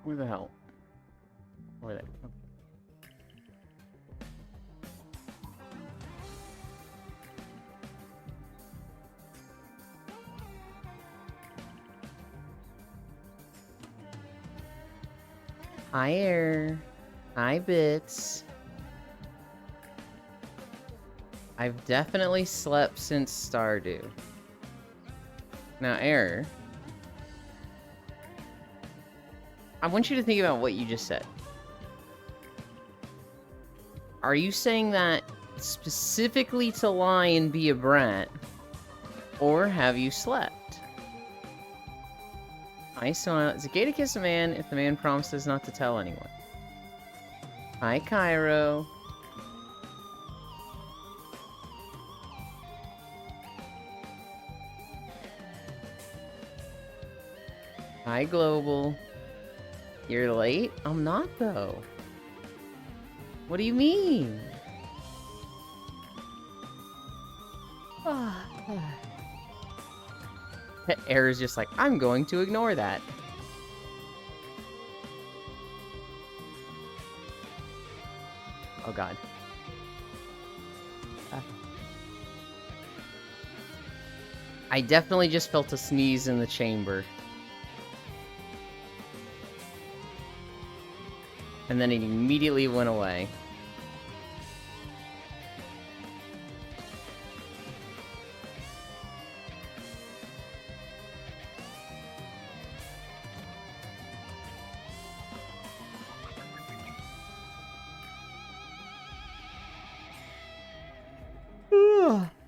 Where the hell? Where are they? Hi, Air. Hi, Bits. I've definitely slept since Stardew. Now, Air. I want you to think about what you just said. Are you saying that specifically to lie and be a brat? Or have you slept? Hi, Smile. It's okay to kiss a man if the man promises not to tell anyone. Hi, Cairo. Hi, Global. You're late? I'm not, though. What do you mean? Error's just like, I'm going to ignore that. Oh, God. I definitely just felt a sneeze in the chamber. And then it immediately went away.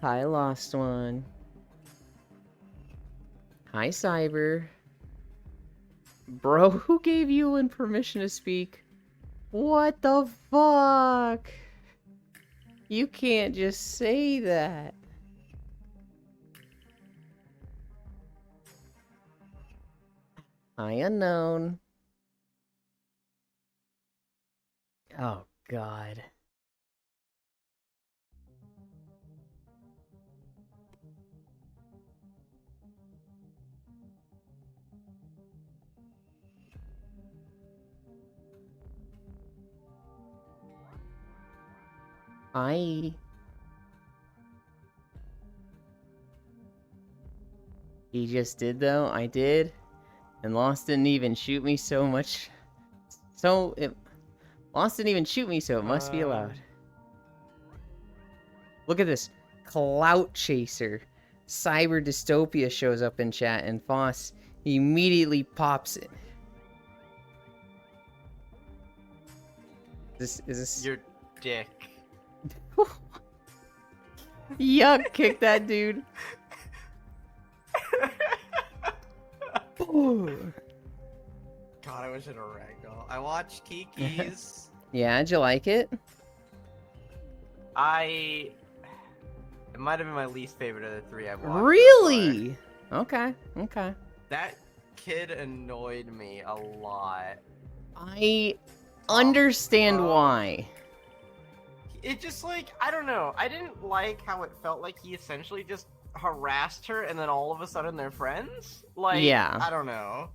Hi, Lost One. Hi, Cyber. Bro, who gave you permission to speak? What the fuck? You can't just say that. Hi, Unknown. Oh, God. Hi. He just did, though. I did. And Lost didn't even shoot me so much. Lost didn't even shoot me, so it must be allowed. Look at this. Clout Chaser. Cyber Dystopia shows up in chat, and Foss immediately pops it. Is this... Your dick. Yuck, kick that dude. God, I wish I had a ragdoll. I watched Kiki's. Yeah, did you like it? It might have been my least favorite of the three I've watched. Really? Okay, okay. That kid annoyed me a lot. I understand why. It just like, I don't know. I didn't like how it felt like he essentially just harassed her and then all of a sudden they're friends. Like, yeah. I don't know.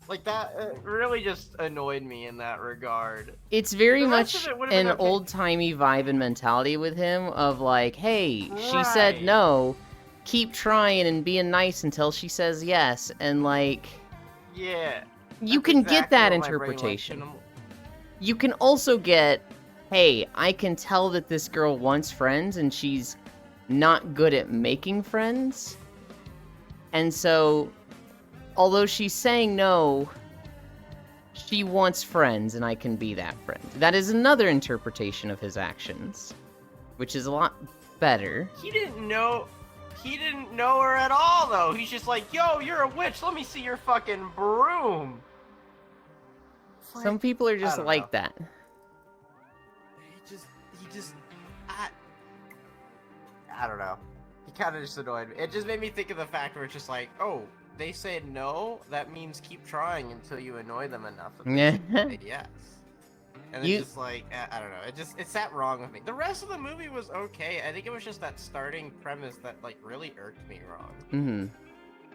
Like that really just annoyed me in that regard. It's very much an okay. old-timey vibe and mentality with him of like, hey, Right. she said no, keep trying and being nice until she says yes, and like... Yeah. You can get that interpretation. You can also get, hey, I can tell that this girl wants friends and she's not good at making friends. And so, although she's saying no, she wants friends and I can be that friend. That is another interpretation of his actions, which is a lot better. He didn't know her at all, though. He's just like, yo, you're a witch. Let me see your fucking broom. Some people are just like that. I don't know. He kind of just annoyed me. It just made me think of the fact where it's just like, oh, they said no, that means keep trying until you annoy them enough. Yeah. Yes. And it's just like, I don't know. It sat wrong with me. The rest of the movie was okay. I think it was just that starting premise that like really irked me wrong. Mm-hmm.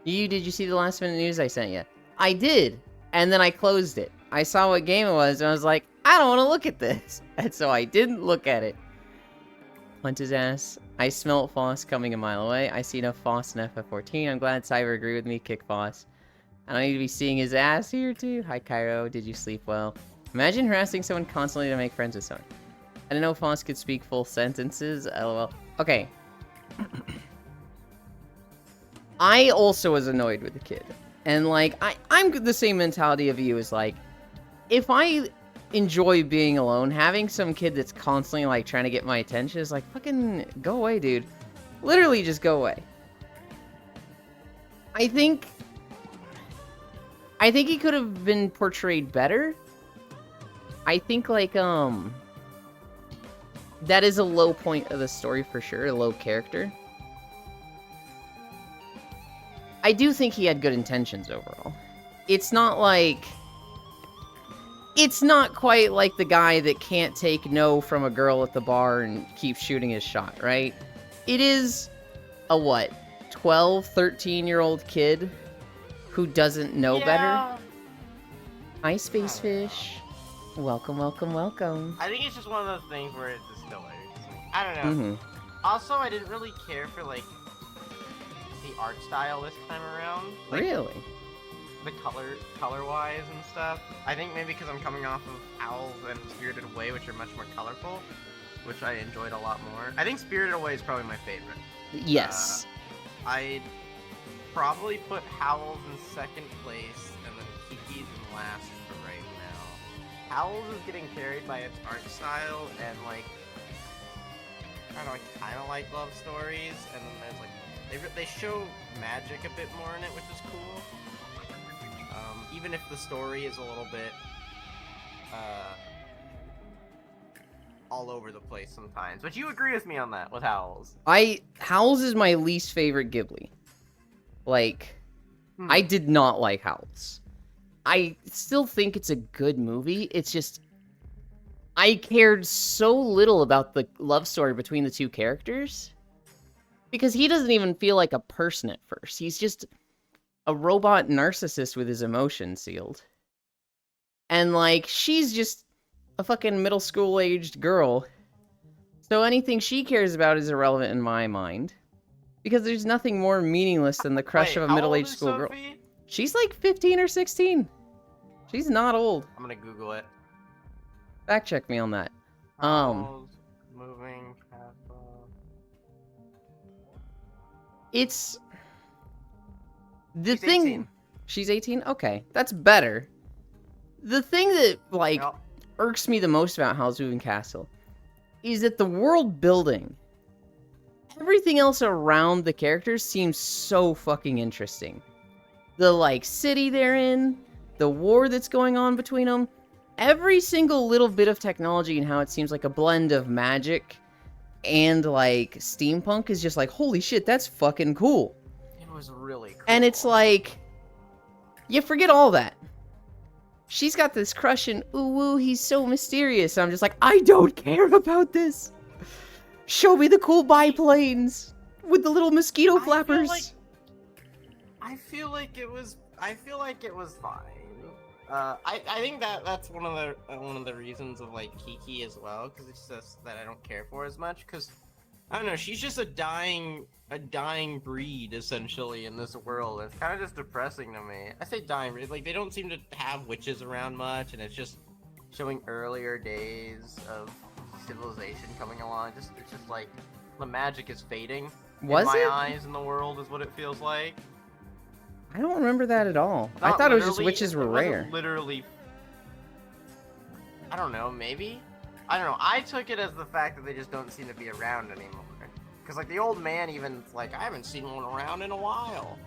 Did you see the last minute news I sent you? I did. And then I closed it. I saw what game it was, and I was like, I don't want to look at this. And so I didn't look at it. Hunt his ass. I smelt Foss coming a mile away. I see enough Foss in FF14. I'm glad Cyber agreed with me. Kick Foss. I don't need to be seeing his ass here, too. Hi, Cairo. Did you sleep well? Imagine harassing someone constantly to make friends with someone. I didn't know Foss could speak full sentences. LOL. Okay. I also was annoyed with the kid. And, like, I'm the same mentality of you as, like, if I enjoy being alone, having some kid that's constantly, like, trying to get my attention is like, fucking go away, dude. Literally just go away. I think he could have been portrayed better. I think, like, that is a low point of the story for sure, a low character. I do think he had good intentions overall. It's not like... It's not quite like the guy that can't take no from a girl at the bar and keeps shooting his shot, right? It is a, what, 12, 13-year-old kid who doesn't know better? Hi, Space Fish. Welcome, welcome, welcome. I think it's just one of those things where it's just hilarious. I don't know. Also, I didn't really care for, like, the art style this time around. Like, really? The color-wise and stuff. I think maybe because I'm coming off of Owls and Spirited Away, which are much more colorful, which I enjoyed a lot more. I think Spirited Away is probably my favorite. Yes. I'd probably put Howls in second place, and then Kiki's in last for right now. Howls is getting carried by its art style, and, like, I don't know, I kind of like love stories, and then there's, like, they show magic a bit more in it, which is cool. Even if the story is a little bit all over the place sometimes. But you agree with me on that, with Howls. Howls is my least favorite Ghibli. Like, I did not like Howls. I still think it's a good movie. It's just, I cared so little about the love story between the two characters. Because he doesn't even feel like a person at first. He's just a robot narcissist with his emotions sealed. And, like, she's just a fucking middle school-aged girl. So anything she cares about is irrelevant in my mind. Because there's nothing more meaningless than the crush of a middle-aged schoolgirl. She's like 15 or 16. She's not old. I'm gonna Google it. Fact check me on that. Moving castle. It's... She's 18. She's 18? Okay, that's better. The thing that, like, irks me the most about Howl's Moving Castle is that the world building, everything else around the characters seems so fucking interesting. The, like, city they're in, the war that's going on between them, every single little bit of technology and how it seems like a blend of magic and, like, steampunk is just like, holy shit, that's fucking cool. Was really cool. And it's like, you forget all that. She's got this crush and ooh woo, he's so mysterious. I'm just like, I don't care about this. Show me the cool biplanes with the little mosquito flappers. I feel like it was fine. I think that's one of the reasons of, like, Kiki as well, because it's just that I don't care for as much, because I don't know, she's just a dying breed, essentially, in this world. It's kind of just depressing to me. I say dying breed, like, they don't seem to have witches around much, and it's just showing earlier days of civilization coming along. It's just like, the magic is fading in my eyes in the world, is what it feels like. I don't remember that at all. I thought it was just witches were rare. Literally, I don't know, maybe? I don't know, I took it as the fact that they just don't seem to be around anymore. Because, like, the old man even's like, I haven't seen one around in a while.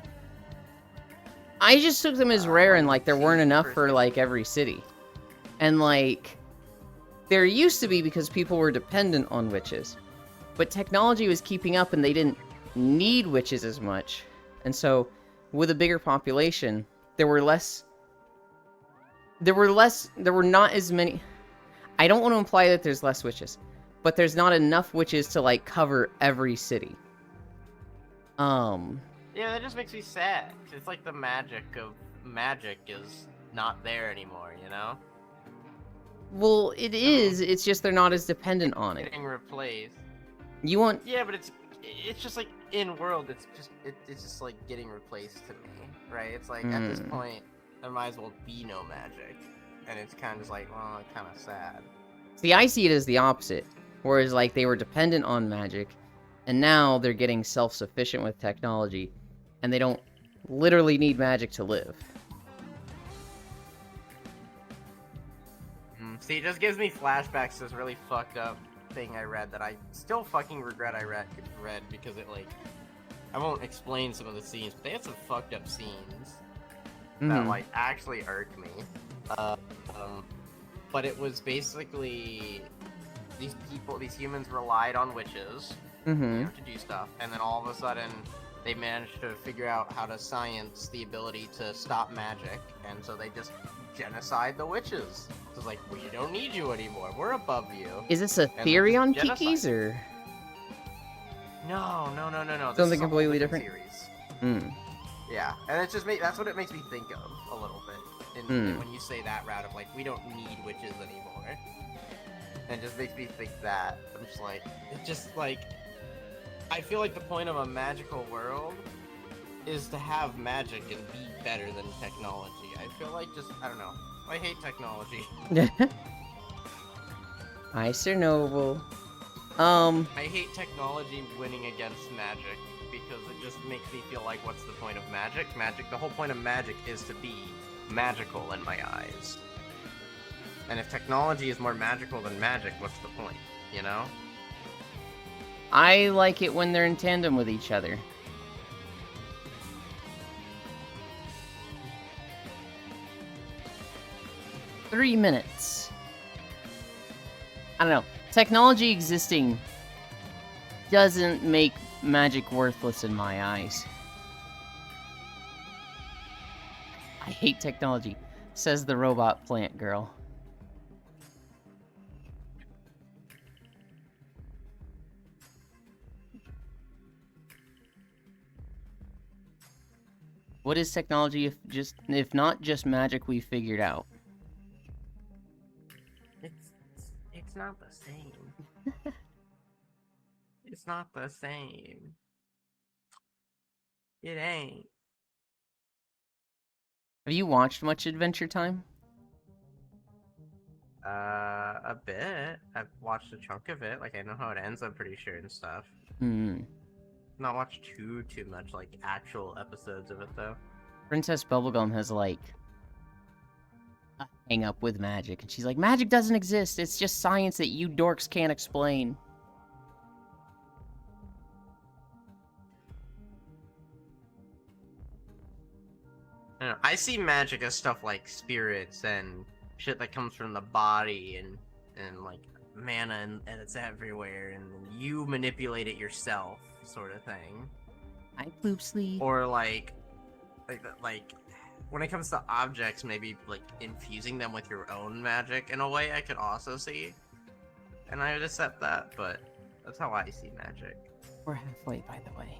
I just took them as rare and, like, there weren't enough for, like, every city. And, like, there used to be because people were dependent on witches. But technology was keeping up and they didn't need witches as much. And so, with a bigger population, there were not as many... I don't want to imply that there's less witches, but there's not enough witches to, like, cover every city. Yeah, that just makes me sad. It's like the magic of magic is not there anymore, you know? Well, it is. It's just they're not as dependent on it. Getting replaced. You want... Yeah, but it's just like in world, it's just like getting replaced to me, right? It's like at this point, there might as well be no magic, and it's kind of just like, well, kind of sad. See, I see it as the opposite. Whereas, like, they were dependent on magic, and now they're getting self-sufficient with technology, and they don't literally need magic to live. See, it just gives me flashbacks to this really fucked up thing I read that I still fucking regret I read because it, like, I won't explain some of the scenes, but they had some fucked up scenes that, like, actually irked me. But it was basically these humans relied on witches to do stuff, and then all of a sudden they managed to figure out how to science the ability to stop magic, and so they just genocide the witches. It's like, we don't need you anymore. We're above you. Is this a theory on Kiki's, or? No. Something completely different? Series. Yeah, and it's just that's what it makes me think of a little bit. When you say that route of like, we don't need witches anymore. And it just makes me think that. I'm just like, it's just like, I feel like the point of a magical world is to have magic and be better than technology. I feel like I don't know. I hate technology. Hi, Sir Noble. I hate technology winning against magic because it just makes me feel like, what's the point of magic? The whole point of magic is to be magical in my eyes. And if technology is more magical than magic, what's the point? You know? I like it when they're in tandem with each other. Three minutes. I don't know. Technology existing doesn't make magic worthless in my eyes. I hate technology, says the robot plant girl. What is technology if not just magic we figured out? It's not the same. It's not the same. It ain't. Have you watched much Adventure Time? A bit. I've watched a chunk of it. Like, I know how it ends, I'm pretty sure, and stuff. Not watched too much, like, actual episodes of it, though. Princess Bubblegum has, like, a hang up with magic, and she's like, magic doesn't exist, it's just science that you dorks can't explain. I don't know. I see magic as stuff like spirits and shit that comes from the body and like mana and it's everywhere and you manipulate it yourself, sort of thing. I poop sleep. Or like when it comes to objects, maybe like infusing them with your own magic in a way I could also see. And I would accept that, but that's how I see magic. We're halfway, by the way.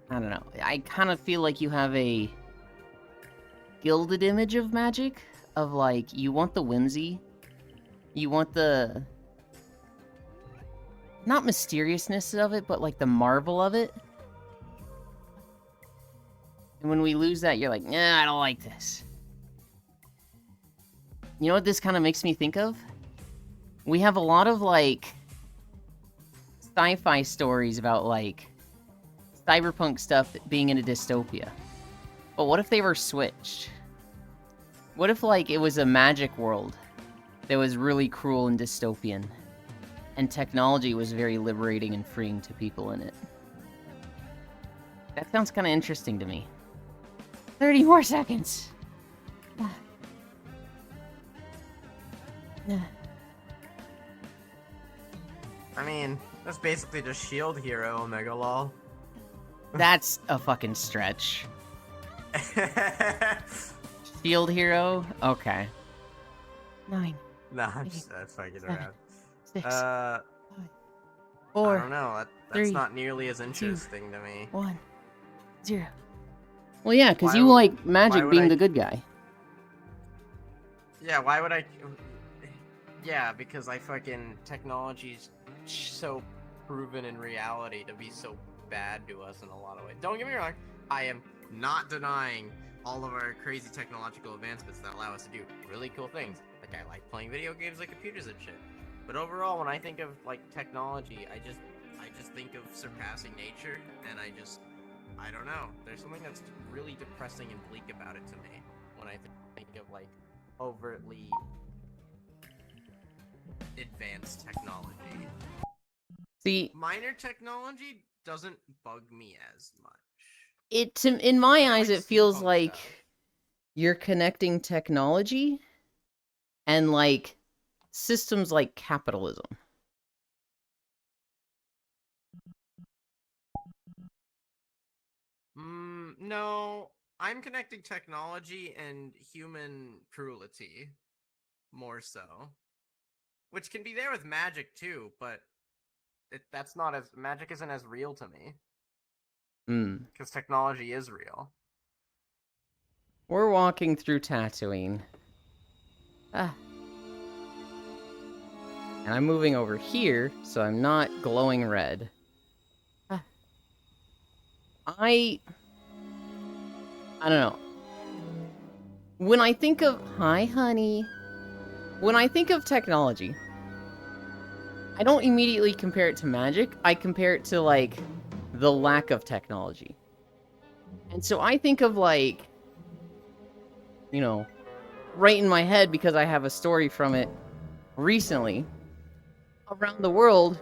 I don't know. I kind of feel like you have a gilded image of magic. Of, like, you want the whimsy. You want the... not mysteriousness of it, but, like, the marvel of it. And when we lose that, you're like, nah, I don't like this. You know what this kind of makes me think of? We have a lot of, like, sci-fi stories about, like, cyberpunk stuff being in a dystopia. But what if they were switched? What if, like, it was a magic world that was really cruel and dystopian, and technology was very liberating and freeing to people in it? That sounds kind of interesting to me. 30 more seconds! I mean, that's basically just Shield Hero, Omega Lol. That's a fucking stretch. Shield Hero? Okay. 9. Nah, I'm just fucking around. 6. I 4. don't know. That's 3, not nearly as interesting to me. 1. 0. Well, yeah, because Why you would- like Magic would being I- the good guy. Yeah, why would I? Yeah, because I fucking technology's so proven in reality to be so bad to us in a lot of ways. Don't get me wrong, I am not denying all of our crazy technological advancements that allow us to do really cool things. Like I like playing video games like computers and shit. But overall, when I think of like technology, I just think of surpassing nature, and I don't know. There's something that's really depressing and bleak about it to me when I think of like overtly advanced technology. See, Minor technology doesn't bug me as much. in my I eyes, like it feels steampunk like stuff. you're connecting technology and like systems like capitalism. No, I'm connecting technology and human cruelty more so, which can be there with magic too, but that's not as magic isn't as real to me because technology is real. We're walking through Tatooine. Ah. And I'm moving over here, so I'm not glowing red. Ah. I don't know. When I think of... Hi, honey. When I think of technology, I don't immediately compare it to magic. I compare it to, like, the lack of technology. And so I think of, like, you know, right in my head because I have a story from it recently. Around the world,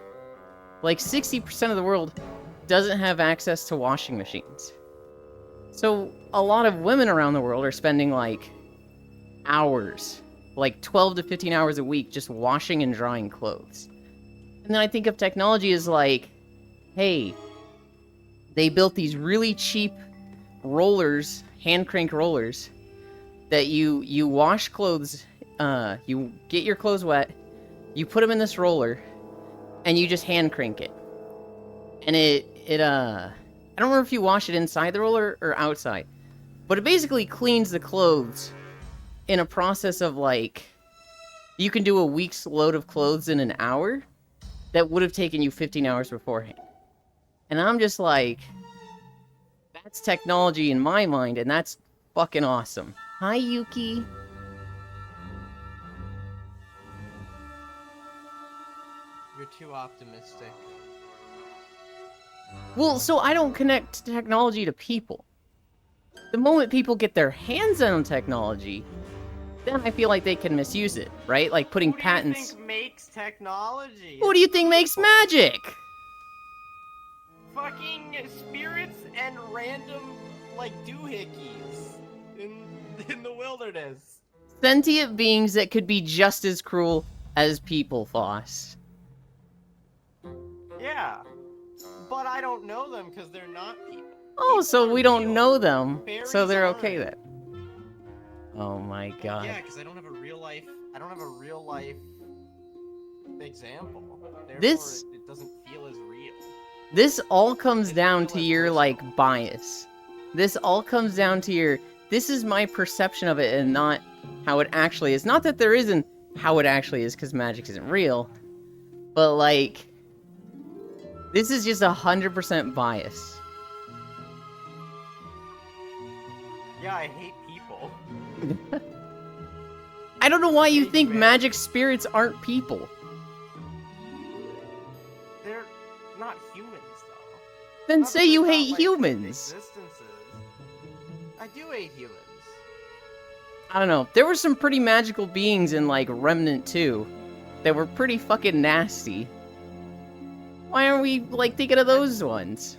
like 60% of the world doesn't have access to washing machines. So a lot of women around the world are spending like hours, like 12 to 15 hours a week just washing and drying clothes. And then I think of technology as like, hey, they built these really cheap rollers, hand crank rollers, that you wash clothes, you get your clothes wet, you put them in this roller, and you just hand crank it. And I don't remember if you wash it inside the roller or outside, but it basically cleans the clothes in a process of like, you can do a week's load of clothes in an hour that would have taken you 15 hours beforehand. And I'm just like, that's technology in my mind, and that's fucking awesome. Hi, Yuki. You're too optimistic. Well, so I don't connect technology to people. The moment people get their hands on technology, then I feel like they can misuse it, right? Like putting patents. Who do you think makes technology? Who do you think makes magic? Fucking spirits and random like doohickeys in the wilderness. Sentient beings that could be just as cruel as people, Foss. Yeah, but I don't know them because they're not people. Oh, People so are we don't real. know them, Fairies so they're okay aren't. then. Oh my god. Yeah, because I don't have a real life example. Therefore, This- it doesn't feel as real. This all comes It down doesn't to feel as your, personal. like, bias. This all comes down to your, this is my perception of it and not how it actually is. Not that there isn't how it actually is, because magic isn't real. But, like, this is just 100% bias. Yeah, I hate people. I don't know why you Hey, think man. magic spirits aren't people. They're not humans, though. Then Not that say you they're hate not, like, humans. existences. I do hate humans. I don't know. There were some pretty magical beings in, like, Remnant 2 that were pretty fucking nasty. Why aren't we, like, thinking of those ones?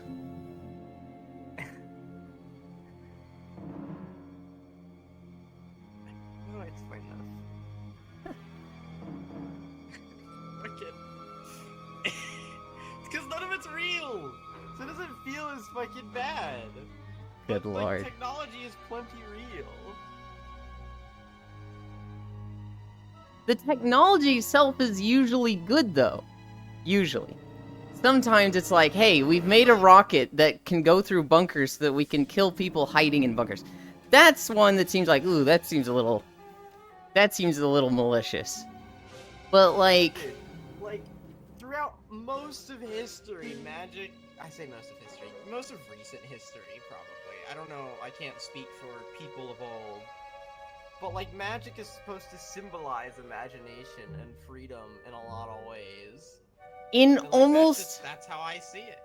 How do I explain this? Fucking. It's because none of it's real! So it doesn't feel as fucking bad. Good But, like, lord. technology is plenty real. The technology itself is usually good, though. Usually. Sometimes it's like, hey, we've made a rocket that can go through bunkers so that we can kill people hiding in bunkers. That's one that seems like, ooh, that seems a little malicious. But like throughout most of history, magic, I say most of history, most of recent history probably. I don't know, I can't speak for people of old. But like magic is supposed to symbolize imagination and freedom in a lot of ways. in And, like, almost that's how I see it.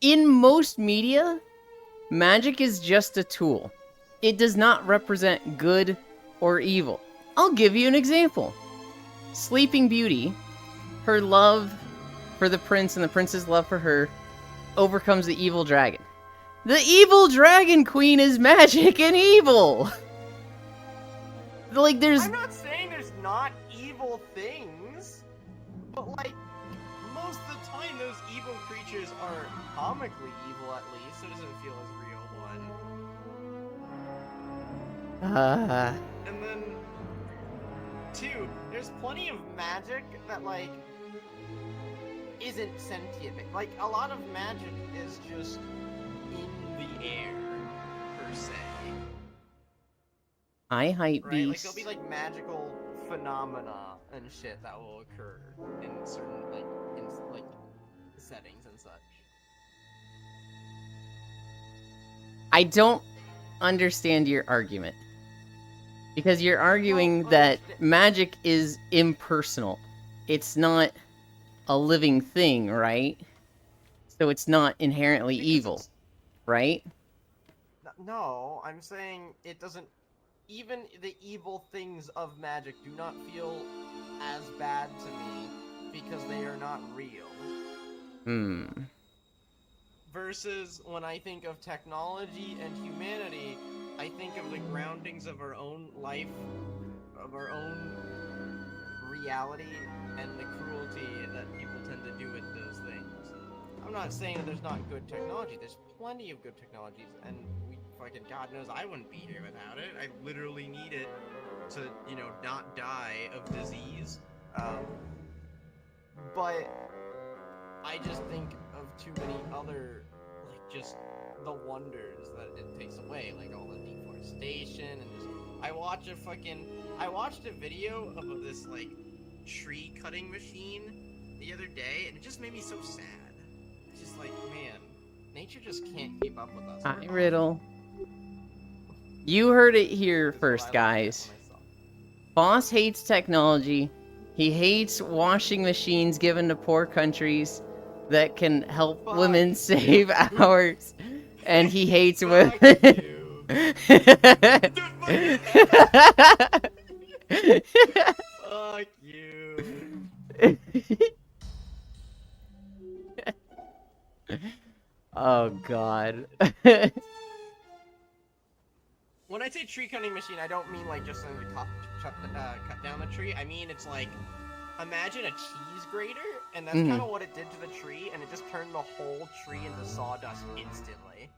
in most media, magic is just a tool. It does not represent good or evil. I'll give you an example. Sleeping Beauty, her love for the prince and the prince's love for her overcomes the evil dragon. The evil dragon queen is magic and evil. Like, there's... I'm not saying there's not evil things, but like, most of the time those evil creatures are comically evil at least, so it doesn't feel as real one. And then, two, there's plenty of magic that, like, isn't sentient. Like, a lot of magic is just in the air, per se. Hi, hype Right? beast. Like, there'll be, like, magical phenomena and shit that will occur in certain, like, settings and such. I don't understand your argument. Because you're arguing that magic is impersonal. It's not a living thing, right? So it's not inherently evil, right? No, I'm saying it doesn't... Even the evil things of magic do not feel as bad to me because they are not real. Versus when I think of technology and humanity, I think of the groundings of our own life, of our own reality, and the cruelty that people tend to do with those things. I'm not saying that there's not good technology. There's plenty of good technologies, and fucking God knows I wouldn't be here without it. I literally need it to, you know, not die of disease. But I just think of too many other, like, just the wonders that it takes away, like all the deforestation and just... I watched a video of this, like, tree cutting machine the other day, and it just made me so sad. It's just like, man, nature just can't keep up with us. Hi, Riddle. You heard it here first, guys. Boss hates technology. He hates washing machines given to poor countries that can help women save ours. And he hates women. Fuck you. Oh, God. When I say tree cutting machine, I don't mean like just something to cut down the tree. I mean it's like, imagine a cheese grater, and that's kind of what it did to the tree, and it just turned the whole tree into sawdust instantly.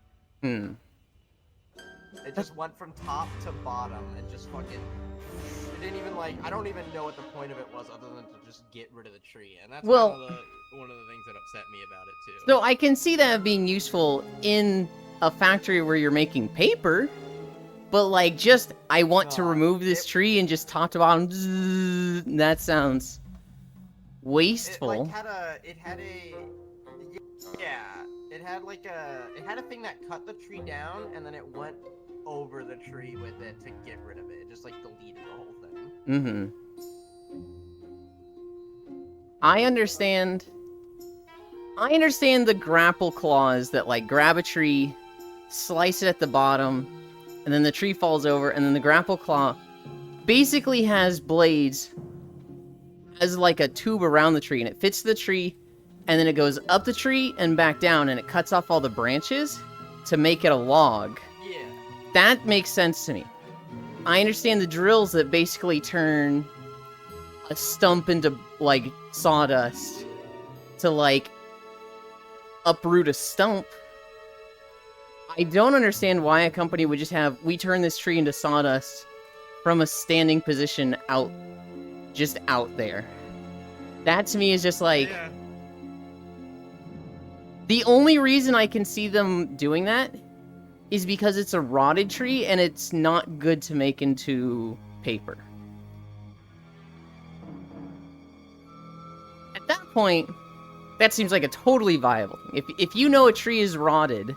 It just went from top to bottom, and just fucking... It didn't even, like... I don't even know what the point of it was, other than to just get rid of the tree, and that's one of the things that upset me about it, too. So I can see that being useful in a factory where you're making paper, but, like, just, I want to remove this tree and just top to bottom, that sounds wasteful. It had a thing that cut the tree down, and then it went over the tree with it to get rid of it. It just, like, deleted the whole thing. I understand the grapple claws that, like, grab a tree, slice it at the bottom, and then the tree falls over, and then the grapple claw basically has blades as, like, a tube around the tree, and it fits the tree, and then it goes up the tree and back down, and it cuts off all the branches to make it a log. Yeah. That makes sense to me. I understand the drills that basically turn a stump into, like, sawdust to, like, uproot a stump. I don't understand why a company would just have, we turn this tree into sawdust from a standing position out there. That to me is just like, The only reason I can see them doing that is because it's a rotted tree and it's not good to make into paper. At that point, that seems like a totally viable thing. If you know a tree is rotted,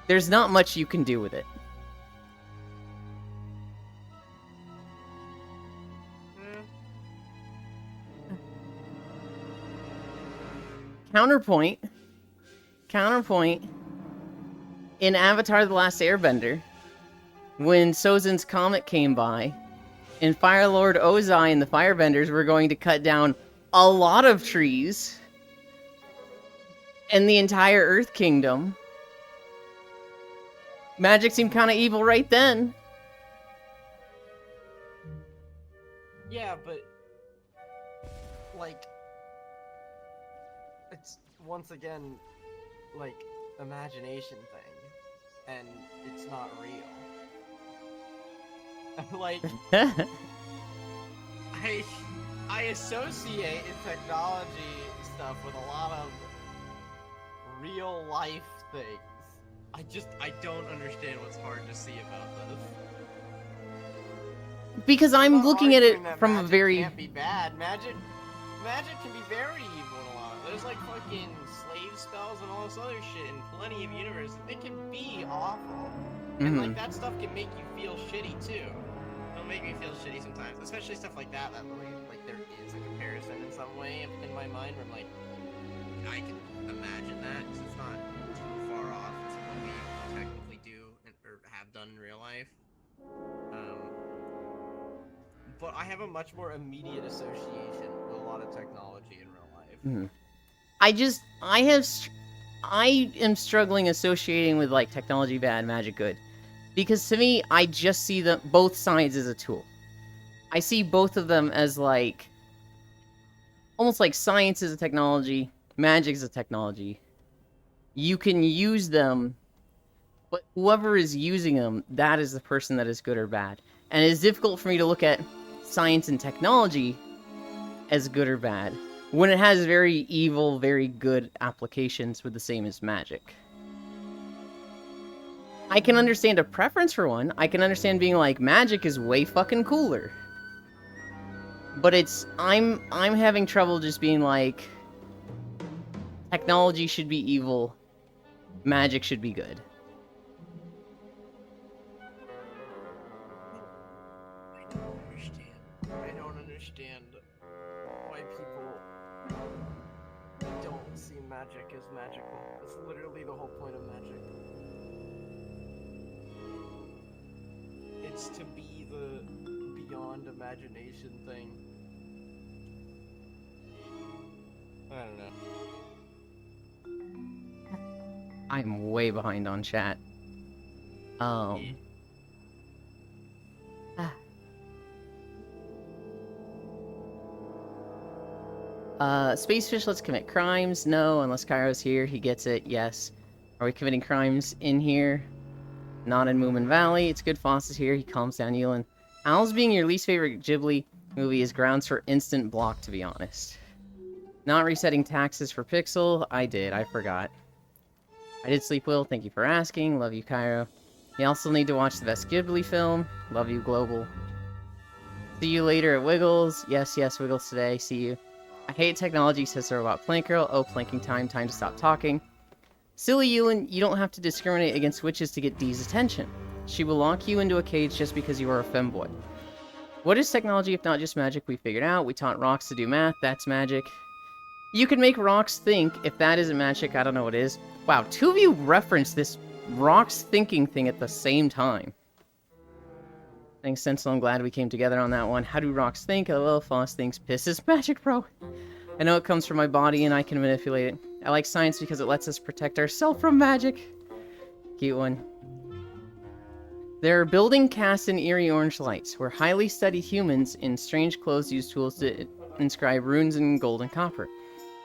there's not much you can do with it. Counterpoint, in Avatar The Last Airbender, when Sozin's comet came by, and Fire Lord Ozai and the Firebenders were going to cut down a lot of trees, and the entire Earth Kingdom, magic seemed kind of evil right then. Yeah, but like, it's once again like imagination thing, and it's not real. Like, I associate technology stuff with a lot of real life things. I don't understand what's hard to see about this. Because I'm looking at it from a very... Can't be bad. Magic can be very evil in a lot. There's like fucking slave spells and all this other shit in plenty of universes. It can be awful. And like that stuff can make you feel shitty too. It'll make me feel shitty sometimes, especially stuff like that. That like there is a comparison in some way in my mind where I'm like, I can imagine that because it's not too far off as what we technically do or have done in real life. But I have a much more immediate association with a lot of technology in real life. I am struggling associating with like technology bad, magic good. Because to me, I just see both sides as a tool. I see both of them as like, almost like science is a technology, magic is a technology. You can use them, but whoever is using them, that is the person that is good or bad. And it's difficult for me to look at science and technology as good or bad when it has very evil, very good applications with the same as magic. I can understand a preference for one. I can understand being like, magic is way fucking cooler. But I'm having trouble just being like, technology should be evil, magic should be good. I don't understand why people don't see magic as magical. That's literally the whole point of magic. It's to be the beyond imagination thing. I don't know. I'm way behind on chat. Spacefish, let's commit crimes. No, unless Kairo's here, he gets it. Yes. Are we committing crimes in here? Not in Moomin Valley. It's good Foss is here. He calms down Yulin. Owls being your least favorite Ghibli movie is grounds for instant block, to be honest. Not resetting taxes for Pixel. I did. I forgot. I did sleep well. Thank you for asking. Love you, Cairo. You also need to watch the best Ghibli film. Love you, Global. See you later at Wiggles. Yes, Wiggles today. See you. I hate technology, says the robot Plank Girl. Oh, planking time. Time to stop talking. Silly Yulin, you don't have to discriminate against witches to get Dee's attention. She will lock you into a cage just because you are a femboy. What is technology if not just magic? We figured out. We taught rocks to do math. That's magic. You can make rocks think. If that isn't magic, I don't know what is. Wow, two of you referenced this rocks thinking thing at the same time. Thanks, Sentinel. I'm glad we came together on that one. How do rocks think? LOL, Foss thinks piss is magic, bro. I know it comes from my body and I can manipulate it. I like science because it lets us protect ourselves from magic. Cute one. There are building casts in eerie orange lights, where highly studied humans in strange clothes use tools to inscribe runes in gold and copper.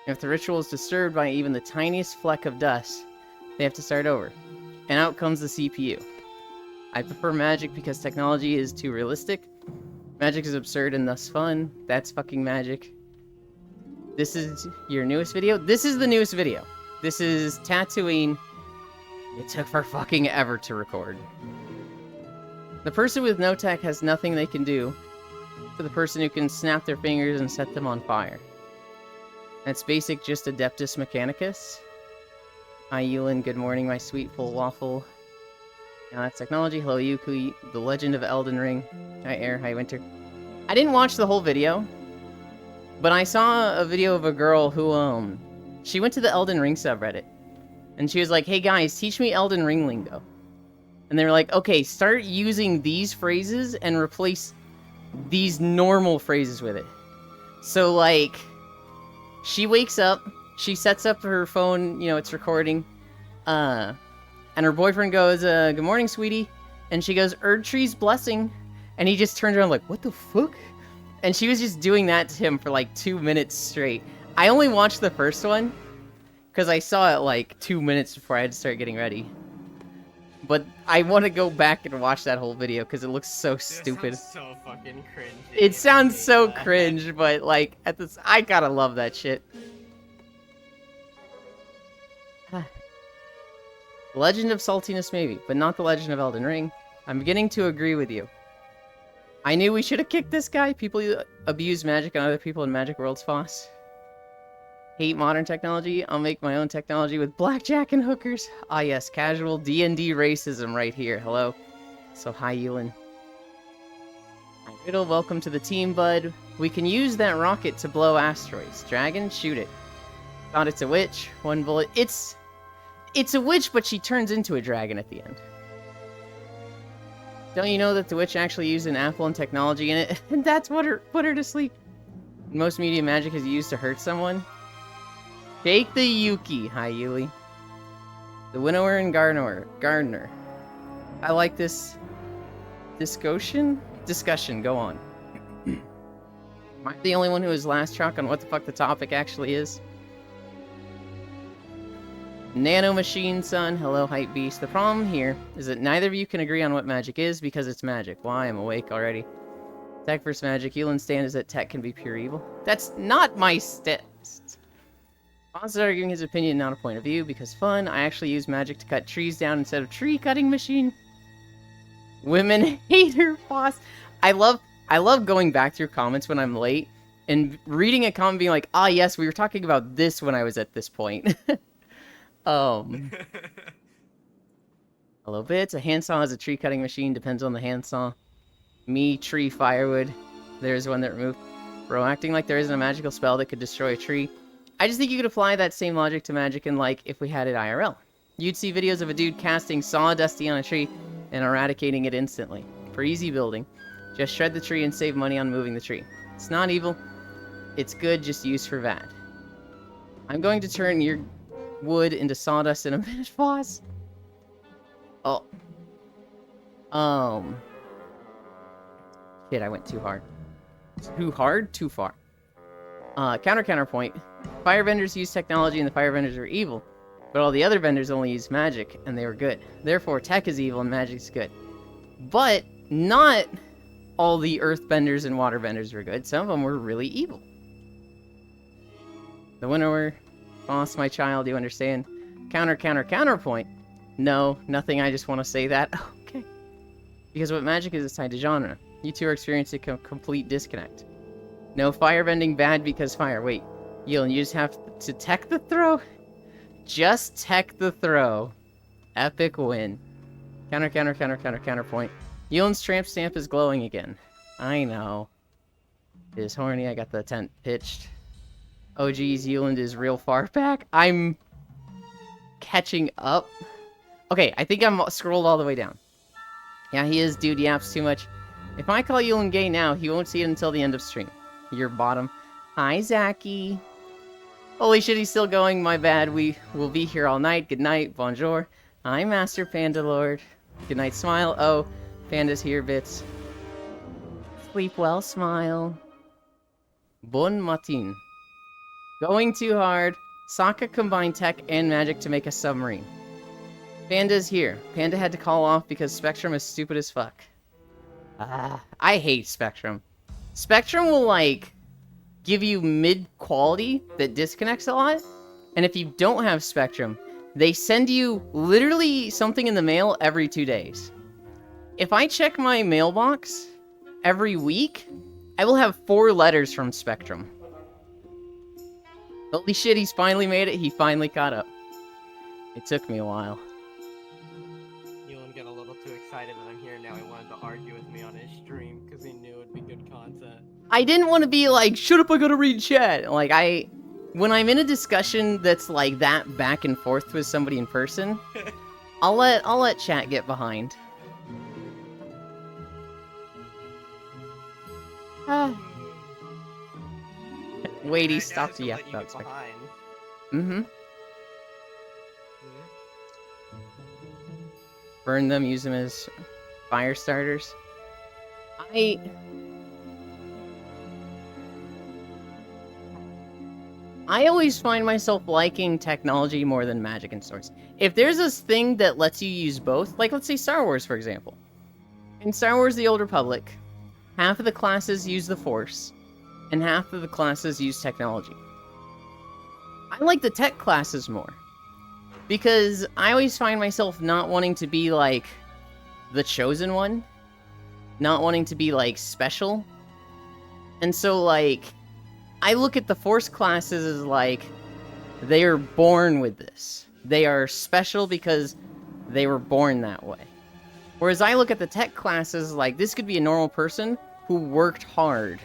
If the ritual is disturbed by even the tiniest fleck of dust, they have to start over. And out comes the CPU. I prefer magic because technology is too realistic. Magic is absurd and thus fun. That's fucking magic. This is your newest video? This is the newest video. This is Tatooine. It took for fucking ever to record. The person with no tech has nothing they can do for the person who can snap their fingers and set them on fire. That's basic, just Adeptus Mechanicus. Hi, Yulin. Good morning, my sweet full waffle. Now that's technology. Hello, Yuki. The Legend of Elden Ring. Hi, Air. Hi, Winter. I didn't watch the whole video, but I saw a video of a girl who, she went to the Elden Ring subreddit. And she was like, hey guys, teach me Elden Ring lingo. And they were like, okay, start using these phrases and replace these normal phrases with it. So, like, she wakes up, she sets up her phone, you know, it's recording, and her boyfriend goes, good morning, sweetie. And she goes, Erdtree's blessing. And he just turns around like, what the fuck? And she was just doing that to him for like 2 minutes straight. I only watched the first one, because I saw it like 2 minutes before I had to start getting ready. But I want to go back and watch that whole video because it looks so stupid. It sounds so fucking cringe. It sounds so cringe, but like at this, I gotta love that shit. Legend of Saltiness maybe, but not the Legend of Elden Ring. I'm beginning to agree with you. I knew we should have kicked this guy. People abuse magic on other people in Magic Worlds, Foss. Hate modern technology. I'll make my own technology with blackjack and hookers. Ah yes, casual D&D racism right here. Hello. So hi, Yulin. Hi, Riddle. Welcome to the team, bud. We can use that rocket to blow asteroids. Dragon, shoot it. Thought it's a witch. One bullet. It's a witch, but she turns into a dragon at the end. Don't you know that the witch actually used an apple and technology in it? And that's what put her to sleep. Most media magic is used to hurt someone. Take the Yuki. Hi, Yuli. The Winnower and Gardener. I like this discussion. Go on. Am I the only one who is last chalk on what the fuck the topic actually is? Nano Machine Son. Hello, Hype Beast. The problem here is that neither of you can agree on what magic is because it's magic. Why? I'm awake already. Tech versus magic. Yulin's stand is that tech can be pure evil. That's not my stance. Boss is arguing his opinion, not a point of view, because fun. I actually use magic to cut trees down instead of tree cutting machine. Women hater boss. I love going back through comments when I'm late and reading a comment being like, ah yes, we were talking about this when I was at this point. Hello bits. A handsaw is a tree cutting machine, depends on the handsaw. Me, tree, firewood. There's one that removed. Bro, acting like there isn't a magical spell that could destroy a tree. I just think you could apply that same logic to magic in, like, if we had it IRL. You'd see videos of a dude casting sawdusty on a tree and eradicating it instantly. For easy building, just shred the tree and save money on moving the tree. It's not evil. It's good, just used for VAD. I'm going to turn your wood into sawdust in a minute, Foss. Oh. Shit, I went too hard. Too hard? Too far. Counterpoint. Fire vendors use technology and the fire vendors are evil. But all the other vendors only use magic, and they were good. Therefore, tech is evil and magic is good. But not all the earth benders and water benders were good. Some of them were really evil. The Winnower. Boss, my child, you understand? Counterpoint. No, nothing, I just want to say that. Okay. Because what magic is tied to genre. You two are experiencing a complete disconnect. No firebending bad because fire. Wait, Yulin, you just have to tech the throw? Just tech the throw. Epic win. Counterpoint. Yulin's tramp stamp is glowing again. I know. It is horny, I got the tent pitched. Oh geez, Yulin is real far back. I'm catching up. Okay, I think I'm scrolled all the way down. Yeah, he is, dude, yaps too much. If I call Yulin gay now, he won't see it until the end of stream. Your bottom. Hi, Zachy. Holy shit, he's still going. My bad. We will be here all night. Good night. Bonjour. Hi, Master Panda Lord. Good night, Smile. Oh, Panda's here, bits. Sleep well, Smile. Bon matin. Going too hard. Sokka combined tech and magic to make a submarine. Panda's here. Panda had to call off because Spectrum is stupid as fuck. I hate Spectrum. Spectrum will, like, give you mid-quality that disconnects a lot. And if you don't have Spectrum, they send you literally something in the mail every 2 days. If I check my mailbox every week, I will have 4 letters from Spectrum. Holy shit, he's finally made it. He finally caught up. It took me a while. Elon got a little too excited that I'm here now. He wanted to argue with me on his stream because he knew it'd be good content. I didn't want to be like, shut up, I gotta read chat. Like, when I'm in a discussion that's like that back and forth with somebody in person, I'll let chat get behind. Wait, he stopped the yapping about Spectrum. Mm-hmm. Burn them, use them as fire starters. I always find myself liking technology more than magic and swords. If there's this thing that lets you use both, like let's say Star Wars, for example. In Star Wars The Old Republic, half of the classes use the Force, and half of the classes use technology. I like the tech classes more. Because I always find myself not wanting to be, like, the chosen one. Not wanting to be, like, special. And so, like, I look at the Force classes as, like, they are born with this. They are special because they were born that way. Whereas I look at the tech classes like, this could be a normal person who worked hard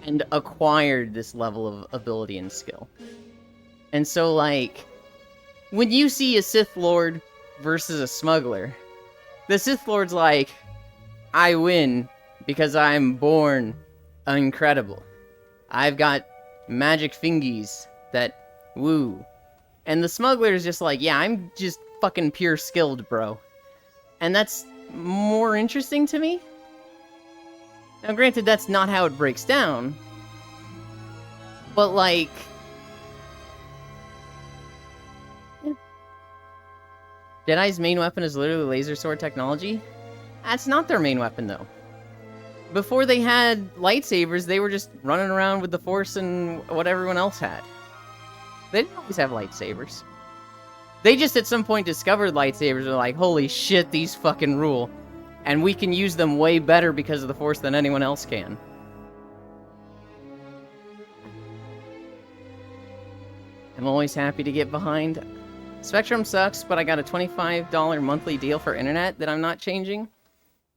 and acquired this level of ability and skill. And so, like, when you see a Sith Lord versus a smuggler, the Sith Lord's like, I win because I'm born incredible. I've got magic fingies that woo. And the smuggler's just like, yeah, I'm just fucking pure skilled, bro. And that's more interesting to me. Now, granted, that's not how it breaks down. But, like... Jedi's main weapon is literally laser sword technology? That's not their main weapon, though. Before they had lightsabers, they were just running around with the Force and what everyone else had. They didn't always have lightsabers. They just at some point discovered lightsabers and were like, holy shit, these fucking rule. And we can use them way better because of the Force than anyone else can. I'm always happy to get behind. Spectrum sucks, but I got a $25 monthly deal for internet that I'm not changing.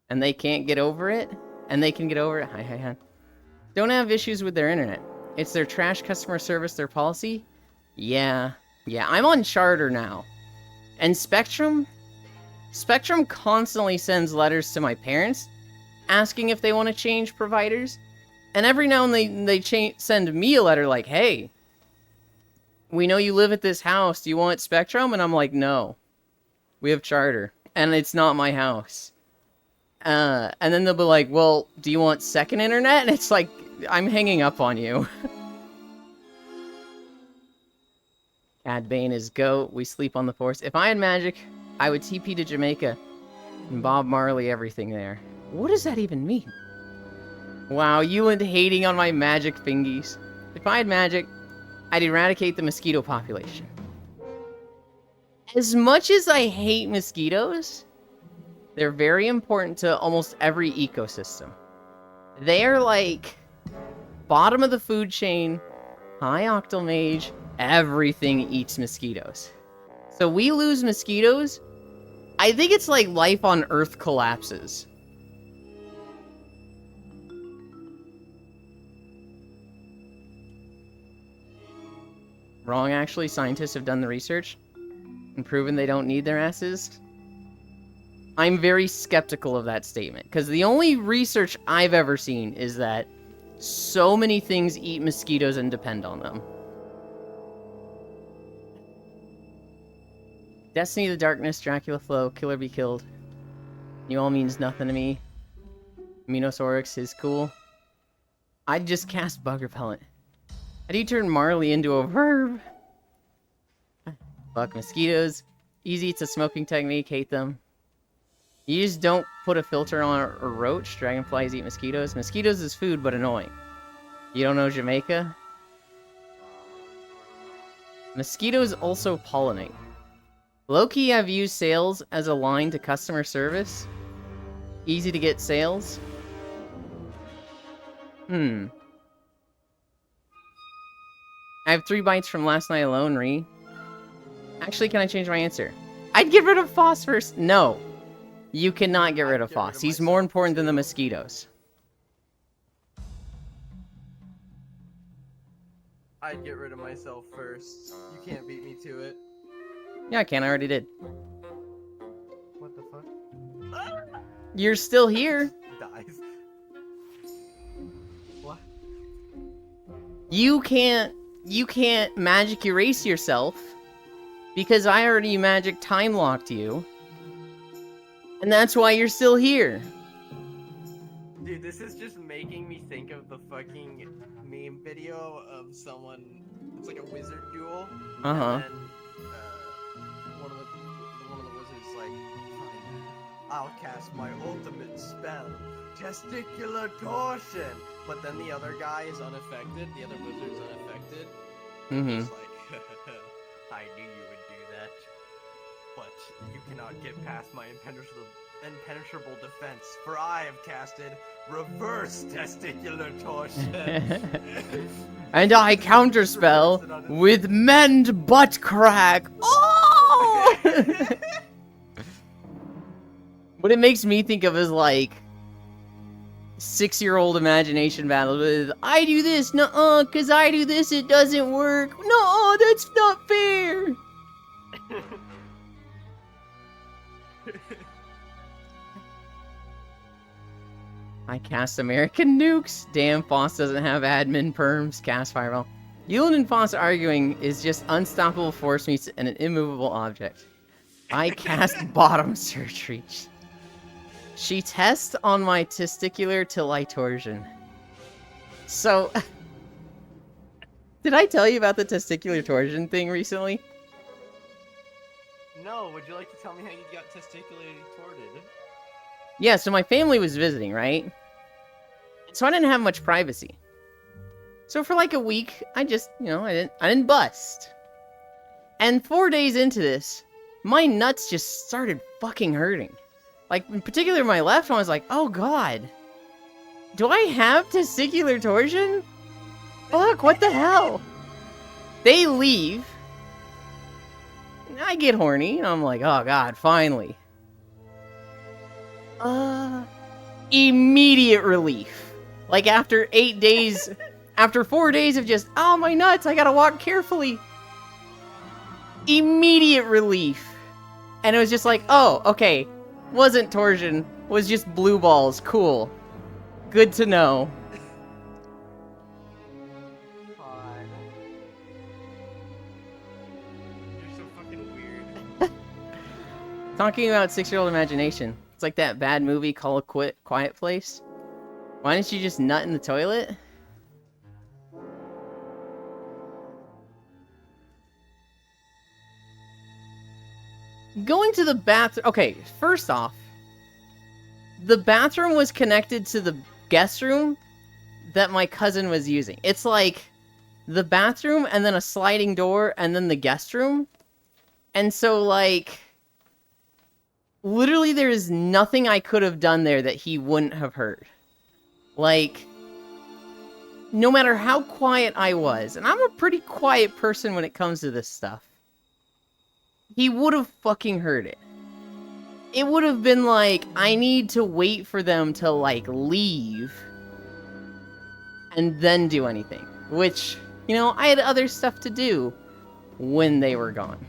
And they can't get over it. And they can get over it. Hi. Don't have issues with their internet. It's their trash customer service, their policy. Yeah, I'm on Charter now. And Spectrum constantly sends letters to my parents asking if they want to change providers. And every now and then they send me a letter like, hey, we know you live at this house. Do you want Spectrum? And I'm like, no. We have Charter. And it's not my house. And then they'll be like, well, do you want second internet? And it's like, I'm hanging up on you. Cad Bane is GOAT. We sleep on the Force. If I had magic, I would TP to Jamaica and Bob Marley everything there. What does that even mean? Wow, you and hating on my magic fingies. If I had magic, I'd eradicate the mosquito population. As much as I hate mosquitoes, they're very important to almost every ecosystem. They are like bottom of the food chain, high octal mage, everything eats mosquitoes. So we lose mosquitoes, I think it's like life on Earth collapses. Wrong, actually. Scientists have done the research and proven they don't need their asses. I'm very skeptical of that statement, because the only research I've ever seen is that so many things eat mosquitoes and depend on them. Destiny, the Darkness, Dracula Flow, Killer Be Killed. You all means nothing to me. Minosaurus is cool. I'd just cast Bug Repellent. How do you turn Marley into a verb? Fuck mosquitoes. Easy, it's a smoking technique, hate them. You just don't put a filter on a roach. Dragonflies eat mosquitoes. Mosquitoes is food, but annoying. You don't know Jamaica? Mosquitoes also pollinate. Low-key, I've used sales as a line to customer service. Easy to get sales. I have 3 bites from last night alone, Ree. Actually, can I change my answer? I'd get rid of Foss first. No. You cannot get rid of Foss. He's more important than the mosquitoes. I'd get rid of myself first. You can't beat me to it. Yeah, I can. I already did. What the fuck? You're still here. Dies. What? You can't magic erase yourself because I already magic time locked you. And that's why you're still here. Dude, this is just making me think of the fucking meme video of someone. It's like a wizard duel. Uh-huh. And one of the wizards like, fine, I'll cast my ultimate spell, testicular torsion. But then the other guy is unaffected. The other wizard's unaffected. Mm-hmm. He's like, I knew you would do that, but you cannot get past my impenetrable defense, for I have casted reverse testicular torsion. And I counterspell with mend butt crack. Oh! What it makes me think of is like 6-year-old imagination battle with I do this, nuh-uh, cause I do this, it doesn't work. No, that's not fair. I cast American Nukes. Damn, Foss doesn't have admin perms. Cast Fireball. Yulin and Foss arguing is just unstoppable force meets an immovable object. I cast Bottom Search Reach. She tests on my testicular till I torsion. So, did I tell you about the testicular torsion thing recently? No, would you like to tell me how you got testicularly torted? Yeah, so my family was visiting, right? So I didn't have much privacy. So for like a week, I just, I didn't bust. And 4 days into this, my nuts just started fucking hurting. Like, in particular, my left one, I was like, oh god. Do I have testicular torsion? Fuck, what the hell? They leave. I get horny, and I'm like, oh god, finally. Immediate relief. Like, after 8 days, after 4 days of just, oh, my nuts, I gotta walk carefully. Immediate relief. And it was just like, oh, okay. Wasn't torsion, was just blue balls. Cool. Good to know. God. You're so fucking weird. Talking about 6-year-old imagination. It's like that bad movie called Quiet Place. Why didn't you just nut in the toilet? Going to the bathroom... Okay, first off, the bathroom was connected to the guest room that my cousin was using. It's like the bathroom and then a sliding door and then the guest room. And so, like, literally there is nothing I could have done there that he wouldn't have heard. Like, no matter how quiet I was, and I'm a pretty quiet person when it comes to this stuff, he would have fucking heard it. It would have been like, I need to wait for them to, like, leave and then do anything. Which, I had other stuff to do when they were gone.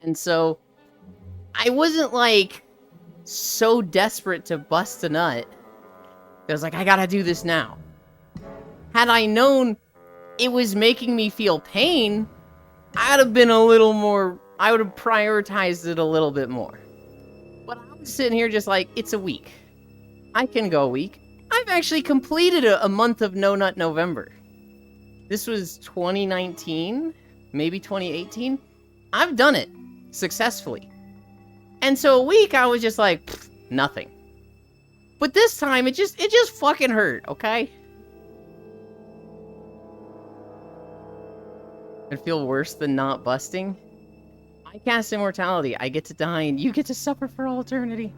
And so, I wasn't, like, so desperate to bust a nut. I was like, I gotta do this now. Had I known it was making me feel pain, I'd have been a little more... I would have prioritized it a little bit more. But I was sitting here just like, it's a week. I can go a week. I've actually completed a month of No Nut November. This was 2019, maybe 2018. I've done it successfully. And so a week, I was just like, nothing. But this time, it just fucking hurt, okay? It'd feel worse than not busting. I cast immortality. I get to die and you get to suffer for all eternity.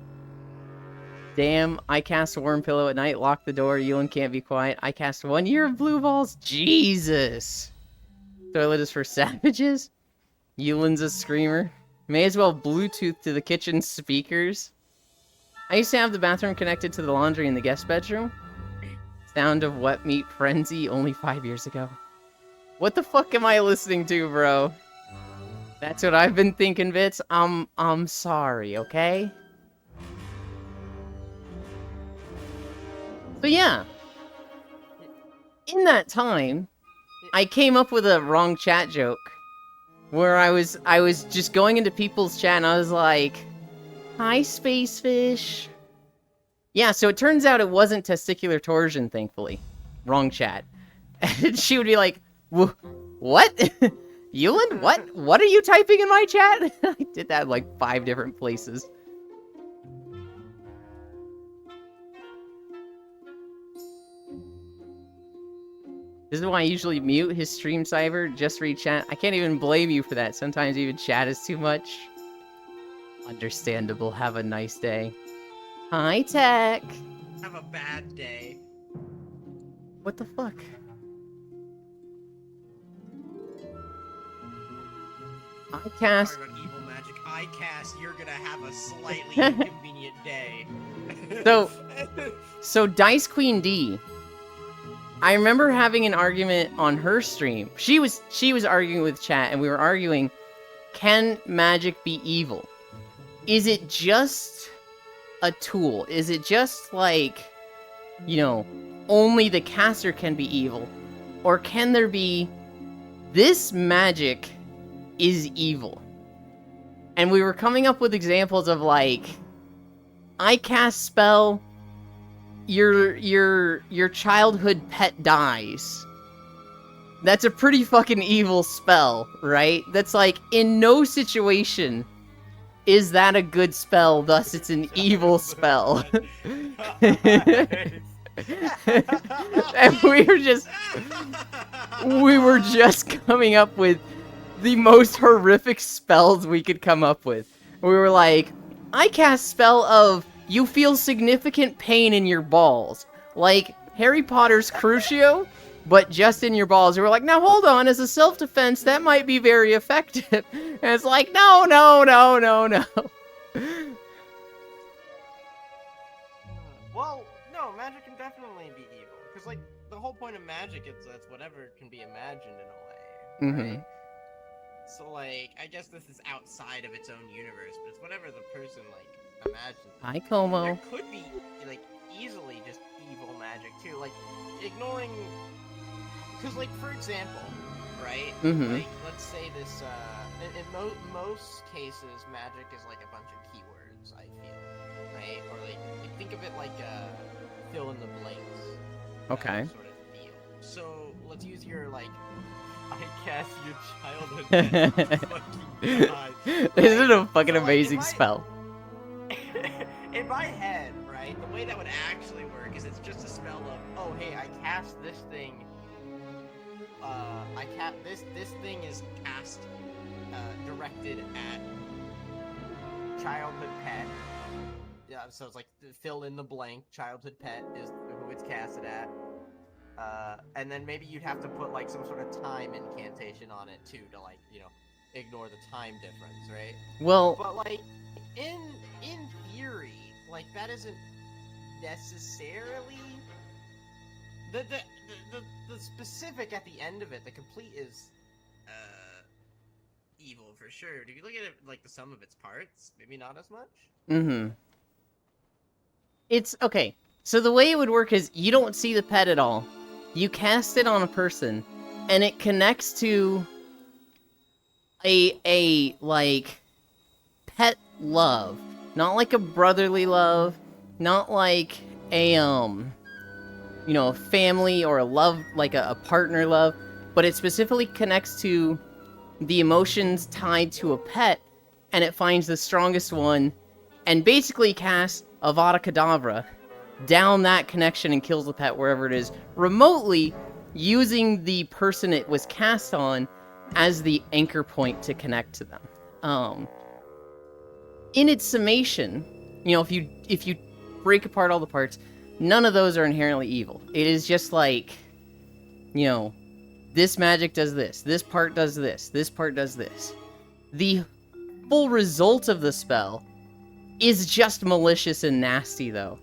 Damn, I cast Warm Pillow at night, lock the door, Yulin can't be quiet. I cast 1 year of blue balls. Jesus! Toilet is for savages. Yulin's a screamer. May as well Bluetooth to the kitchen speakers. I used to have the bathroom connected to the laundry in the guest bedroom. Sound of wet meat frenzy only 5 years ago. What the fuck am I listening to, bro? That's what I've been thinking, Bits. I'm sorry, okay? So yeah, in that time, I came up with a wrong chat joke, where I was just going into people's chat and I was like, "Hi, space fish." Yeah, so it turns out it wasn't testicular torsion, thankfully. Wrong chat. And she would be like, "What? Yulin, what? What are you typing in my chat?" I did that in like 5 different places. This is why I usually mute his stream cyber, just read chat. I can't even blame you for that. Sometimes even chat is too much. Understandable. Have a nice day. Hi, Tech. Have a bad day. What the fuck? I cast... Sorry about evil magic. I cast, you're gonna have a slightly inconvenient day. So Dice Queen D... I remember having an argument on her stream. She was arguing with chat, and we were arguing, can magic be evil? Is it just a tool? Is it just like, you know, only the caster can be evil? Or can there be, this magic is evil? And we were coming up with examples of like, I cast spell, your childhood pet dies. That's a pretty fucking evil spell, right? That's like, in no situation is that a good spell, thus it's an evil spell. And we were just coming up with the most horrific spells we could come up with. We were like, I cast spell of you feel significant pain in your balls. Like Harry Potter's Crucio, but just in your balls. We were like, now hold on, as a self-defense, that might be very effective. And it's like, no. Well, no, magic can definitely be evil. Because, like, the whole point of magic is that whatever can be imagined in a way, right? So, like, I guess this is outside of its own universe, but it's whatever the person, like, imagines. Hi, Como. There could be, like, easily just evil magic, too. Like, ignoring... Because, like, for example, right? Like, let's say this, in most cases, magic is, like, a bunch of keywords, I feel, right? Or, like, think of it like, fill in the blanks. Okay. Sort of feel. So, let's use your, like, I cast your childhood fucking god. Isn't it a fucking So, amazing like, spell? in my head, right, the way that would actually work is it's just a spell of, oh, hey, I cast this thing. This thing is cast, directed at childhood pet. Yeah, so it's like fill in the blank. Childhood pet is who it's casted at. And then maybe you'd have to put like some sort of time incantation on it too to like, you know, ignore the time difference, right? Well, But like in theory, like that isn't necessarily the specific at the end of it. The complete is evil for sure. If you look at it like the sum of its parts, maybe not as much. It's okay. So the way it would work is you don't see the pet at all. You cast it on a person, and it connects to a like pet love, not like a brotherly love, not like a you know, a family or a love, like a partner love, but it specifically connects to the emotions tied to a pet, and it finds the strongest one, and basically casts Avada Kedavra down that connection and kills the pet wherever it is, remotely using the person it was cast on as the anchor point to connect to them. In its summation, you know, if you break apart all the parts, none of those are inherently evil. It is just like, you know, this magic does this part does this part does this. The full result of the spell is just malicious and nasty, though.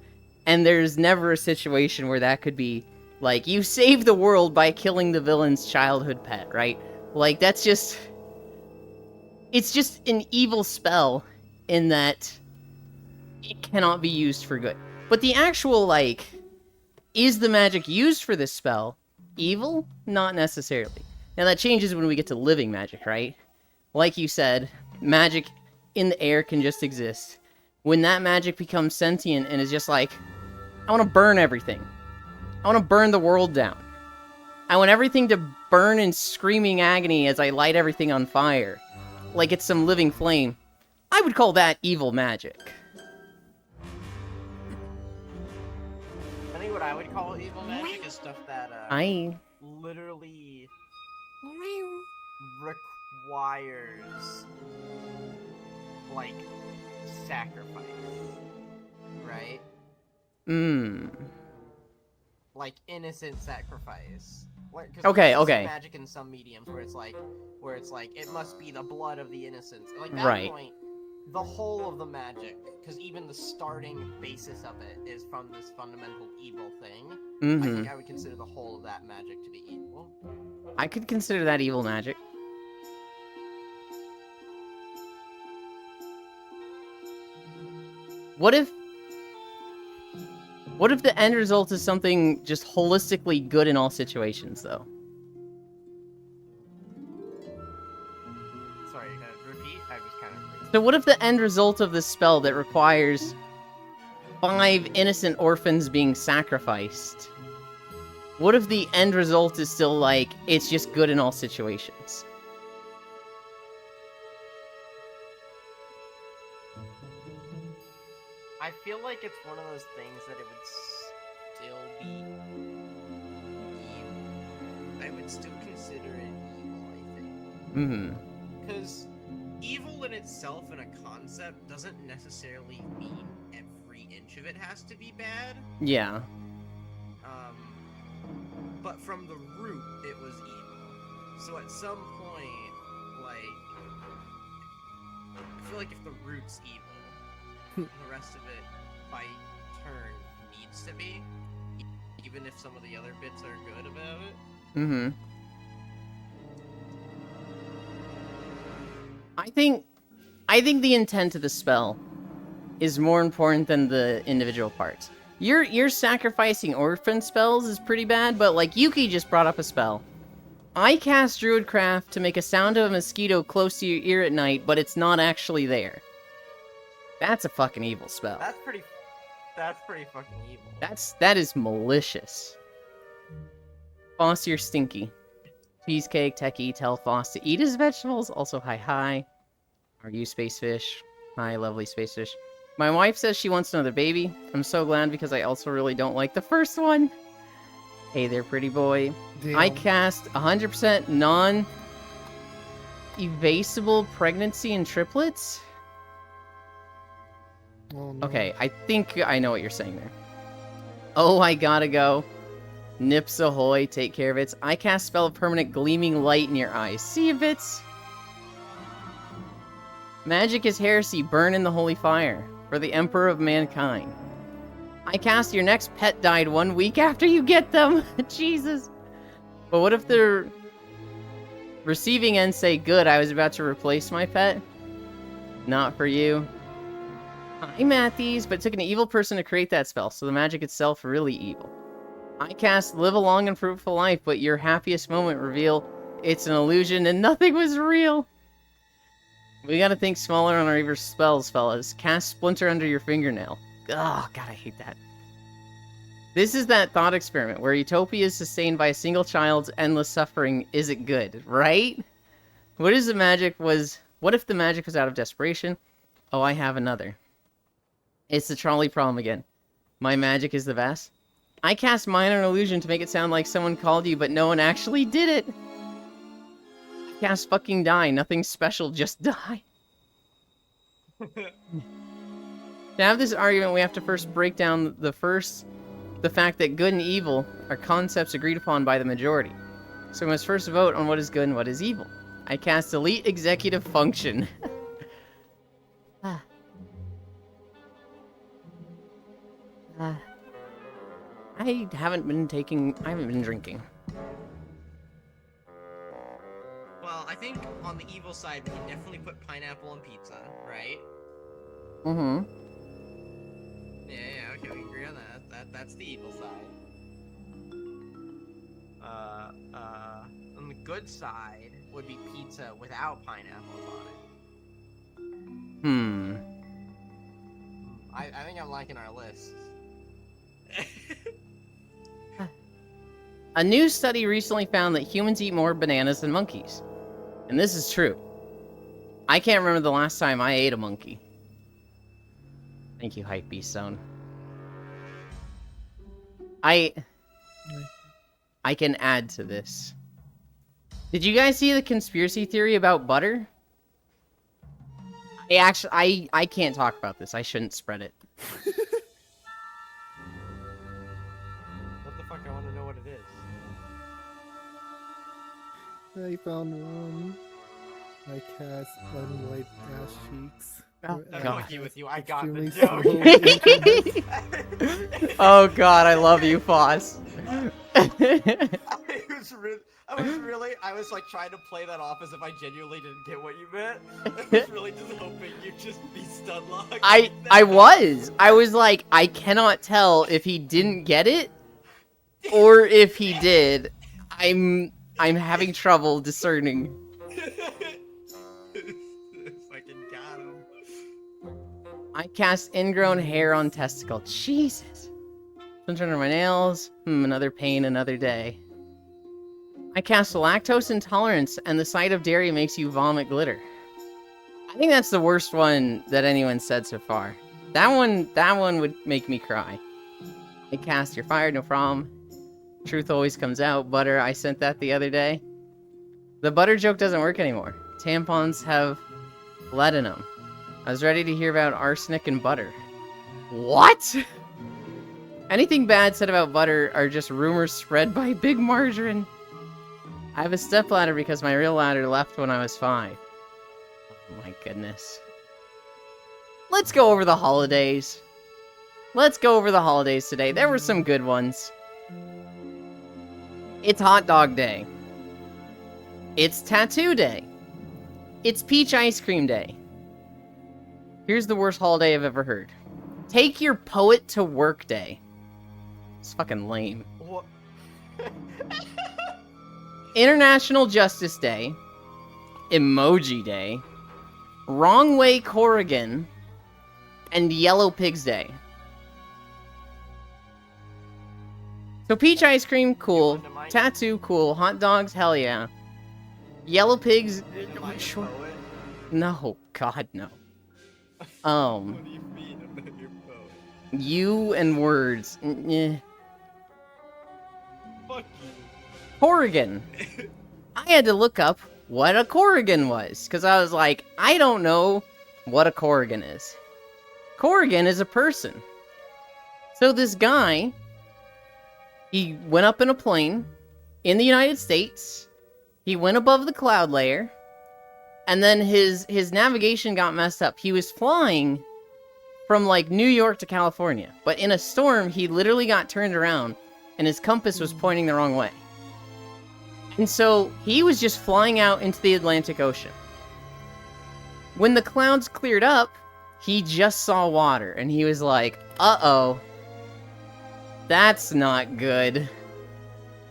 And there's never a situation where that could be, like, you save the world by killing the villain's childhood pet, right? Like, that's just... It's just an evil spell in that it cannot be used for good. But the actual, like, is the magic used for this spell evil? Not necessarily. Now, that changes when we get to living magic, right? Like you said, magic in the air can just exist. When that magic becomes sentient and is just like, I want to burn everything. I want to burn the world down. I want everything to burn in screaming agony as I light everything on fire. Like it's some living flame. I would call that evil magic. I think what I would call evil magic is stuff that literally requires like sacrifice, right? Like innocent sacrifice. Okay. Magic in some mediums where it's like it must be the blood of the innocents. Like that point, the whole of the magic, because even the starting basis of it is from this fundamental evil thing. I think I would consider the whole of that magic to be evil. I could consider that evil magic. What if the end result is something just holistically good in all situations, though? Sorry, repeat? I was kind of... So what if the end result of this spell that requires 5 innocent orphans being sacrificed? What if the end result is still, like, it's just good in all situations? I feel like it's one of those things that it would still be evil. I would still consider it evil, I think. Because evil in itself in a concept doesn't necessarily mean every inch of it has to be bad. Yeah. But from the root, it was evil. So at some point, like, I feel like if the root's evil, the rest of it, by turn, needs to be, even if some of the other bits are good about it. I think the intent of the spell is more important than the individual parts. Your sacrificing orphan spells is pretty bad, but like Yuki just brought up a spell. I cast Druidcraft to make a sound of a mosquito close to your ear at night, but it's not actually there. That's a fucking evil spell. That's pretty fucking evil. That is malicious. Foss, you're stinky. Cheesecake, Techie, tell Foss to eat his vegetables. Also, hi. Are you Spacefish? Hi, lovely Spacefish. My wife says she wants another baby. I'm so glad because I also really don't like the first one. Hey there, pretty boy. Damn. I cast 100% non-evasible pregnancy in triplets. Oh, no. Okay, I think I know what you're saying there. Oh, I gotta go. Nips ahoy, take care of it. I cast spell of permanent gleaming light in your eyes. See you, bits? Magic is heresy, burn in the holy fire. For the Emperor of Mankind. I cast your next pet died 1 week after you get them. Jesus. But what if the receiving end say, good, I was about to replace my pet? Not for you. Hi, Matthews, but it took an evil person to create that spell, so the magic itself really evil. I cast live a long and fruitful life, but your happiest moment reveal it's an illusion and nothing was real. We gotta think smaller on our evil spells, fellas. Cast splinter under your fingernail. Oh, God, I hate that. This is that thought experiment where utopia is sustained by a single child's endless suffering. Is it good, right? What if the magic was out of desperation? Oh, I have another. It's the trolley problem again. My magic is the best. I cast minor illusion to make it sound like someone called you, but no one actually did it. Cast fucking die. Nothing special, just die. To have this argument, we have to first break down the fact that good and evil are concepts agreed upon by the majority. So we must first vote on what is good and what is evil. I cast delete executive function. I haven't been drinking. Well, I think on the evil side, we can definitely put pineapple on pizza, right? Mm-hmm. Yeah, okay, we agree on that. That's the evil side. On the good side would be pizza without pineapples on it. I think I'm liking our list. A new study recently found that humans eat more bananas than monkeys. And this is true. I can't remember the last time I ate a monkey. Thank you, Hypebeast Zone. I can add to this. Did you guys see the conspiracy theory about butter? I can't talk about this. I shouldn't spread it. What the fuck? I want to know what it is. I found one. I cast unwhite ass cheeks. Oh, I'm God. lucky with you. I got the Extremely joke. Oh God, I love you, Foss. I was like trying to play that off as if I genuinely didn't get what you meant. I was really just hoping you'd just be stun-locked. I was like, I cannot tell if he didn't get it or if he did. I'm having trouble discerning. Fucking got him. I cast ingrown hair on testicle. Jesus. Sunshine under my nails. Another pain, another day. I cast lactose intolerance, and the sight of dairy makes you vomit glitter. I think that's the worst one that anyone said so far. That one would make me cry. I cast you're fired, no problem. Truth always comes out. Butter, I sent that the other day. The butter joke doesn't work anymore. Tampons have lead in them. I was ready to hear about arsenic and butter. What? Anything bad said about butter are just rumors spread by Big Margarine. I have a stepladder because my real ladder left when I was 5. Oh my goodness. Let's go over the holidays. Let's go over the holidays today. There were some good ones. It's Hot Dog Day. It's Tattoo Day. It's Peach Ice Cream Day. Here's the worst holiday I've ever heard. Take your poet to work day. It's fucking lame. What? International Justice Day. Emoji Day. Wrong Way Corrigan. And Yellow Pigs Day. So peach ice cream, cool. Tattoo, cool. Hot dogs, hell yeah. Yellow pigs, Am I a sure. poet? No, God, no. What do you mean I'm not your poet? You and words. Fuck you. Corrigan. I had to look up what a Corrigan was, because I was like, I don't know what a Corrigan is. Corrigan is a person. So this guy, he went up in a plane in the United States. He went above the cloud layer, and then his navigation got messed up. He was flying from like New York to California, but in a storm, he literally got turned around, and his compass was pointing the wrong way. And so he was just flying out into the Atlantic Ocean. When the clouds cleared up, he just saw water, and he was like, uh-oh. That's not good.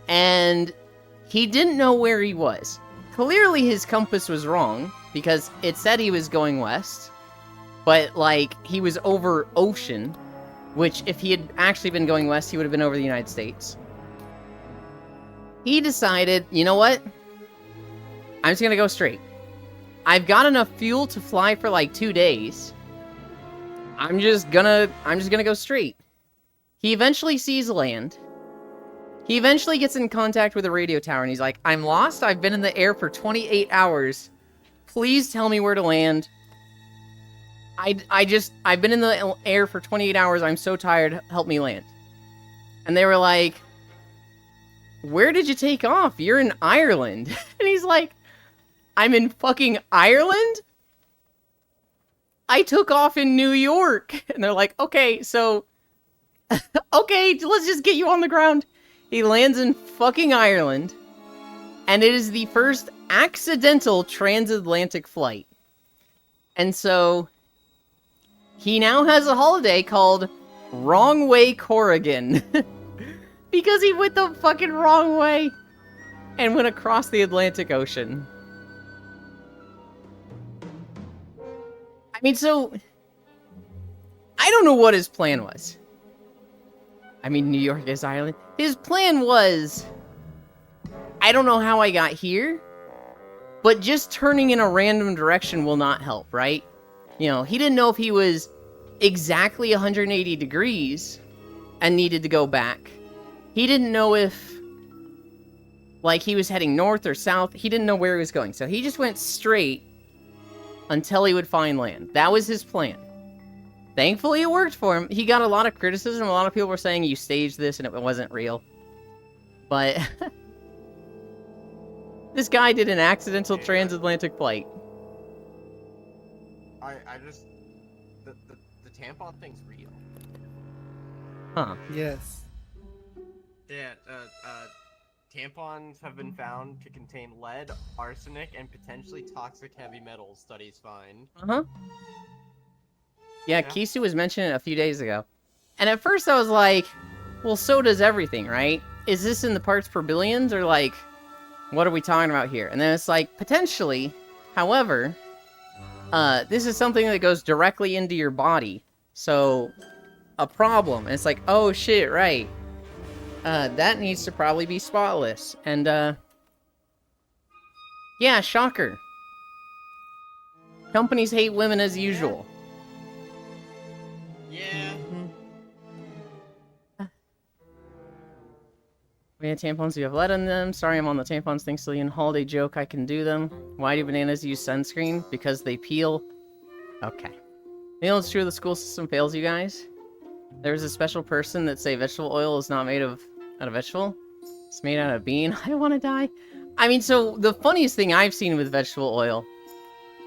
And he didn't know where he was. Clearly his compass was wrong, because it said he was going west, but, like, he was over ocean, which, if he had actually been going west, he would have been over the United States. He decided, you know what? I'm just gonna go straight. I've got enough fuel to fly for, like, 2 days. I'm just gonna go straight. He eventually sees land. He eventually gets in contact with a radio tower, and he's like, I'm lost. I've been in the air for 28 hours. Please tell me where to land. I've been in the air for 28 hours. I'm so tired. Help me land. And they were like, where did you take off? You're in Ireland. And he's like, I'm in fucking Ireland? I took off in New York. And they're like, okay, so, okay, let's just get you on the ground. He lands in fucking Ireland. And it is the first accidental transatlantic flight. And so, he now has a holiday called Wrong Way Corrigan. Because he went the fucking wrong way. And went across the Atlantic Ocean. I mean, so... I don't know what his plan was. I mean, New York is Ireland. His plan was... I don't know how I got here. But just turning in a random direction will not help, right? You know, he didn't know if he was exactly 180 degrees and needed to go back. He didn't know if, like, he was heading north or south. He didn't know where he was going. So he just went straight until he would find land. That was his plan. Thankfully, it worked for him. He got a lot of criticism. A lot of people were saying you staged this and it wasn't real. But this guy did an accidental transatlantic flight. I just... The tampon thing's real. Huh. Yes. Yeah, tampons have been found to contain lead, arsenic, and potentially toxic heavy metals, studies find. Uh-huh. Yeah, Kisu was mentioning it a few days ago. And at first I was like, well, so does everything, right? Is this in the parts per billions, or like, what are we talking about here? And then it's like, potentially, however, this is something that goes directly into your body. So, a problem. And it's like, oh shit, right. That needs to probably be spotless. And, yeah, shocker. Companies hate women as usual. Yeah. We had tampons, you have lead in them. Sorry, I'm on the tampons thing, Cillian. Holiday joke, I can do them. Why do bananas use sunscreen? Because they peel. Okay. You know it's true, the school system fails you guys? There's a special person that say vegetable oil is not made out of vegetable. It's made out of bean. I want to die. I mean, so the funniest thing I've seen with vegetable oil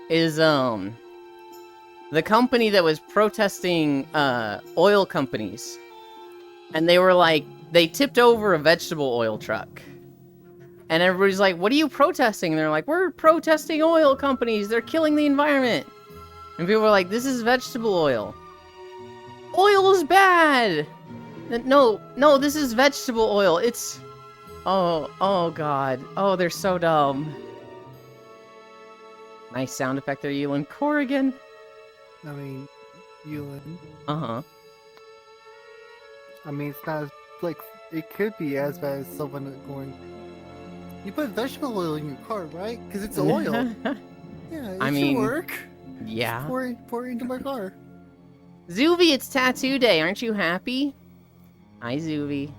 is, the company that was protesting, oil companies. And they were like, they tipped over a vegetable oil truck. And everybody's like, what are you protesting? And they're like, we're protesting oil companies. They're killing the environment. And people were like, this is vegetable oil. Oil is bad! No, this is vegetable oil. It's... Oh god. Oh, they're so dumb. Nice sound effect there, Ewan Corrigan. I mean, Ewan. Uh-huh. I mean, it's not like it could be as bad as someone going. You put vegetable oil in your car, right? Because it's oil. Yeah, it should work. Yeah. Pour it into my car. Zuvi, it's tattoo day. Aren't you happy? Hi, Zuvi.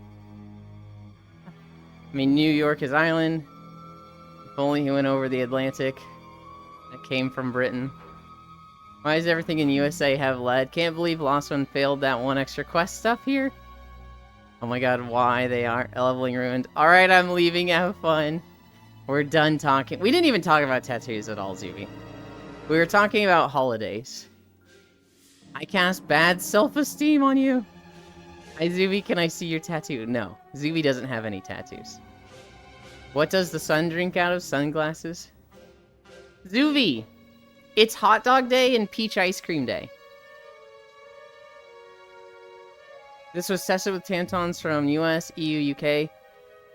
I mean, New York is island. If only he went over the Atlantic. That came from Britain. Why does everything in USA have lead? Can't believe Lost One failed that one extra quest stuff here. Oh my god, why they are leveling ruined. Alright, I'm leaving. Have fun. We're done talking. We didn't even talk about tattoos at all, Zuby. We were talking about holidays. I cast bad self-esteem on you. Hi, Zuby, can I see your tattoo? No, Zuby doesn't have any tattoos. What does the sun drink out of? Sunglasses? Zuby! It's hot dog day and peach ice cream day. This was tested with tampons from US, EU, UK.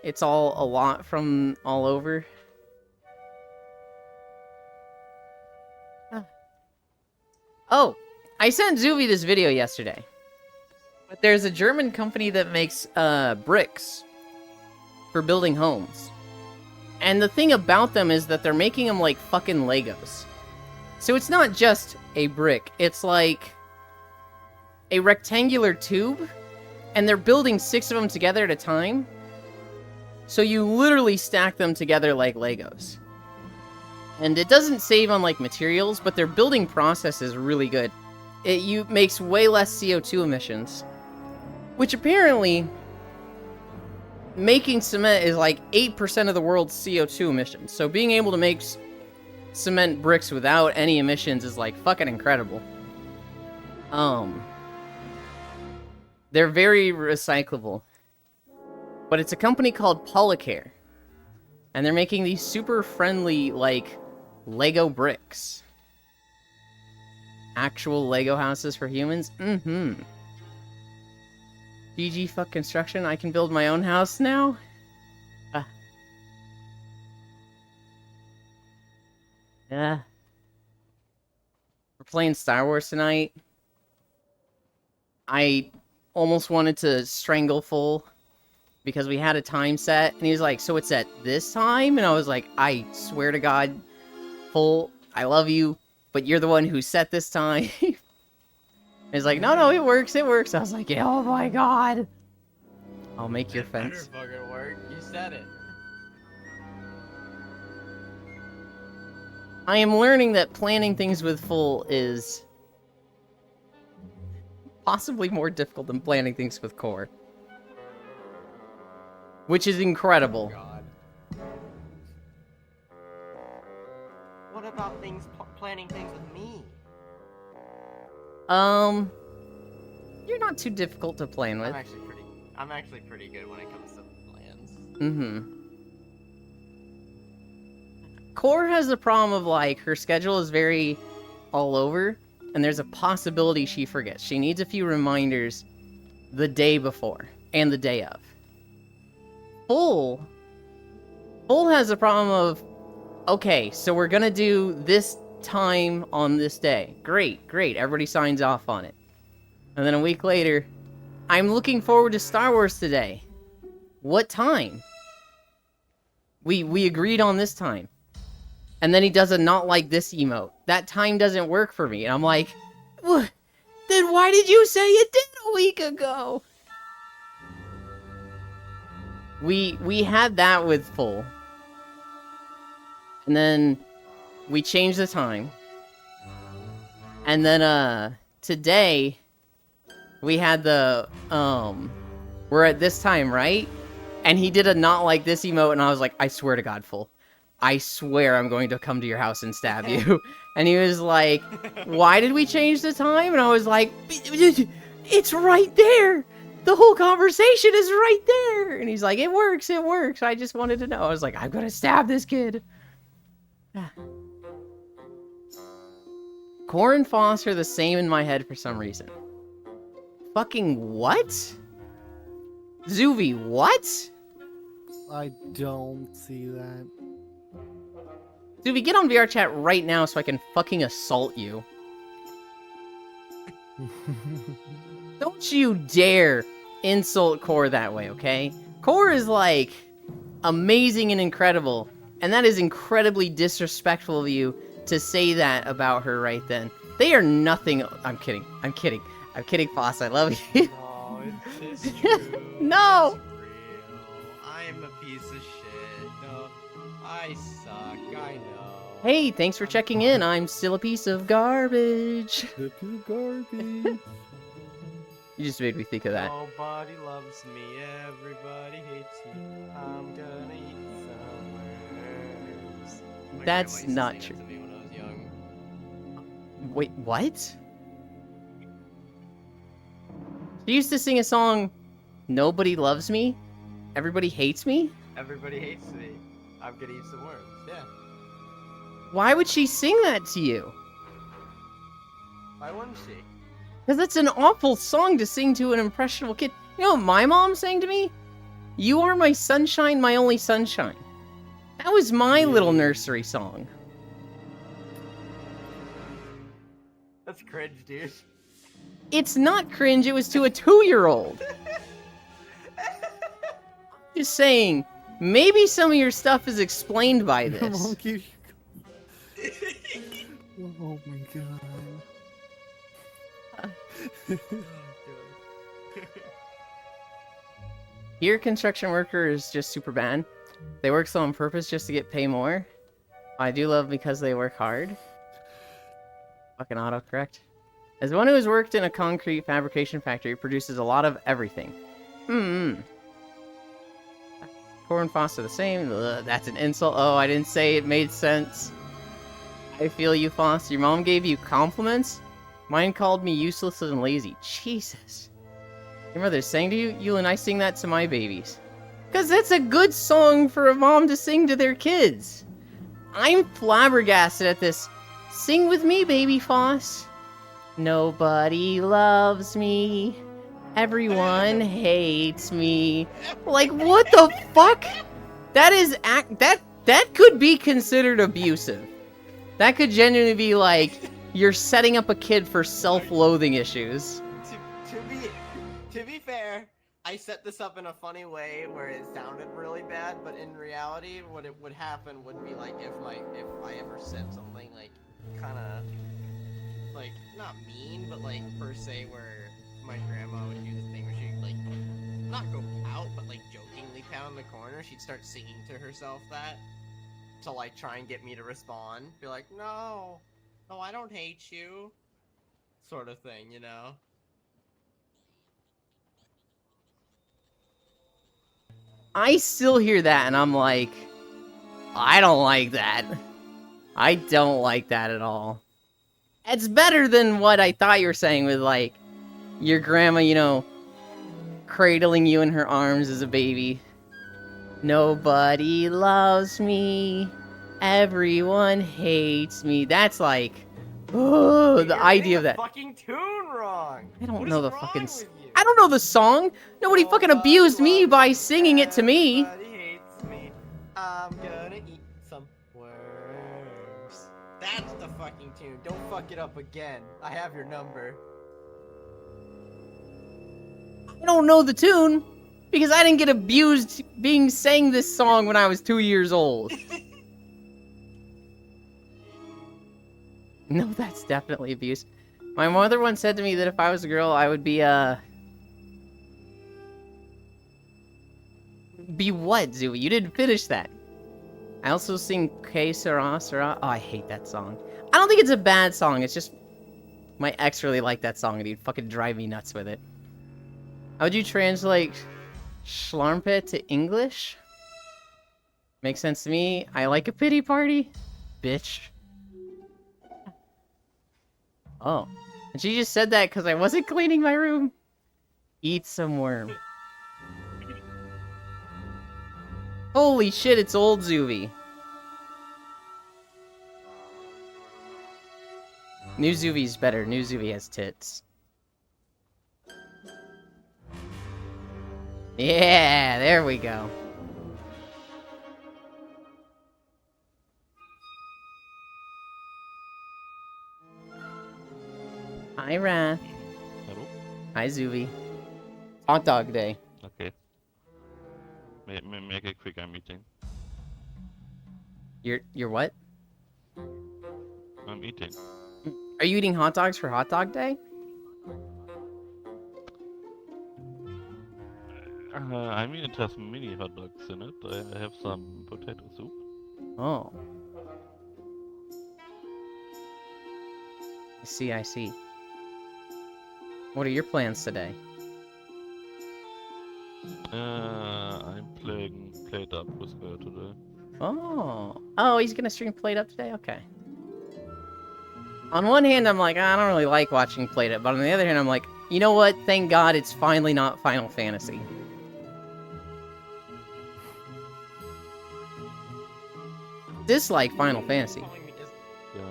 It's all a lot from all over. Oh, I sent Zuby this video yesterday. But there's a German company that makes bricks for building homes. And the thing about them is that they're making them like fucking Legos. So it's not just a brick, it's like a rectangular tube, and they're building 6 of them together at a time. So you literally stack them together like Legos. And it doesn't save on like materials, but their building process is really good. It makes way less CO2 emissions. Which apparently, making cement is like 8% of the world's CO2 emissions. So being able to make cement bricks without any emissions is like fucking incredible. They're very recyclable. But it's a company called Polycare. And they're making these super friendly, like, Lego bricks. Actual Lego houses for humans? Mm-hmm. GG fuck construction, I can build my own house now? Yeah. We're playing Star Wars tonight. I almost wanted to strangle Full because we had a time set, and he was like, so it's at this time? And I was like, I swear to God, Full, I love you, but you're the one who set this time. He's like, no, it works, it works. I was like, yeah, oh my God. I'll make your fence. It better fucking work. You said it. I am learning that planning things with Full is possibly more difficult than planning things with Core. Which is incredible. God. What about planning things with me? You're not too difficult to plan with. I'm actually pretty good when it comes to plans. Mm-hmm. Core has the problem of, like, her schedule is very all over, and there's a possibility she forgets. She needs a few reminders the day before and the day of. Full has the problem of, okay, so we're gonna do this time on this day. Great, everybody signs off on it. And then a week later, I'm looking forward to Star Wars today. What time? We agreed on this time. And then he does a not like this emote. That time doesn't work for me. And I'm like, what? Then why did you say it did a week ago? We had that with Full. And then we changed the time. And then today we had the we're at this time, right? And he did a not like this emote, and I was like, I swear to God, Full, I swear I'm going to come to your house and stab you. And he was like, why did we change the time? And I was like, it's right there. The whole conversation is right there. And he's like, it works. I just wanted to know. I was like, I'm gonna stab this kid. Core and Foss are the same in my head for some reason. Fucking what? Zuvi, what? I don't see that. Zuvi, get on VR chat right now so I can fucking assault you. Don't you dare insult Core that way, okay? Core is, like, amazing and incredible, and that is incredibly disrespectful of you to say that about her right then. They are nothing. I'm kidding, Foss, I love you. No, it's true. No! It's real. I'm a piece of shit. No, I suck, I know. Hey, thanks for checking in. I'm still a piece of garbage. The pure garbage. You just made me think of that. Nobody loves me, everybody hates me. I'm gonna eat some worms. My That's grandma used to not sing true. that to me when I was young. Wait, what? She used to sing a song, Nobody Loves Me, Everybody Hates Me? Everybody hates me. I'm gonna eat some worms, yeah. Why would she sing that to you? Why wouldn't she? Because that's an awful song to sing to an impressionable kid. You know what my mom sang to me? You are my sunshine, my only sunshine. That was my little nursery song. That's cringe, dude. It's not cringe, it was to a 2-year-old. Just saying, maybe some of your stuff is explained by this. Monkey. Oh my god. Here, construction worker is just super bad. They work so on purpose just to get paid more. I do love because they work hard. Fucking autocorrect. As one who has worked in a concrete fabrication factory, it produces a lot of everything. Core and Foss are the same. Ugh, that's an insult. Oh, I didn't say it made sense. I feel you, Foss. Your mom gave you compliments? Mine called me useless and lazy. Jesus. Your mother sang to you? You and I sing that to my babies. Because that's a good song for a mom to sing to their kids. I'm flabbergasted at this. Sing with me, baby Foss. Nobody loves me. Everyone hates me. Like, what the fuck? That is that could be considered abusive. That could genuinely be like, you're setting up a kid for self-loathing issues. To be fair, I set this up in a funny way where it sounded really bad, but in reality, what it would happen would be like if I ever said something like kind of like not mean, but like per se, where my grandma would do the thing where she'd like not go out, but like jokingly pound the corner. She'd start singing to herself that to like try and get me to respond. Be like, no, I don't hate you, sort of thing, you know. I still hear that and I'm like, I don't like that. I don't like that at all. It's better than what I thought you were saying with like, your grandma, you know, cradling you in her arms as a baby. Nobody loves me. Everyone hates me. That's like, oh, the idea of that. Fucking tune wrong. I don't know the fucking. I don't know the song. Nobody fucking abused me by singing it to me. Hates me. I'm gonna eat some worms. That's the fucking tune. Don't fuck it up again. I have your number. I don't know the tune because I didn't get abused being sang this song when I was 2 years old. No, that's definitely abuse. My mother once said to me that if I was a girl, I would be what, Zooey? You didn't finish that. I also sing Que Sera Sera. Oh, I hate that song. I don't think it's a bad song. It's just my ex really liked that song and he'd fucking drive me nuts with it. How would you translate schlarmpet to English? Makes sense to me. I like a pity party. Bitch. Oh. And she just said that because I wasn't cleaning my room. Eat some worm. Holy shit, it's old Zooey. New Zooey's better. New Zooey has tits. Yeah, there we go. Hi, Wrath. Hello? Hi, Zooey. Hot dog day. Okay. Make it quick, I'm eating. You're what? I'm eating. Are you eating hot dogs for hot dog day? I mean, it has mini hot dogs in it. I have some potato soup. Oh. I see. What are your plans today? I'm playing Played Up with her today. Oh, he's gonna stream Played Up today? Okay. On one hand, I'm like, I don't really like watching Played Up, but on the other hand, I'm like, you know what? Thank God it's finally not Final Fantasy. Dislike Final Fantasy. Yeah.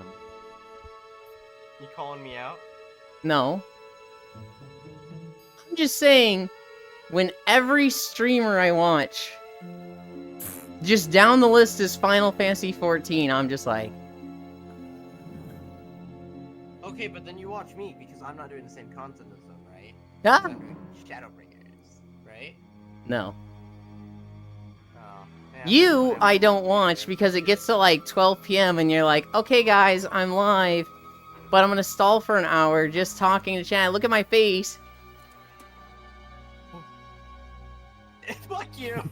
You calling me out? No. I'm just saying, when every streamer I watch, just down the list is Final Fantasy 14, I'm just like... Okay, but then you watch me, because I'm not doing the same content as them, right? Ah! I'm doing Shadowbringers, right? No. Oh. Yeah, You, whatever. I don't watch because it gets to like 12 p.m. and you're like, okay guys, I'm live, but I'm gonna stall for an hour just talking to chat. Look at my face. Fuck you.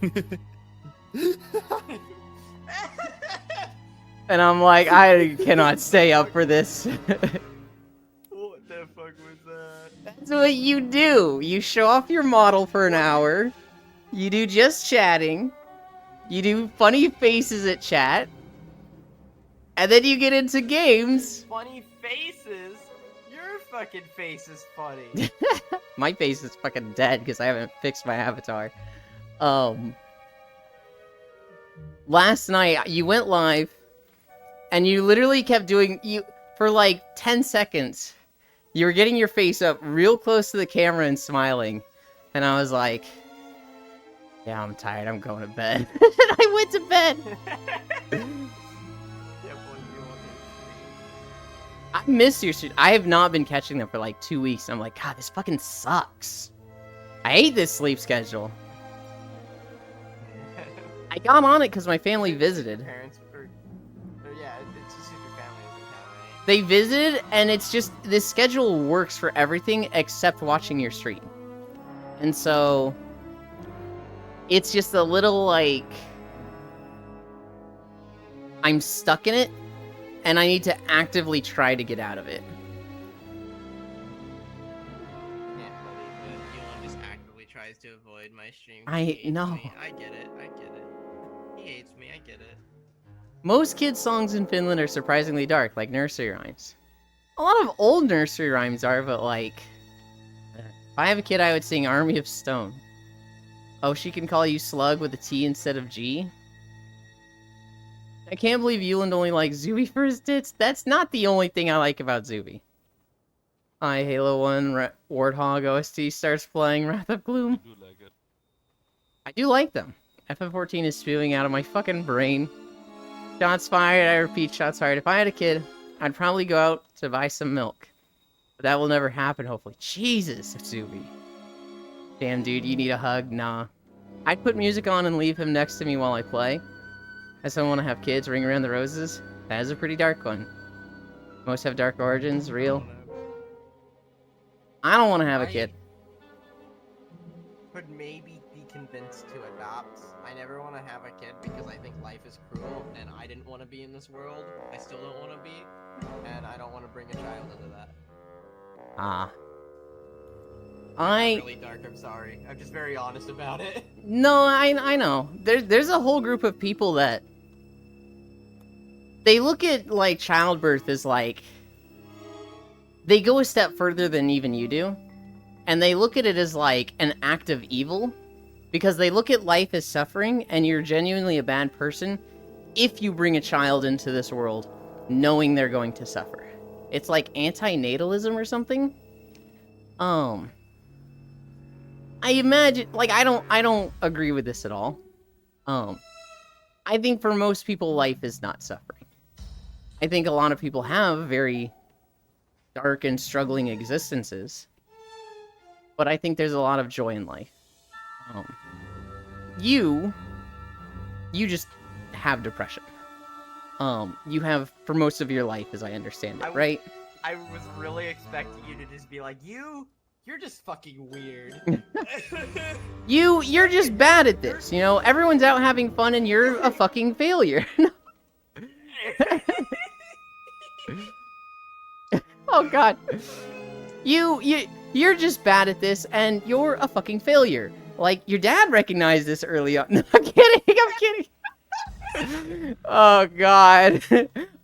And I'm like, I cannot stay up for this. What the fuck was that? That's what you do. You show off your model for an hour. You do just chatting. You do funny faces at chat. And then you get into games. Funny faces? Your fucking face is funny. My face is fucking dead because I haven't fixed my avatar. Last night, you went live, and you literally kept doing, for like 10 seconds, you were getting your face up real close to the camera and smiling. And I was like, yeah, I'm tired, I'm going to bed. And I went to bed. I miss your stream. I have not been catching them for like 2 weeks. And I'm like, God, this fucking sucks. I hate this sleep schedule. I got on it because my family visited. Parents, yeah, it's just if your family doesn't have any. They visited, and it's just, this schedule works for everything except watching your stream. And so, it's just a little like, I'm stuck in it, and I need to actively try to get out of it. Can't believe that Elon just actively tries to avoid my stream. I He hates know. me. I get it. He hates me. I get it. Most kids' songs in Finland are surprisingly dark, like nursery rhymes. A lot of old nursery rhymes are, but like, if I have a kid, I would sing Army of Stone. Oh, she can call you Slug with a T instead of G? I can't believe Yuland only likes Zuby for his tits. That's not the only thing I like about Zuby. Hi, Halo 1 Warthog OST starts playing Wrath of Gloom. I do like it. I do like them. FF14 is spewing out of my fucking brain. Shots fired, I repeat, shots fired. If I had a kid, I'd probably go out to buy some milk. But that will never happen, hopefully. Jesus, Zuby. Damn, dude, you need a hug? Nah. I'd put music on and leave him next to me while I play. I still want to have kids. Ring Around the Roses. That is a pretty dark one. Most have dark origins. Real. I don't want to have a kid. Could maybe be convinced to adopt. I never want to have a kid because I think life is cruel, and I didn't want to be in this world. I still don't want to be, and I don't want to bring a child into that. Ah. Really dark. I'm sorry. I'm just very honest about it. No, I know. There's a whole group of people that they look at like childbirth as like they go a step further than even you do, and they look at it as like an act of evil because they look at life as suffering, and you're genuinely a bad person if you bring a child into this world knowing they're going to suffer. It's like anti-natalism or something. I imagine, like, I don't agree with this at all. I think for most people, life is not suffering. I think a lot of people have very dark and struggling existences, but I think there's a lot of joy in life. You just have depression. You have for most of your life, as I understand it, right? I was really expecting you to just be like, you're just fucking weird. You're just bad at this, you know? Everyone's out having fun and you're a fucking failure. Oh god. You're just bad at this and you're a fucking failure. Like, your dad recognized this early on. No, I'm kidding, I'm kidding. Oh god.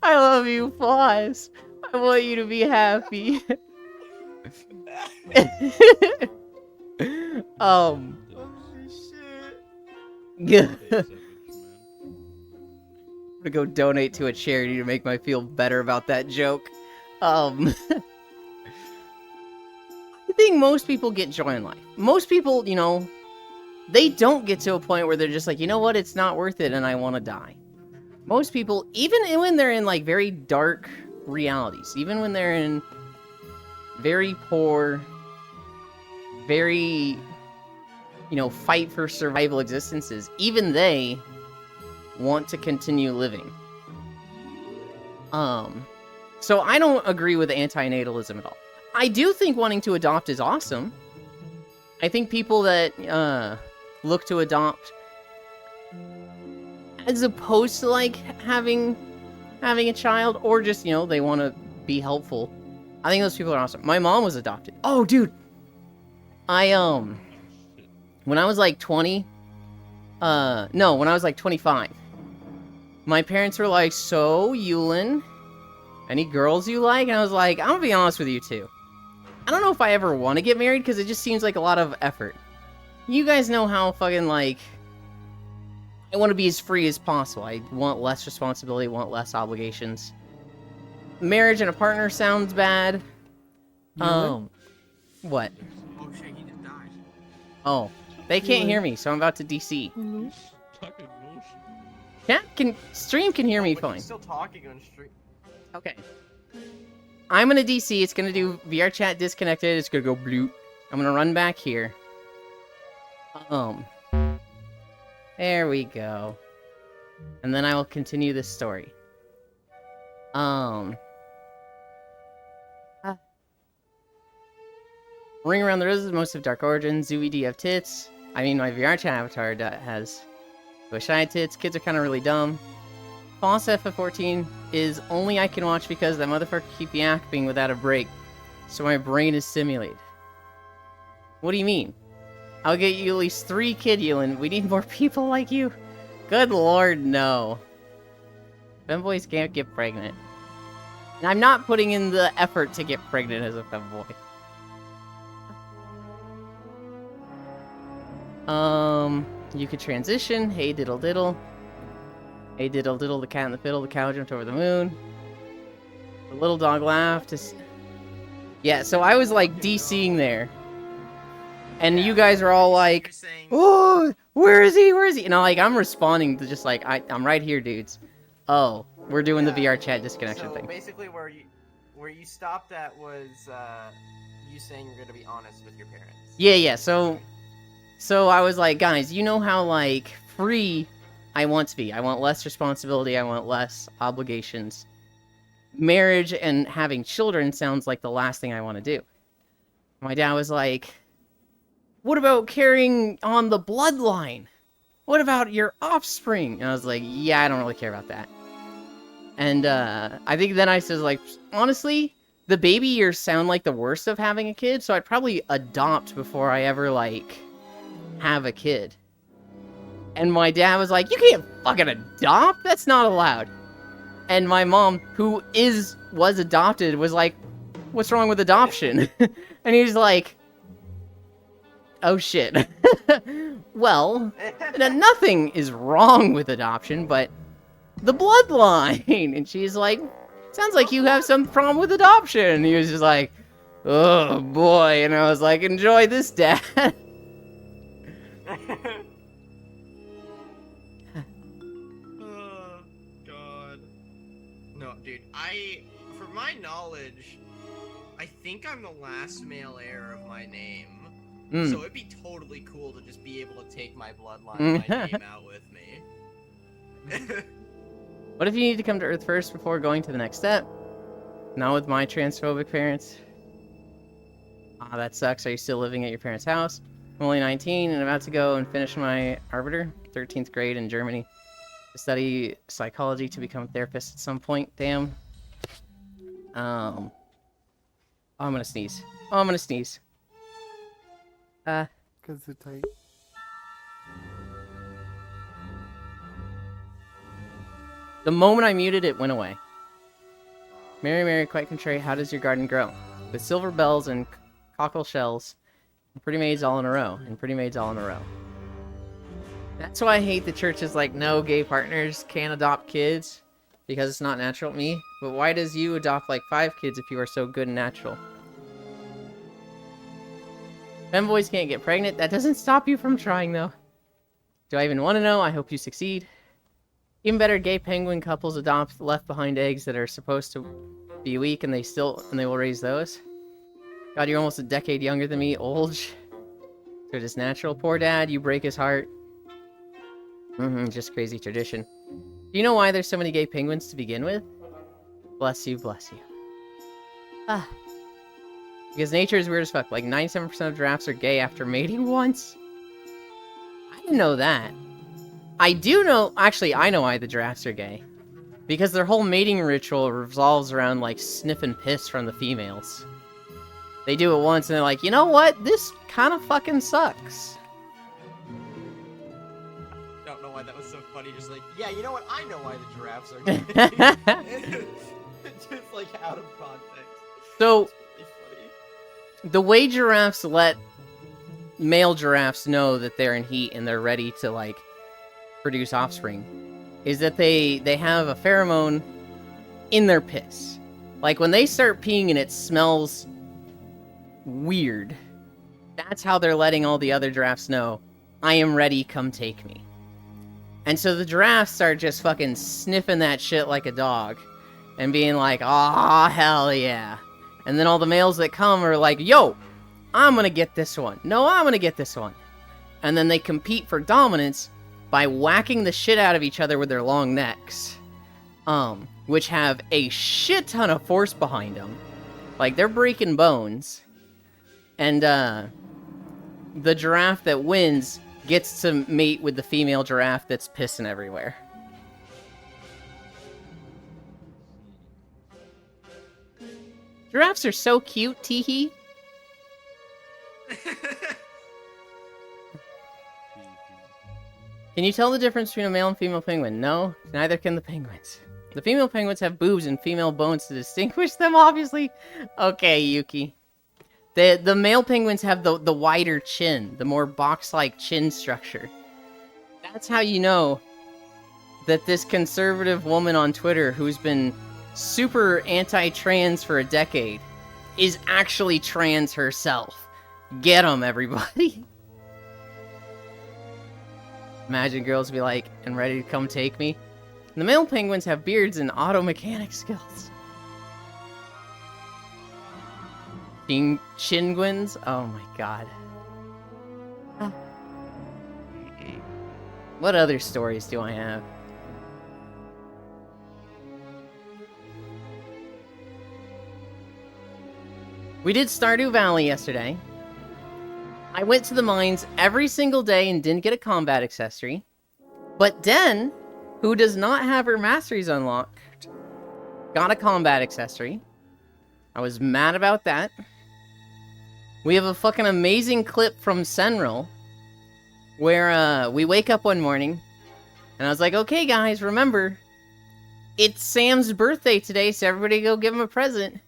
I love you, Floss. I want you to be happy. Holy shit. I'm gonna go donate to a charity to make me feel better about that joke. I think most people get joy in life. Most people, you know, they don't get to a point where they're just like, you know what, it's not worth it and I want to die. Most people, even when they're in like very dark realities, even when they're in very poor, very, you know, fight for survival existences, even they want to continue living. So I don't agree with anti-natalism at all. I do think wanting to adopt is awesome. I think people that look to adopt as opposed to like having a child, or just, you know, they want to be helpful. I think those people are awesome. My mom was adopted. Oh, dude. When I was like 20, when I was like 25, my parents were like, so, Yulin, any girls you like? And I was like, I'm gonna be honest with you too. I don't know if I ever want to get married, because it just seems like a lot of effort. You guys know how fucking, like, I want to be as free as possible. I want less responsibility, want less obligations. Marriage and a partner sounds bad. What? Oh shit, he just died. Oh, they can't hear me, so I'm about to DC. Stream can hear me But fine. he's still talking on stream. Okay. I'm gonna DC. It's gonna do VR chat disconnected. It's gonna go bloop. I'm gonna run back here. There we go. And then I will continue this story. Ring around the roses, most of Dark Origins. ZooED have tits. I mean, my VR chat avatar has shy tits. Kids are kind of really dumb. Boss FF14 is only I can watch because that motherfucker keep yapping without a break. So my brain is stimulated. What do you mean? I'll get you at least 3 kid Yulin. We need more people like you. Good lord, no. Femboys can't get pregnant. And I'm not putting in the effort to get pregnant as a femboy. You could transition. Hey diddle diddle. Hey diddle diddle, the cat and the fiddle, the cow jumped over the moon. The little dog laughed. Yeah, so I was like DCing there. And you guys are all like, You're saying, oh, where is he? Where is he? And I'm responding to just like, I'm right here, dudes. Oh, we're doing the VR chat disconnection so thing. basically where you stopped at was you saying you're gonna be honest with your parents. Yeah, so I was like, guys, you know how like free I want to be. I want less responsibility, I want less obligations. Marriage and having children sounds like the last thing I want to do. My dad was like, what about carrying on the bloodline? What about your offspring? And I was like, yeah, I don't really care about that. And I think then I said, like, honestly, the baby years sound like the worst of having a kid, so I'd probably adopt before I ever, like, have a kid. And my dad was like, you can't fucking adopt? That's not allowed. And my mom, who was adopted, was like, what's wrong with adoption? And he's like, oh shit. Well, nothing is wrong with adoption, but the bloodline. And she's like, sounds like you have some problem with adoption. And he was just like, oh boy. And I was like, enjoy this, Dad. Oh, God. No, dude, from my knowledge, I think I'm the last male heir of my name. So it'd be totally cool to just be able to take my bloodline and my name out with me. What if you need to come to Earth first before going to the next step? Not with my transphobic parents. Ah, that sucks. Are you still living at your parents' house? I'm only 19 and about to go and finish my Arbiter, 13th grade in Germany. To study psychology to become a therapist at some point. Damn. Oh, I'm gonna sneeze. Because they're tight. The moment I muted it, went away. Mary, Mary, quite contrary, how does your garden grow? With silver bells and cockle shells, and pretty maids all in a row, That's why I hate the churches like, no, gay partners can't adopt kids, because it's not natural. Me? But why does you adopt like 5 kids if you are so good and natural? Femboys can't get pregnant. That doesn't stop you from trying, though. Do I even want to know? I hope you succeed. Even better, gay penguin couples adopt left behind eggs that are supposed to be weak, and they will raise those. God, you're almost a decade younger than me, old. So it is natural. Poor dad, you break his heart. Just crazy tradition. Do you know why there's so many gay penguins to begin with? Bless you, bless you. Ah. Because nature is weird as fuck. Like 97% of giraffes are gay after mating once. I didn't know that. I do know, actually, I know why the giraffes are gay. Because their whole mating ritual revolves around, like, sniffing piss from the females. They do it once and they're like, you know what? This kind of fucking sucks. Don't know why that was so funny. Just like, yeah, you know what? I know why the giraffes are gay. Just like out of context. So, It's really funny. the way giraffes let male giraffes know that they're in heat and they're ready to, like, produce offspring is that they have a pheromone in their piss. Like, when they start peeing and it smells weird, that's how they're letting all the other giraffes know, I am ready, come take me. And so the giraffes start just fucking sniffing that shit like a dog and being like, aw, hell yeah. And then all the males that come are like, yo, I'm gonna get this one. No, I'm gonna get this one. And then they compete for dominance by whacking the shit out of each other with their long necks. Which have a shit ton of force behind them. Like, they're breaking bones. And, the giraffe that wins gets to mate with the female giraffe that's pissing everywhere. Giraffes are so cute, teehee. Can you tell the difference between a male and female penguin? No, neither can the penguins. The female penguins have boobs and female bones to distinguish them, obviously. Okay, Yuki. The male penguins have the wider chin, the more box-like chin structure. That's how you know that this conservative woman on Twitter who's been super anti-trans for a decade is actually trans herself. Get 'em, everybody. Imagine girls be like, and ready to come take me. The male penguins have beards and auto mechanic skills. Being chinguins? Oh my god. What other stories do I have? We did Stardew Valley yesterday. I went to the mines every single day and didn't get a combat accessory. But Den, who does not have her masteries unlocked, got a combat accessory. I was mad about that. We have a fucking amazing clip from Senril where we wake up one morning and I was like, okay guys, remember, it's Sam's birthday today, so everybody go give him a present.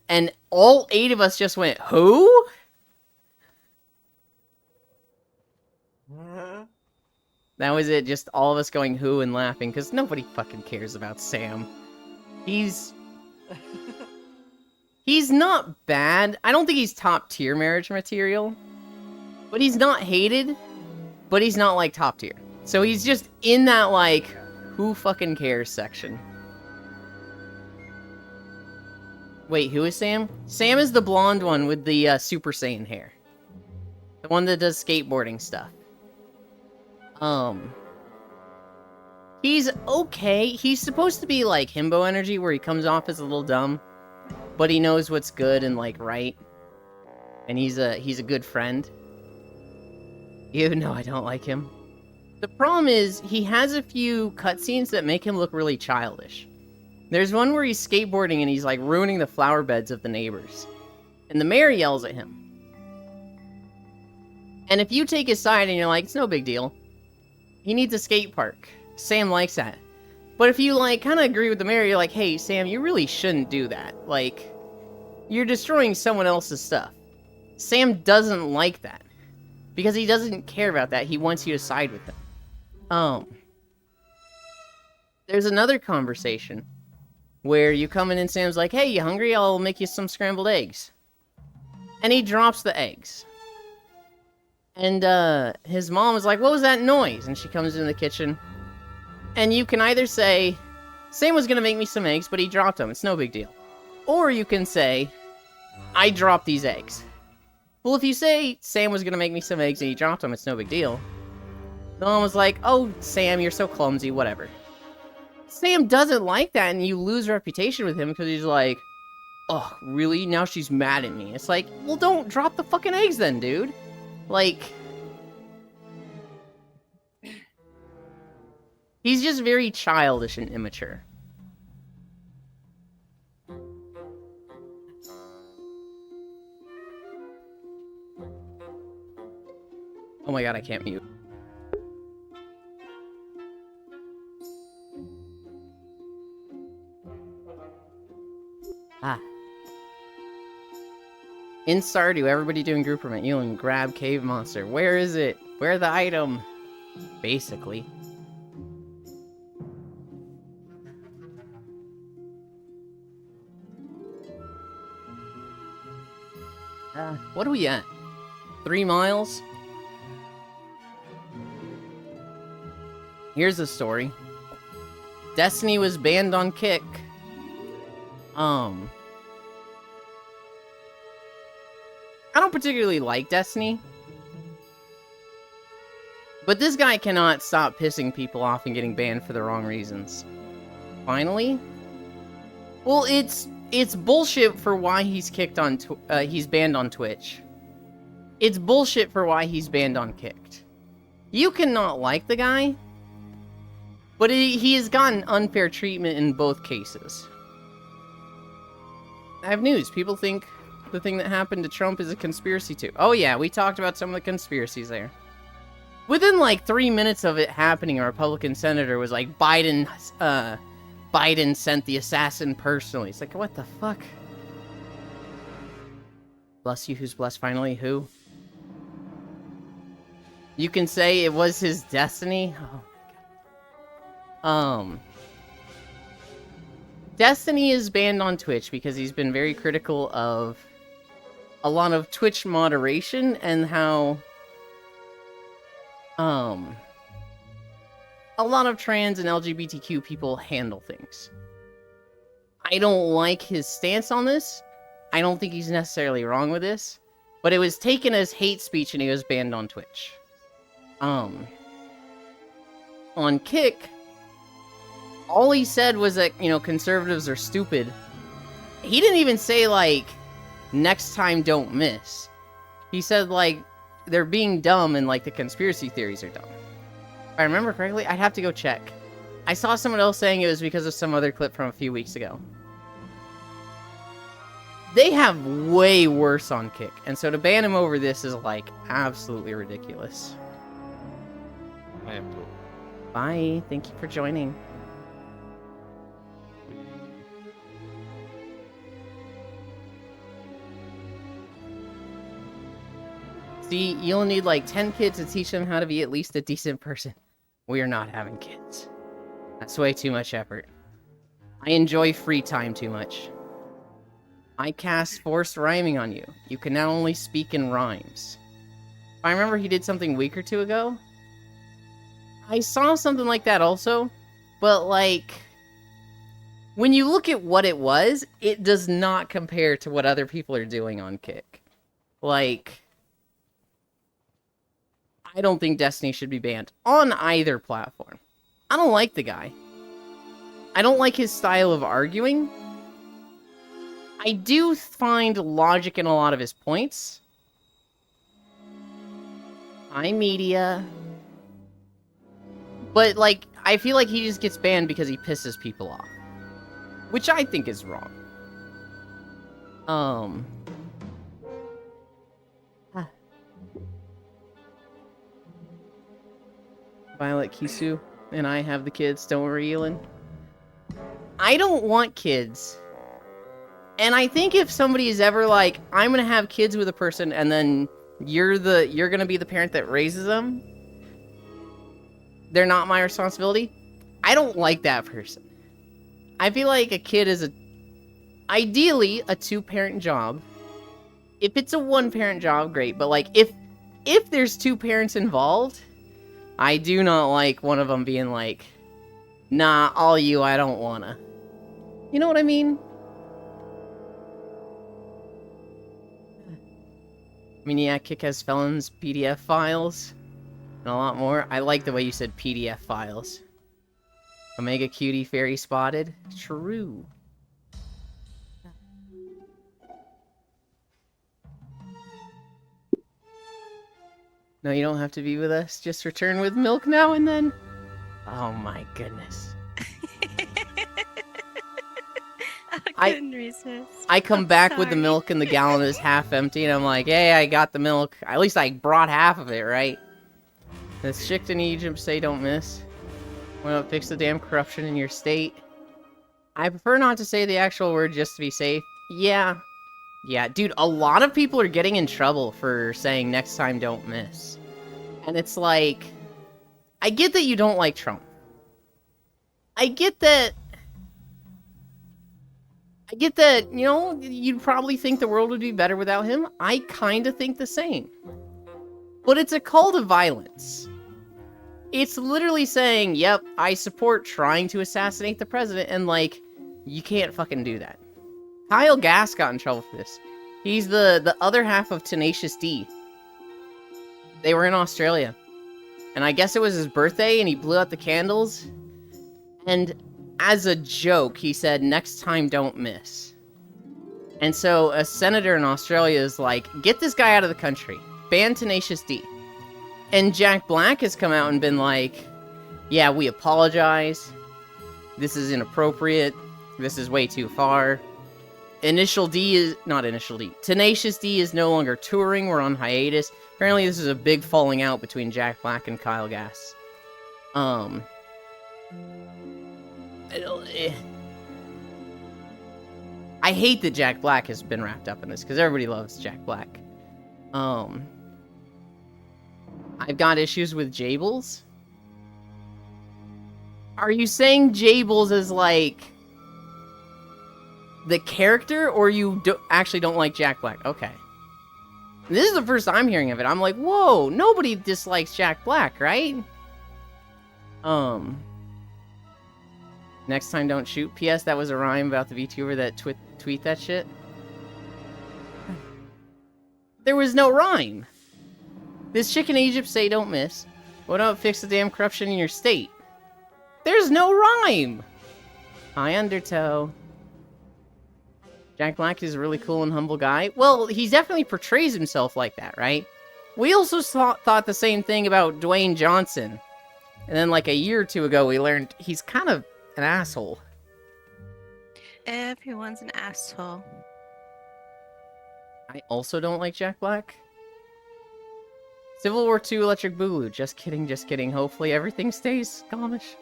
And all 8 of us just went, who? That was it, just all of us going who and laughing, because nobody fucking cares about Sam. He's not bad. I don't think he's top tier marriage material. But he's not hated. But he's not, like, top tier. So he's just in that, like, who fucking cares section. Wait, who is Sam? Sam is the blonde one with the Super Saiyan hair. The one that does skateboarding stuff. He's okay. He's supposed to be like Himbo energy, where he comes off as a little dumb, but he knows what's good and like right, and he's a good friend. Even though I don't like him. The problem is he has a few cutscenes that make him look really childish. There's one where he's skateboarding and he's like ruining the flower beds of the neighbors, and the mayor yells at him. And if you take his side and you're like, it's no big deal. He needs a skate park. Sam likes that. But if you, like, kind of agree with the mayor, you're like, hey, Sam, you really shouldn't do that. Like, you're destroying someone else's stuff. Sam doesn't like that. Because he doesn't care about that. He wants you to side with him. There's another conversation where you come in and Sam's like, hey, you hungry? I'll make you some scrambled eggs. And he drops the eggs. And, his mom is like, what was that noise? And she comes in the kitchen. And you can either say, Sam was gonna make me some eggs, but he dropped them. It's no big deal. Or you can say, I dropped these eggs. Well, if you say, Sam was gonna make me some eggs and he dropped them, it's no big deal. The mom was like, oh, Sam, you're so clumsy, whatever. Sam doesn't like that, and you lose reputation with him because he's like, oh, really? Now she's mad at me. It's like, well, don't drop the fucking eggs then, dude. Like, He's just very childish and immature. Oh my god, I can't mute. Ah. In Stardew, everybody doing group permit. You can grab Cave Monster. Where is it? Where the item? Basically. What are we at? 3 miles? Here's the story. Destiny was banned on Kick. I don't particularly like Destiny. But this guy cannot stop pissing people off and getting banned for the wrong reasons. Finally? Well, it's bullshit for why he's kicked on he's banned on Twitch. It's bullshit for why he's banned on Kicked. You cannot like the guy, but he has gotten unfair treatment in both cases. I have news. People think the thing that happened to Trump is a conspiracy too. Oh yeah, we talked about some of the conspiracies there. Within like 3 minutes of it happening, a Republican senator was like, Biden sent the assassin personally. It's like, what the fuck? Bless you, who's blessed finally? Who? You can say it was his destiny? Oh my god. Destiny is banned on Twitch because he's been very critical of a lot of Twitch moderation and how a lot of trans and LGBTQ people handle things. I don't like his stance on this. I don't think he's necessarily wrong with this, but it was taken as hate speech and he was banned on Twitch. On Kick, all he said was that, you know, conservatives are stupid. He didn't even say, like, next time don't miss. He said, like, they're being dumb and, like, the conspiracy theories are dumb. If I remember correctly, I'd have to go check. I saw someone else saying it was because of some other clip from a few weeks ago. They have way worse on Kick, and so to ban him over this is, like, absolutely ridiculous. I am cool. Bye. Thank you for joining. See, you'll need like 10 kids to teach them how to be at least a decent person. We are not having kids. That's way too much effort. I enjoy free time too much. I cast forced rhyming on you. You can now only speak in rhymes. I remember he did something a week or two ago. I saw something like that also, but like, when you look at what it was, it does not compare to what other people are doing on Kick. Like, I don't think Destiny should be banned on either platform. I don't like the guy. I don't like his style of arguing. I do find logic in a lot of his points. Hi, media. But, like, I feel like he just gets banned because he pisses people off. Which I think is wrong. Violet, Kisu, and I have the kids. Don't worry, Elin. I don't want kids. And I think if somebody is ever like, I'm gonna have kids with a person, and then you're gonna be the parent that raises them, they're not my responsibility. I don't like that person. I feel like a kid is ideally a 2-parent job. If it's a 1-parent job, great. But like, if there's 2 parents involved, I do not like one of them being like, nah, all you, I don't wanna. You know what I mean? I mean, yeah, Kick has felons, PDF files, and a lot more. I like the way you said PDF files. Omega Cutie Fairy spotted. True. No, you don't have to be with us. Just return with milk now and then. Oh my goodness. I couldn't resist. I come I'm back with the sorry. milk and the gallon is half empty, and I'm like, hey, I got the milk. At least I brought half of it, right? Does Chick in Egypt say don't miss? Why not fix the damn corruption in your state? I prefer not to say the actual word just to be safe. Yeah. Yeah, dude, a lot of people are getting in trouble for saying next time don't miss. And it's like, I get that you don't like Trump. I get that, you know, you'd probably think the world would be better without him. I kind of think the same. But it's a call to violence. It's literally saying, yep, I support trying to assassinate the president, and, like, you can't fucking do that. Kyle Gass got in trouble for this. He's the other half of Tenacious D. They were in Australia. And I guess it was his birthday, and he blew out the candles. And as a joke, he said, next time don't miss. And so a senator in Australia is like, get this guy out of the country. Ban Tenacious D. And Jack Black has come out and been like, yeah, we apologize. This is inappropriate. This is way too far. Tenacious D is no longer touring. We're on hiatus. Apparently this is a big falling out between Jack Black and Kyle Gass. I hate that Jack Black has been wrapped up in this, because everybody loves Jack Black. I've got issues with Jables. Are you saying Jables is like the character, or you actually don't like Jack Black? Okay. This is the first I'm hearing of it. I'm like, whoa, nobody dislikes Jack Black, right? Next time don't shoot. P.S. That was a rhyme about the VTuber that tweet that shit. There was no rhyme. This chick in Egypt say don't miss. Why don't fix the damn corruption in your state? There's no rhyme! Hi, Undertow. Jack Black is a really cool and humble guy. Well, he definitely portrays himself like that, right? We also thought the same thing about Dwayne Johnson. And then like a year or two ago, we learned he's kind of an asshole. Everyone's an asshole. I also don't like Jack Black. Civil War II Electric Boogaloo. Just kidding, just kidding. Hopefully everything stays calmish.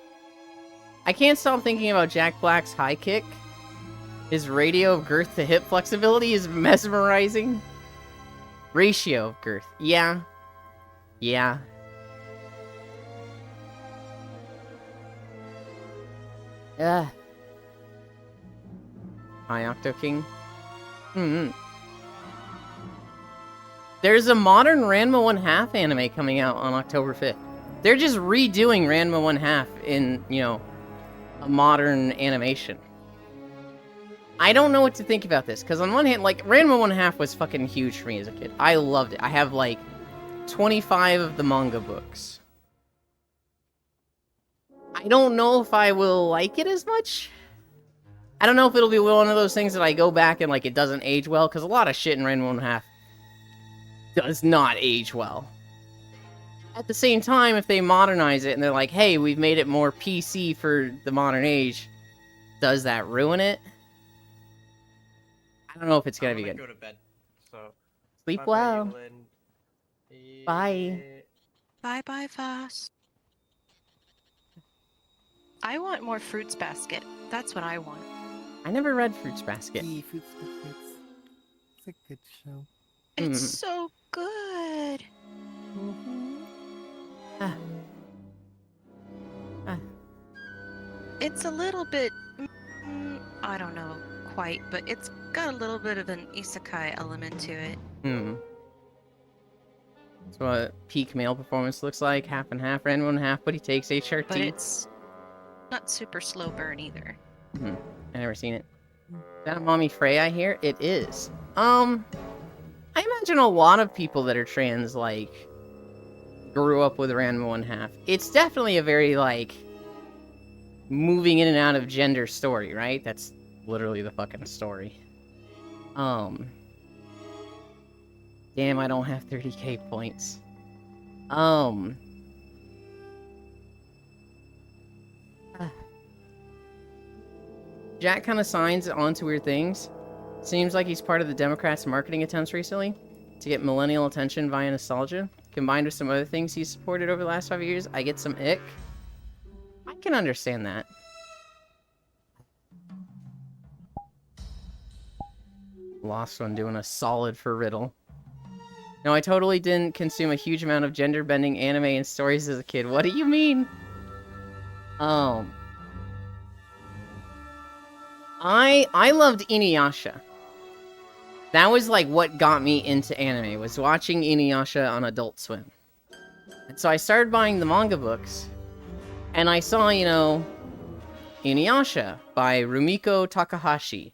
I can't stop thinking about Jack Black's high kick. His ratio of girth to hip flexibility is mesmerizing. Ratio of girth. Yeah. Yeah. Hi, Octo King. There's a modern Ranma 1/2 anime coming out on October 5th. They're just redoing Ranma 1/2 in, you know, a modern animation. I don't know what to think about this, because on one hand, like, Ranma 1/2 was fucking huge for me as a kid. I loved it. I have, like, 25 of the manga books. I don't know if I will like it as much. I don't know if it'll be one of those things that I go back and, like, it doesn't age well, because a lot of shit in Ranma 1/2 does not age well. At the same time, if they modernize it and they're like, hey, we've made it more PC for the modern age, does that ruin it? I don't know if it's gonna be good. Go to bed. So sleep bye-bye, well. Evelyn. Bye. Bye-bye, Voss. I want more Fruits Basket. That's what I want. I never read Fruits Basket. The Fruits Baskets. It's a good show. It's so good. Ah. It's a little bit... I don't know quite, but it's got a little bit of an isekai element to it. That's what peak male performance looks like. Half and half, Ranma 1/2, but he takes HRT. But it's not super slow burn either. I never seen it. Is that a Mommy Frey I hear? It is. I imagine a lot of people that are trans, like, grew up with Ranma 1/2. It's definitely a very, like, moving in and out of gender story, right? That's literally the fucking story. Damn, I don't have 30k points. Jack kind of signs on to weird things. Seems like he's part of the Democrats' marketing attempts recently to get millennial attention via nostalgia. Combined with some other things he's supported over the last 5 years, I get some ick. I can understand that. Lost one doing a solid for Riddle. No, I totally didn't consume a huge amount of gender-bending anime and stories as a kid. What do you mean? I loved Inuyasha. That was like what got me into anime, was watching Inuyasha on Adult Swim. And so I started buying the manga books, and I saw, you know, Inuyasha by Rumiko Takahashi,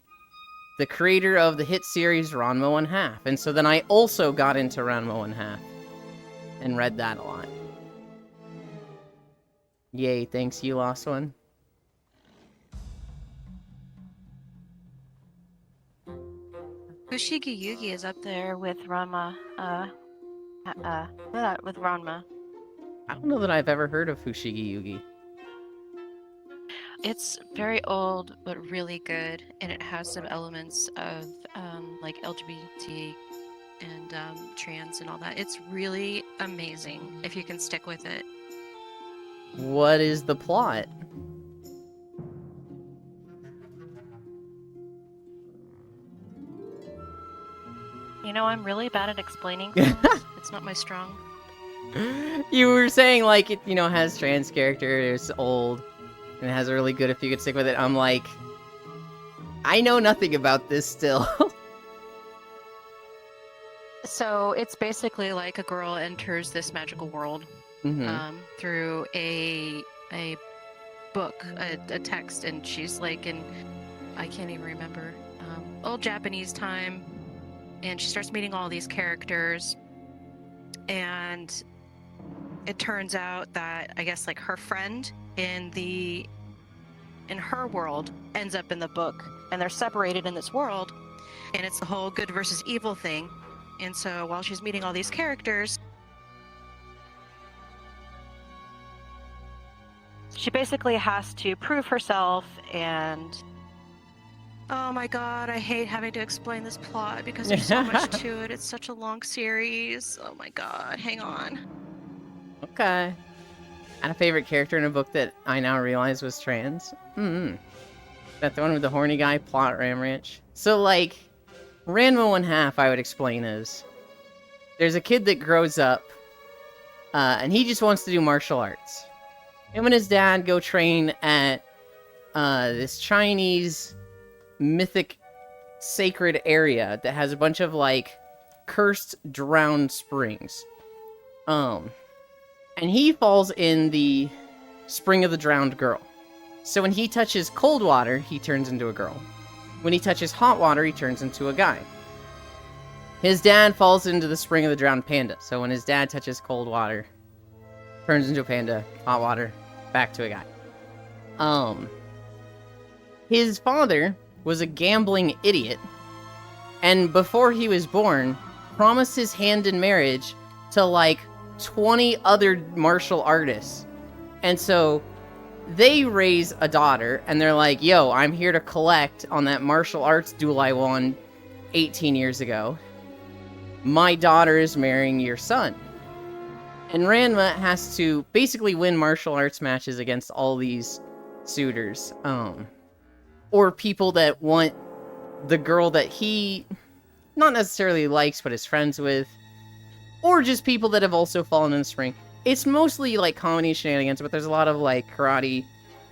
the creator of the hit series Ranma 1/2. And so then I also got into Ranma 1/2 and read that a lot. Yay, thanks, you lost one. Fushigi Yugi is up there with Ranma. With Ranma. I don't know that I've ever heard of Fushigi Yugi. It's very old, but really good, and it has some elements of like LGBT and trans and all that. It's really amazing if you can stick with it. What is the plot? You know, I'm really bad at explaining things. It's not my strong. You were saying, like, it, you know, has trans characters, old, and it has a really good if you could stick with it. I'm like, I know nothing about this still. So it's basically like a girl enters this magical world through a book, a text, and she's like in, I can't even remember, old Japanese time. And she starts meeting all these characters, and it turns out that, I guess, like, her friend in her world ends up in the book, and they're separated in this world, and it's the whole good versus evil thing. And so while she's meeting all these characters, she basically has to prove herself. And oh my god, I hate having to explain this plot because there's so much to it. It's such a long series. Oh my god, hang on. Okay. And a favorite character in a book that I now realize was trans. That the one with the horny guy, Plot Ram Ranch. So, like, Ranma 1/2, I would explain as, there's a kid that grows up, and he just wants to do martial arts. Him and his dad go train at this Chinese mythic sacred area that has a bunch of, like, cursed drowned springs. And he falls in the Spring of the Drowned Girl. So when he touches cold water, he turns into a girl. When he touches hot water, he turns into a guy. His dad falls into the Spring of the Drowned Panda. So when his dad touches cold water, turns into a panda, hot water, back to a guy. His father was a gambling idiot, and before he was born, promised his hand in marriage to, like, 20 other martial artists. And so they raise a daughter, and they're like, yo, I'm here to collect on that martial arts duel I won 18 years ago. My daughter is marrying your son. And Ranma has to basically win martial arts matches against all these suitors. Or people that want the girl that he not necessarily likes, but is friends with. Or just people that have also fallen in the spring. It's mostly, like, comedy shenanigans, but there's a lot of, like, karate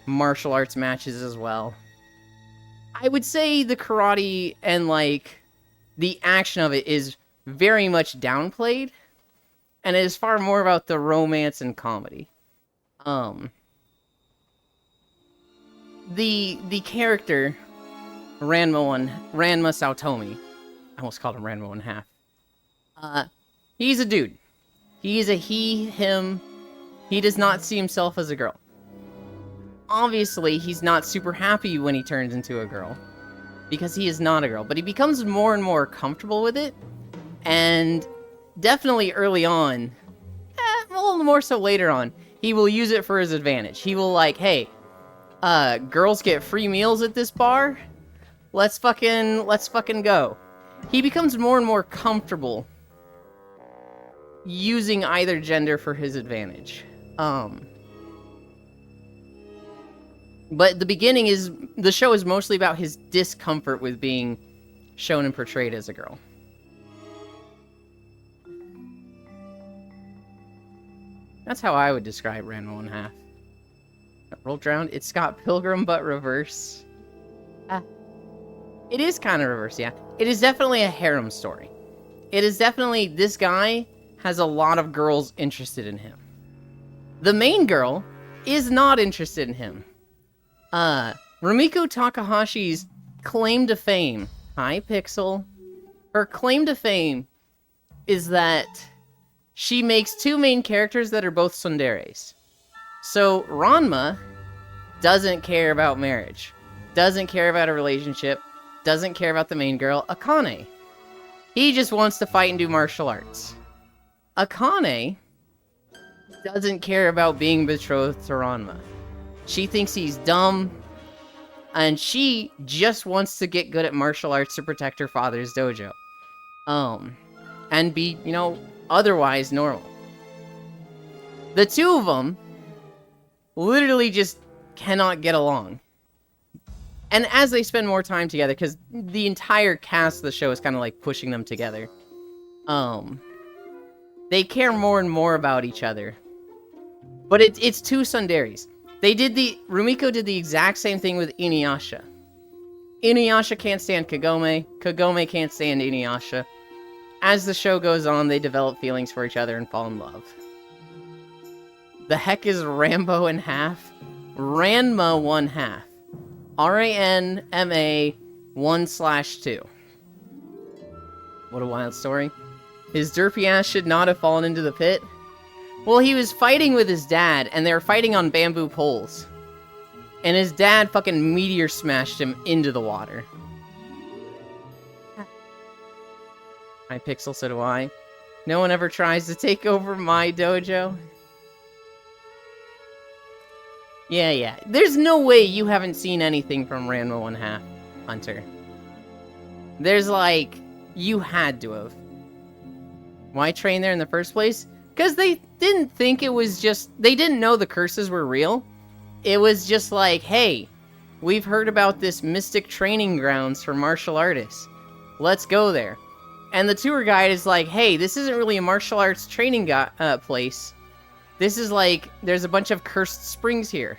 martial arts matches as well. I would say the karate and, like, the action of it is very much downplayed, and it is far more about the romance and comedy. The character, Ranma Saotomi, I almost called him Ranma 1/2. He's a dude. He's a he, him. He does not see himself as a girl. Obviously, he's not super happy when he turns into a girl, because he is not a girl, but he becomes more and more comfortable with it, and definitely early on, a little more so later on, he will use it for his advantage. He will, like, hey, girls get free meals at this bar. Let's fucking go. He becomes more and more comfortable using either gender for his advantage. But the beginning is, the show is mostly about his discomfort with being shown and portrayed as a girl. That's how I would describe Ranma 1/2. Rolled around, it's Scott Pilgrim, but reverse. It is kind of reverse, yeah. It is definitely a harem story. It is definitely, this guy has a lot of girls interested in him. The main girl is not interested in him. Rumiko Takahashi's claim to fame, hi Pixel, her claim to fame is that she makes two main characters that are both tsunderes. So Ranma doesn't care about marriage, doesn't care about a relationship, doesn't care about the main girl, Akane. He just wants to fight and do martial arts. Akane doesn't care about being betrothed to Ranma. She thinks he's dumb, and she just wants to get good at martial arts to protect her father's dojo. And be, otherwise normal. The two of them literally just cannot get along. And as they spend more time together, because the entire cast of the show is kind of like pushing them together, they care more and more about each other. But it's two tsunderes. Rumiko did the exact same thing with Inuyasha. Inuyasha can't stand Kagome. Kagome can't stand Inuyasha. As the show goes on, they develop feelings for each other and fall in love. The heck is Rambo in half? Ranma 1/2. RANMA 1/2. What a wild story. His derpy ass should not have fallen into the pit. Well, he was fighting with his dad, and they were fighting on bamboo poles. And his dad fucking meteor smashed him into the water. My Pixel, so do I. No one ever tries to take over my dojo. Yeah. There's no way you haven't seen anything from Ranma 1/2, Hunter. There's you had to have. Why train there in the first place? Because they didn't think it was they didn't know the curses were real. It was just hey, we've heard about this mystic training grounds for martial artists. Let's go there. And the tour guide is hey, this isn't really a martial arts training place. This is there's a bunch of cursed springs here.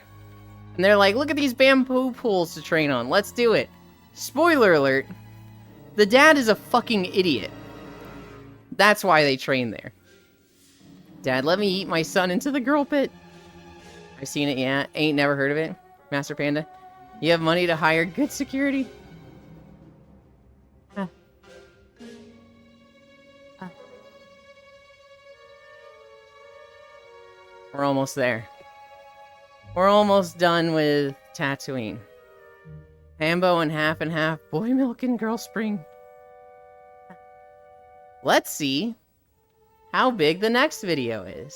And they're look at these bamboo pools to train on. Let's do it. Spoiler alert. The dad is a fucking idiot. That's why they train there. Dad, let me eat my son into the girl pit. I've seen it, yeah. Ain't never heard of it. Master Panda. You have money to hire good security? We're almost there. We're almost done with Tatooine. Hambo and half, boy milk and girl spring. Let's see how big the next video is.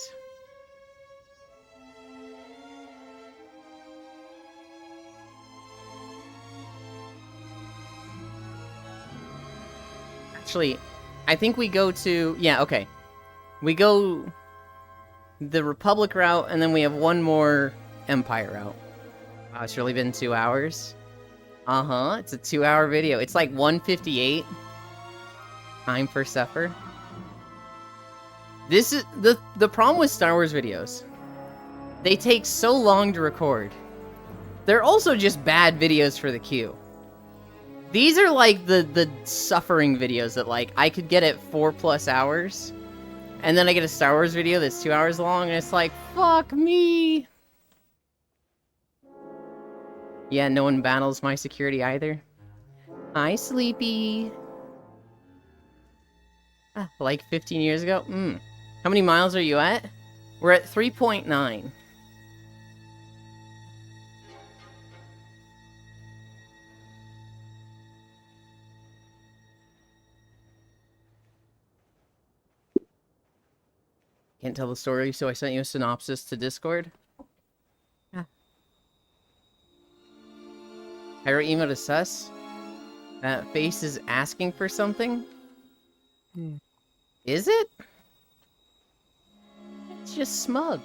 Actually, I think we go to... Yeah, okay. We go the Republic route, and then we have one more Empire route. Wow, it's really been 2 hours. It's a 2-hour video. It's 1:58. Time for supper. This is the problem with Star Wars videos. They take so long to record. They're also just bad videos for the queue. These are the suffering videos that I could get at 4+ hours. And then I get a Star Wars video that's 2 hours long, and it's fuck me. Yeah, no one battles my security either. Hi, Sleepy. 15 years ago? How many miles are you at? We're at 3.9. Can't tell the story, so I sent you a synopsis to Discord. Cairo emote is sus? That face is asking for something? Is it? It's just smug.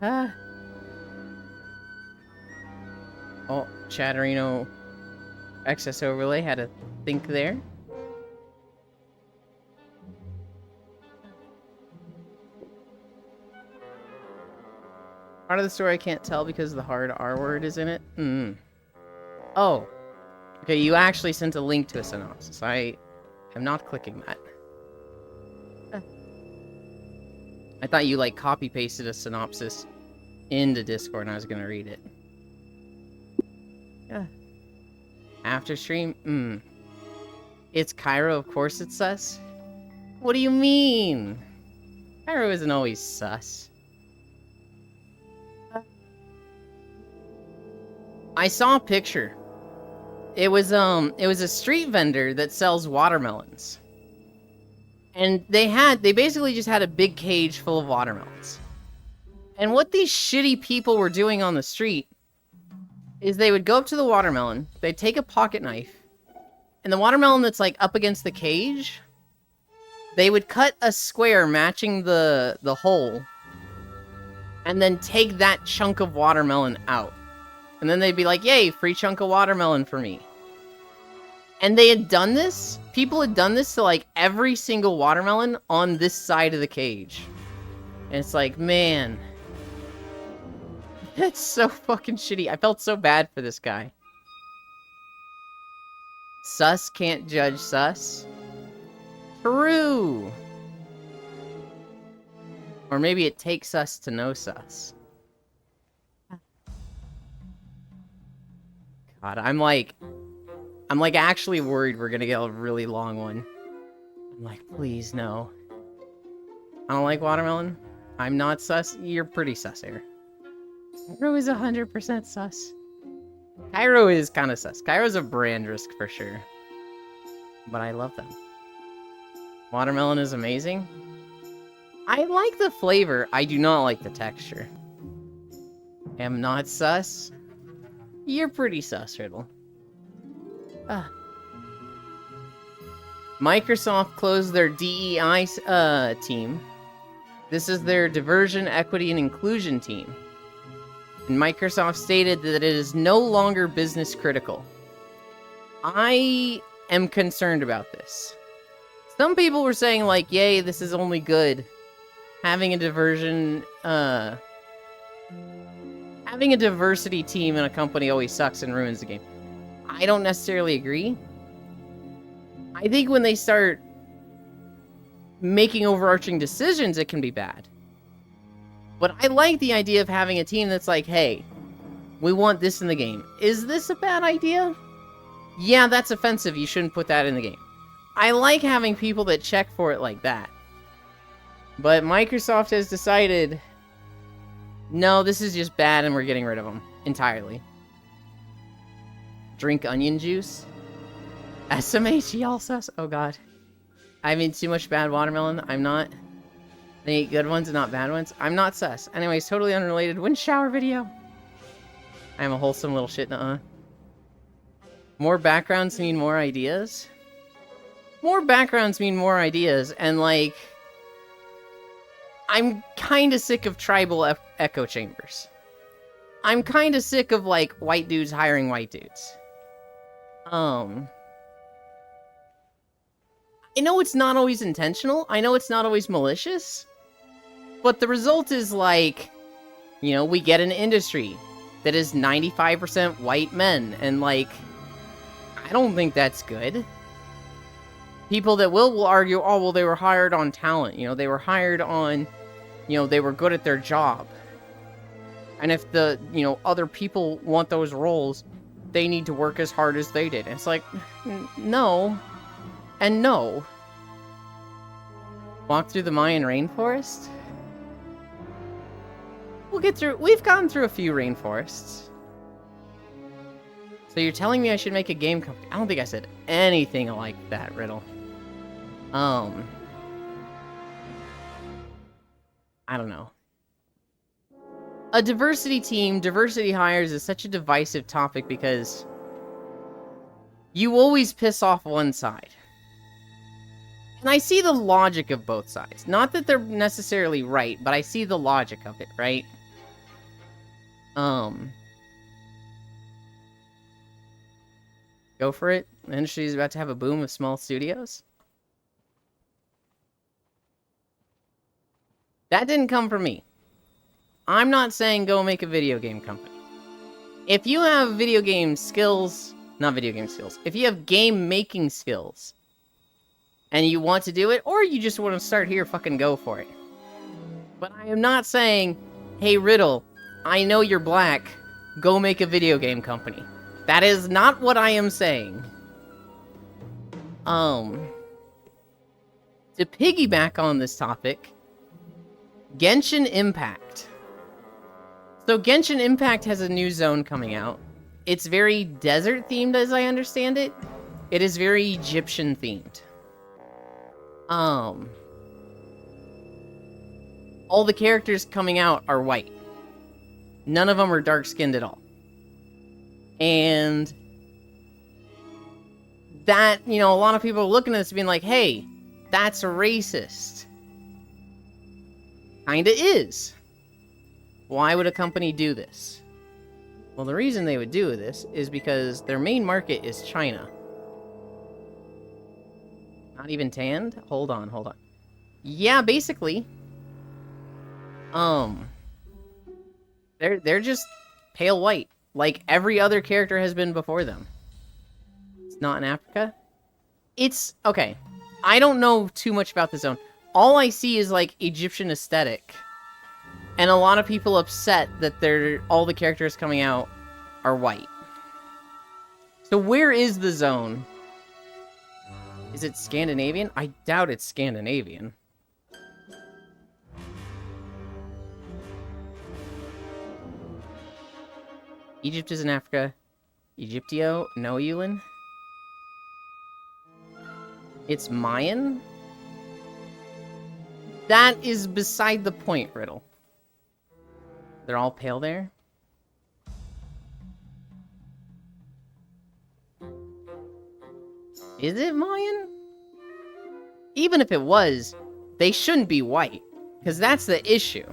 Oh, Chatterino excess overlay had to think there. Part of the story I can't tell because the hard R word is in it. Oh. Okay, you actually sent a link to a synopsis. I am not clicking that. I thought you, like, copy-pasted a synopsis into Discord and I was gonna read it. Yeah. After stream? It's Cairo, of course it's sus. What do you mean? Cairo isn't always sus. I saw a picture. It was a street vendor that sells watermelons. And they basically just had a big cage full of watermelons. And what these shitty people were doing on the street is they would go up to the watermelon, they'd take a pocket knife, and the watermelon that's like up against the cage, they would cut a square matching the hole, and then take that chunk of watermelon out. And then they'd be like, yay, free chunk of watermelon for me. And they had done this, people had done this to like every single watermelon on this side of the cage. And it's like, man, that's so fucking shitty. I felt so bad for this guy. Sus can't judge sus. True. Or maybe it takes us to know sus. God, I'm like actually worried we're gonna get a really long one. I'm like, please no. I don't like watermelon. I'm not sus. You're pretty sus here. Cairo is 100% sus. Cairo is kind of sus. Cairo's a brand risk for sure. But I love them. Watermelon is amazing. I like the flavor. I do not like the texture. Am not sus. You're pretty sus, Riddle. Microsoft closed their DEI team. This is their diversion, equity, and inclusion team. And Microsoft stated that it is no longer business critical. I am concerned about this. Some people were saying like, yay, this is only good. Having a diversion, having a diversity team in a company always sucks and ruins the game. I don't necessarily agree. I think when they start making overarching decisions, it can be bad. But I like the idea of having a team that's like, hey, we want this in the game. Is this a bad idea? Yeah, that's offensive. You shouldn't put that in the game. I like having people that check for it like that. But Microsoft has decided, no, this is just bad and we're getting rid of them entirely. Drink onion juice? SMH also? Oh god. I mean, too much bad watermelon. I'm not. They eat good ones and not bad ones. I'm not sus. Anyways, totally unrelated. Wind shower video. I am a wholesome little shit, nuh-uh. More backgrounds mean more ideas? More backgrounds mean more ideas, and like... I'm kinda sick of tribal echo chambers. I'm kinda sick of, like, white dudes hiring white dudes. I know it's not always intentional. I know it's not always malicious. But the result is, like, you know, we get an industry that is 95% white men, and, like, I don't think that's good. People that will argue, oh, well, they were hired on talent. You know, they were hired on, you know, they were good at their job. And if the, you know, other people want those roles, they need to work as hard as they did. And it's like, no. And no. Walk through the Mayan rainforest? We'll get through, we've gone through a few rainforests. So you're telling me I should make a game company? I don't think I said anything like that, Riddle. I don't know. a diversity team, diversity hires is such a divisive topic because you always piss off one side. And I see the logic of both sides. Not that they're necessarily right, but I see the logic of it, right? Go for it. The industry is about to have a boom of small studios. That didn't come from me. I'm not saying go make a video game company. If you have video game skills, not video game skills, if you have game making skills, and you want to do it, or you just want to start here, fucking go for it. But I am not saying, hey Riddle, I know you're black, go make a video game company. That is not what I am saying. To piggyback on this topic, Genshin Impact. So Genshin Impact has a new zone coming out. It's very desert themed as I understand it. It is very Egyptian themed. All the characters coming out are white. None of them are dark skinned at all. And that, you know, a lot of people are looking at this being like, hey, that's racist. Kinda is. Why would a company do this? Well, the reason they would do this is because their main market is China. Not even tanned? Hold on. Yeah, basically. They're just pale white, like every other character has been before them. It's not in Africa? It's... okay. I don't know too much about the zone. All I see is, like, Egyptian aesthetic. And a lot of people upset that all the characters coming out are white. So where is the zone? Is it Scandinavian? I doubt it's Scandinavian. Egypt is in Africa. Egyptio? No, Yulin? It's Mayan? That is beside the point, Riddle. They're all pale there? Is it Mayan? Even if it was, they shouldn't be white, because that's the issue.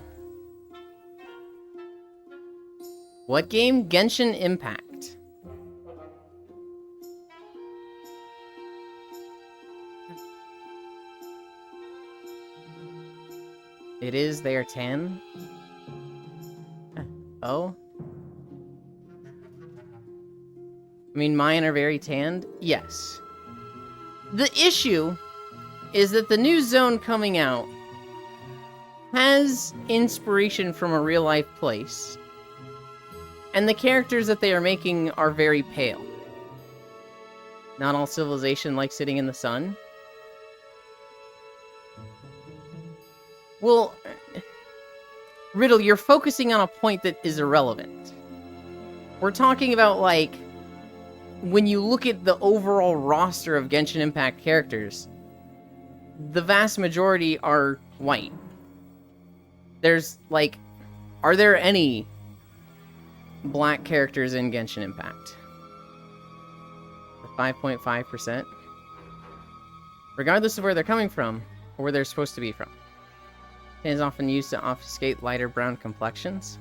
What game? Genshin Impact. It is, they are tan. Oh? I mean, mine are very tanned? Yes. The issue is that the new zone coming out has inspiration from a real-life place. And the characters that they are making are very pale. Not all civilization likes sitting in the sun. Well, Riddle, you're focusing on a point that is irrelevant. We're talking about, like, when you look at the overall roster of Genshin Impact characters, the vast majority are white. There's, like, are there any black characters in Genshin Impact? 5.5%. Regardless of where they're coming from, or where they're supposed to be from. Tan is often used to obfuscate lighter brown complexions.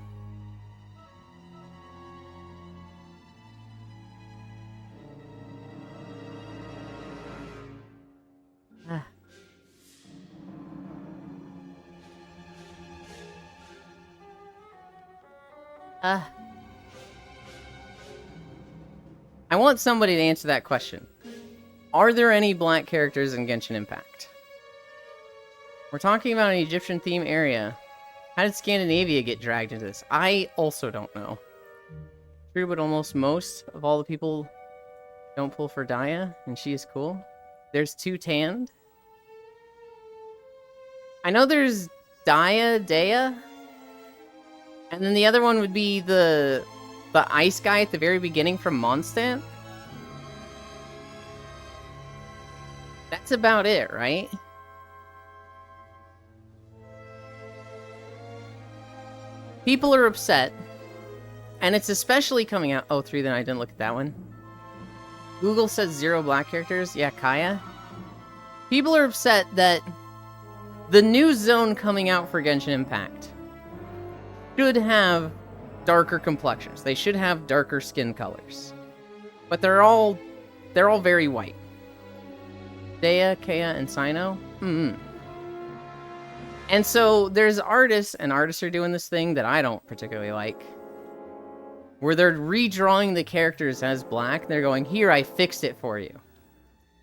I want somebody to answer that question. Are there any black characters in Genshin Impact? We're talking about an Egyptian theme area. How did Scandinavia get dragged into this? I also don't know. True, but almost most of all the people don't pull for Daya, and she is cool. There's 2 tanned. I know there's Daya, and then the other one would be the ice guy at the very beginning from Mondstadt. That's about it, right? People are upset, and it's especially coming out... Oh, 3, then I didn't look at that one. Google says 0 black characters. Yeah, Kaya. People are upset that the new zone coming out for Genshin Impact should have darker complexions. They should have darker skin colors. But they're all very white. Dea, Kea, and Sino? And so there's artists, and artists are doing this thing that I don't particularly like, where they're redrawing the characters as black. They're going, here, I fixed it for you.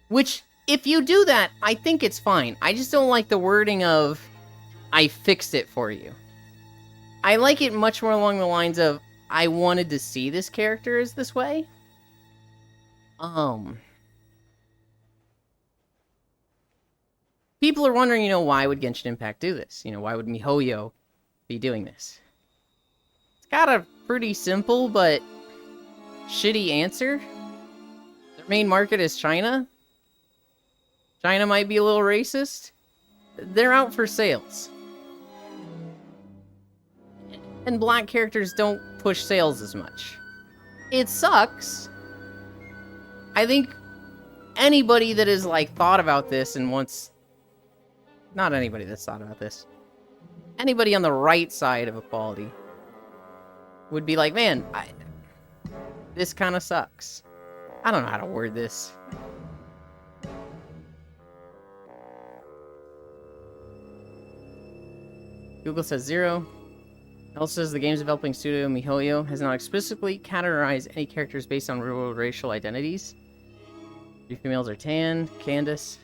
Which, if you do that, I think it's fine. I just don't like the wording of, I fixed it for you. I like it much more along the lines of, I wanted to see this character as this way. People are wondering, why would Genshin Impact do this? Why would MiHoYo be doing this? It's got a pretty simple but shitty answer. Their main market is China. China might be a little racist. They're out for sales. And black characters don't push sales as much. It sucks. I think anybody that has, thought about this and wants... Not anybody that's thought about this. Anybody on the right side of equality would be like, man, this kind of sucks. I don't know how to word this. Google says 0. Also says the game's developing studio MiHoYo has not explicitly categorized any characters based on real racial identities. 3 females are tan, Candace.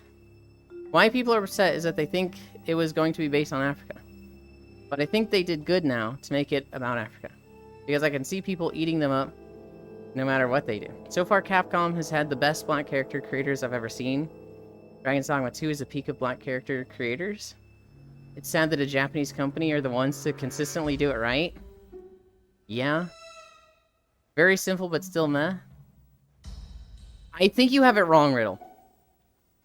Why people are upset is that they think it was going to be based on Africa. But I think they did good now to make it about Africa. Because I can see people eating them up no matter what they do. So far, Capcom has had the best black character creators I've ever seen. Dragon's Dogma 2 is a peak of black character creators. It's sad that a Japanese company are the ones to consistently do it right. Yeah. Very simple, but still meh. I think you have it wrong, Riddle.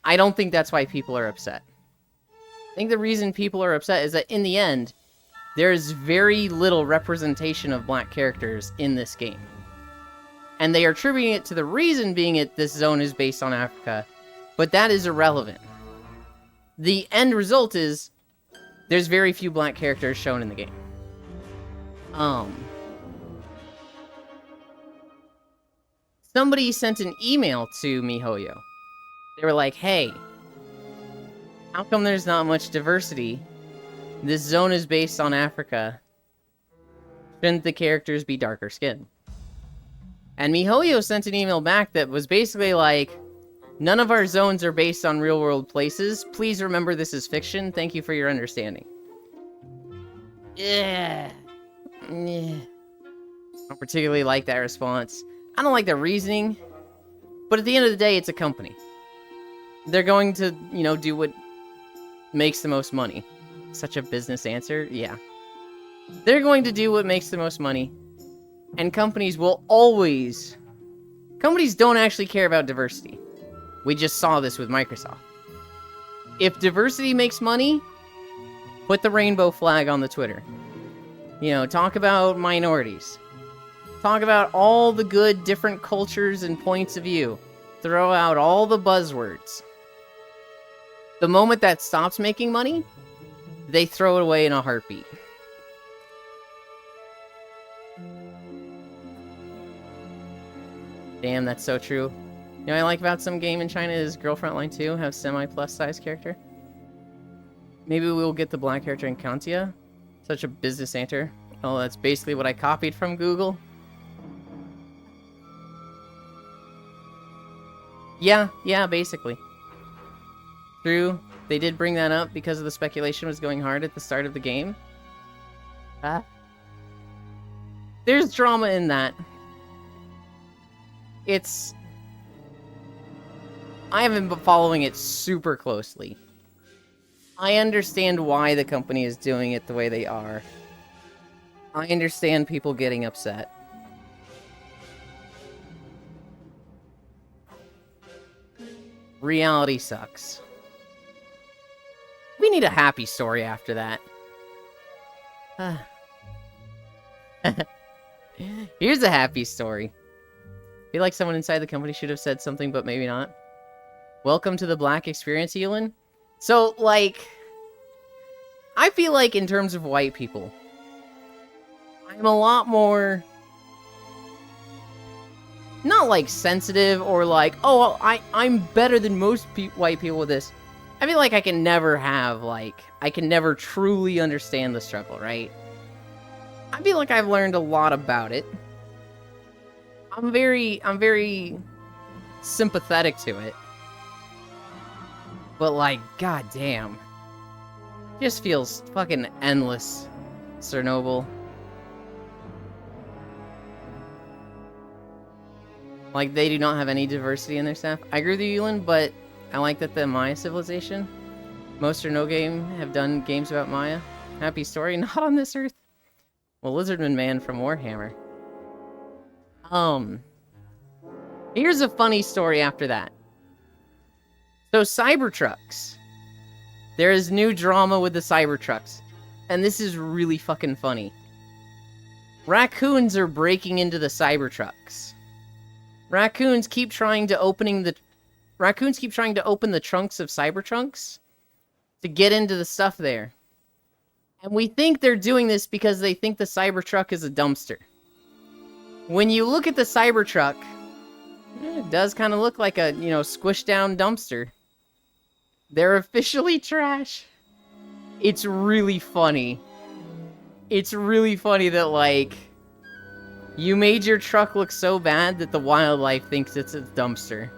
I don't think that's why people are upset. I think the reason people are upset is that in the end, there's very little representation of black characters in this game. And they are attributing it to the reason being this zone is based on Africa, but that is irrelevant. The end result is there's very few black characters shown in the game. Somebody sent an email to MiHoYo. They were like, hey, how come there's not much diversity? This zone is based on Africa. Shouldn't the characters be darker skinned? And MiHoYo sent an email back that was basically like, none of our zones are based on real-world places. Please remember this is fiction. Thank you for your understanding. Yeah. I don't particularly like that response. I don't like the reasoning. But at the end of the day, it's a company. They're going to, do what makes the most money. Such a business answer? Yeah. They're going to do what makes the most money. And companies will always... Companies don't actually care about diversity. We just saw this with Microsoft. If diversity makes money, put the rainbow flag on the Twitter. Talk about minorities. Talk about all the good different cultures and points of view. Throw out all the buzzwords. The moment that stops making money, they throw it away in a heartbeat. Damn, that's so true. What I like about some game in China is Girl Frontline 2 have semi-plus size character. Maybe we'll get the black character in Kantia. Such a business answer. Oh, that's basically what I copied from Google. Yeah, basically. True, they did bring that up because of the speculation was going hard at the start of the game. There's drama in that. I haven't been following it super closely. I understand why the company is doing it the way they are. I understand people getting upset. Reality sucks. We need a happy story after that. Here's a happy story. I feel like someone inside the company should have said something, but maybe not. Welcome to the Black experience, Elin. So, like, I feel like in terms of white people, I'm a lot more, not like sensitive or like, oh, I'm better than most white people with this. I feel like I can never have, like, I can never truly understand the struggle, right? I feel like I've learned a lot about it. I'm very sympathetic to it. But, like, goddamn. Just feels fucking endless, Chernobyl. Like, they do not have any diversity in their staff. I agree with you, Elin, but I like that the Maya civilization, most or no game, have done games about Maya. Happy story, not on this earth. Well, Lizardman Man from Warhammer. Here's a funny story after that. So, Cybertrucks. There is new drama with the Cybertrucks. And this is really fucking funny. Raccoons are breaking into the Cybertrucks. Raccoons keep trying to open the trunks of Cybertrunks to get into the stuff there. And we think they're doing this because they think the Cybertruck is a dumpster. When you look at the Cybertruck, it does kind of look like a, squished down dumpster. They're officially trash. It's really funny. It's really funny that, like, you made your truck look so bad that the wildlife thinks it's a dumpster.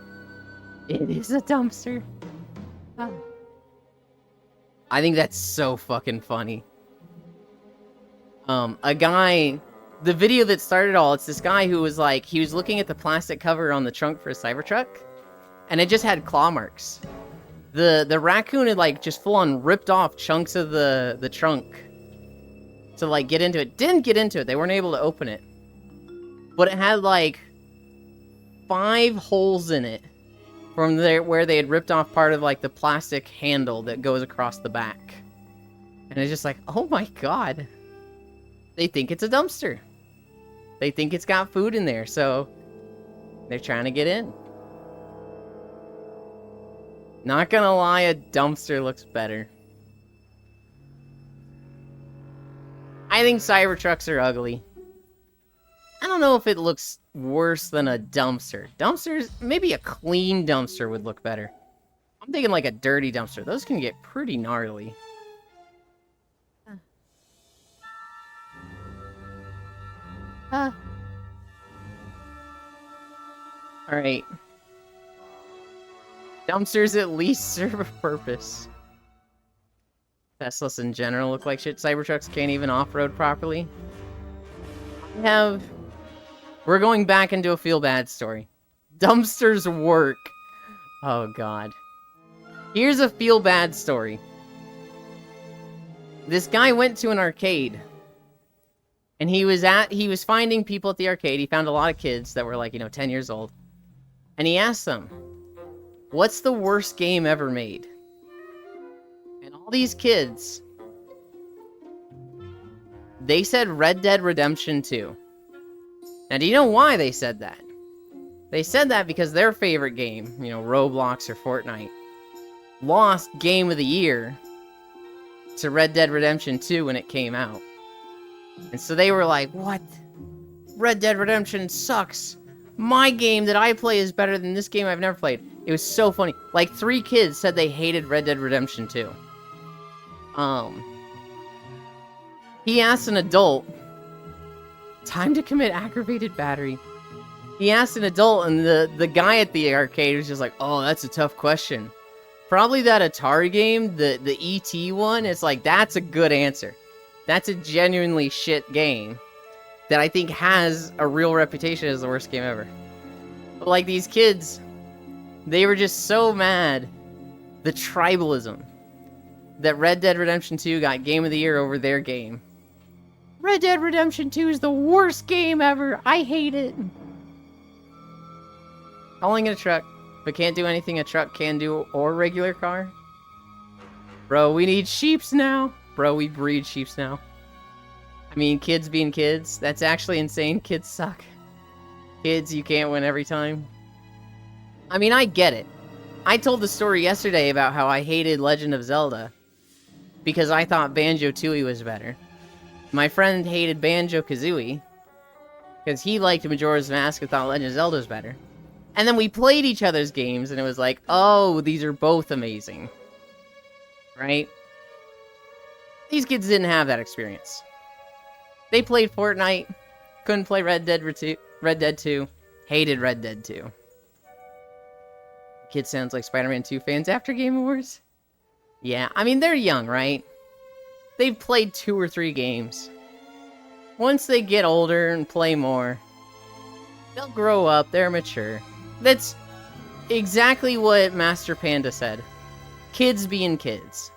It is a dumpster. I think that's so fucking funny. The video that started it all, it's this guy who was like, he was looking at the plastic cover on the trunk for a Cybertruck, and it just had claw marks. The raccoon had, like, just full-on ripped off chunks of the trunk to, like, get into it. Didn't get into it. They weren't able to open it. But it had, like, 5 holes in it from there where they had ripped off part of, like, the plastic handle that goes across the back. And it's just like, oh my god. They think it's a dumpster. They think it's got food in there, so they're trying to get in. Not gonna lie, a dumpster looks better. I think Cybertrucks are ugly. I don't know if it looks worse than a dumpster. Dumpsters, maybe a clean dumpster would look better. I'm thinking like a dirty dumpster. Those can get pretty gnarly. Alright. Dumpsters at least serve a purpose. Teslas in general look like shit. Cybertrucks can't even off-road properly. We're going back into a feel-bad story. Dumpsters work. Oh god. Here's a feel-bad story. This guy went to an arcade. And he was finding people at the arcade. He found a lot of kids that were like, 10 years old. And he asked them, what's the worst game ever made? And all these kids, they said Red Dead Redemption 2. Now, do you know why they said that? They said that because their favorite game, Roblox or Fortnite, lost Game of the Year to Red Dead Redemption 2 when it came out. And so they were like, what? Red Dead Redemption sucks. My game that I play is better than this game I've never played. It was so funny. Like, 3 kids said they hated Red Dead Redemption 2. He asked an adult, time to commit aggravated battery. He asked an adult, and the guy at the arcade was just like, oh, that's a tough question. Probably that Atari game, the E.T. one, it's like, that's a good answer. That's a genuinely shit game that I think has a real reputation as the worst game ever. But, like, these kids, they were just so mad. The tribalism. That Red Dead Redemption 2 got Game of the Year over their game. Red Dead Redemption 2 is the worst game ever. I hate it. Calling it a truck, but can't do anything a truck can do or regular car. Bro, we need sheeps now. Bro, we breed sheeps now. I mean, kids being kids. That's actually insane. Kids suck. Kids, you can't win every time. I mean, I get it. I told the story yesterday about how I hated Legend of Zelda because I thought Banjo-Tooie was better. My friend hated Banjo-Kazooie because he liked Majora's Mask and thought Legend of Zelda was better. And then we played each other's games and it was like, oh, these are both amazing. Right? These kids didn't have that experience. They played Fortnite, couldn't play Red Dead 2, hated Red Dead 2. Kid sounds like Spider-Man 2 fans after Game Awards. Yeah, I mean, they're young, right? They've played 2 or 3 games. Once they get older and play more, they'll grow up, they're mature. That's exactly what Master Panda said. Kids being kids.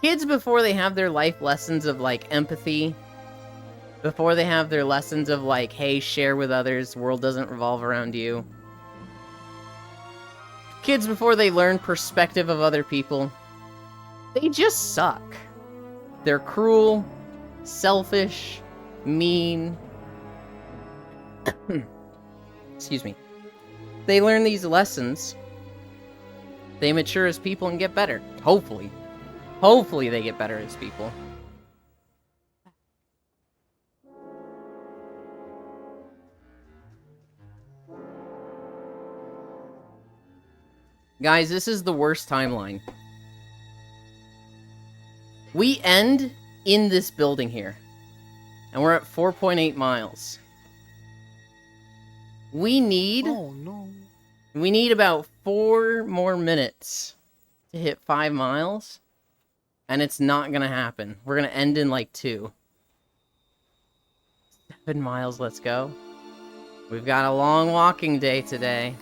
Kids, before they have their life lessons of, like, empathy, before they have their lessons of, like, hey, share with others, the world doesn't revolve around you. Kids, before they learn perspective of other people, they just suck. They're cruel, selfish, mean. Excuse me. They learn these lessons. They mature as people and get better. Hopefully. Hopefully they get better as people. Guys, this is the worst timeline. We end in this building here. And we're at 4.8 miles. We need... Oh, no. We need about 4 more minutes to hit 5 miles. And it's not gonna happen. We're gonna end in like 2. 7 miles, let's go. We've got a long walking day today.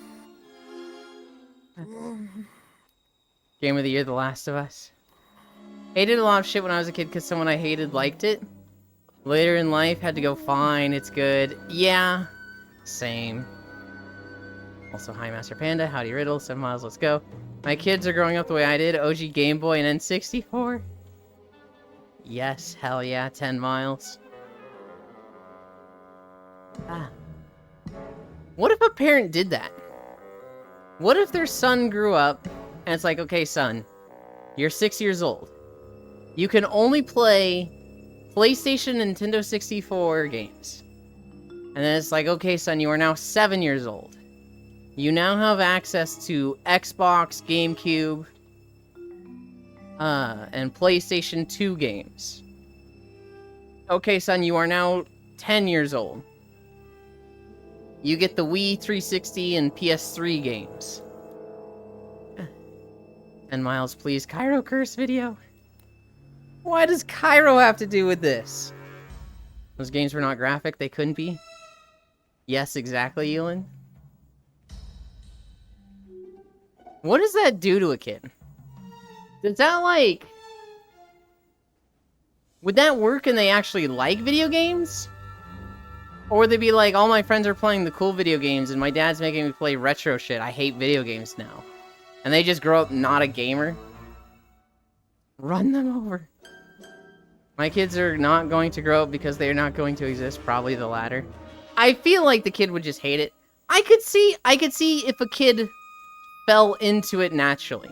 Game of the year, The Last of Us. Hated a lot of shit when I was a kid because someone I hated liked it. Later in life, had to go, fine, it's good. Yeah, same. Also, hi Master Panda, howdy Riddle, 7 miles, let's go. My kids are growing up the way I did, OG Game Boy and N64. Yes, hell yeah, 10 miles. Ah. What if a parent did that? What if their son grew up, and it's like, okay, son, you're 6 years old. You can only play PlayStation, Nintendo 64 games. And then it's like, okay, son, you are now 7 years old. You now have access to Xbox, GameCube, and PlayStation 2 games. Okay, son, you are now 10 years old. You get the Wii 360 and PS3 games. 10 miles, please. Cairo curse video. Why does Cairo have to do with this? Those games were not graphic, they couldn't be. Yes, exactly, Elin. What does that do to a kid? Does that, like... Would that work and they actually like video games? Or would they be like, all my friends are playing the cool video games and my dad's making me play retro shit. I hate video games now. And they just grow up not a gamer? Run them over. My kids are not going to grow up because they're not going to exist. Probably the latter. I feel like the kid would just hate it. I could see if a kid fell into it naturally.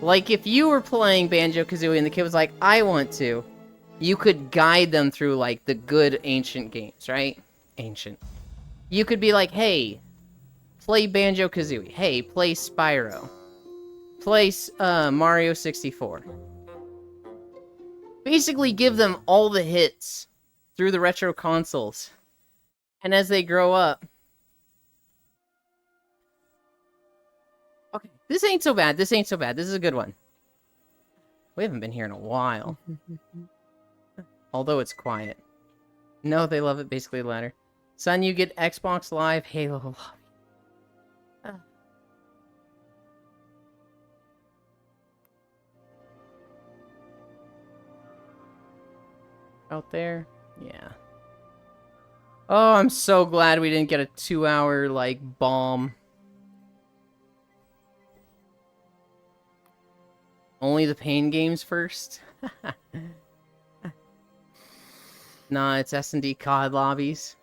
Like if you were playing Banjo-Kazooie and the kid was like, I want to. You could guide them through, like, the good ancient games, right? Ancient. You could be like, hey, play Banjo-Kazooie. Hey, play Spyro. Play Mario 64. Basically give them all the hits through the retro consoles. And as they grow up... Okay, this ain't so bad. This ain't so bad. This is a good one. We haven't been here in a while. Although it's quiet. No, they love it. Basically the latter. Son, you get Xbox Live, Halo Lobby. Out there? Yeah. Oh, I'm so glad we didn't get a 2-hour, like, bomb. Only the pain games first? Nah, it's S&D COD lobbies.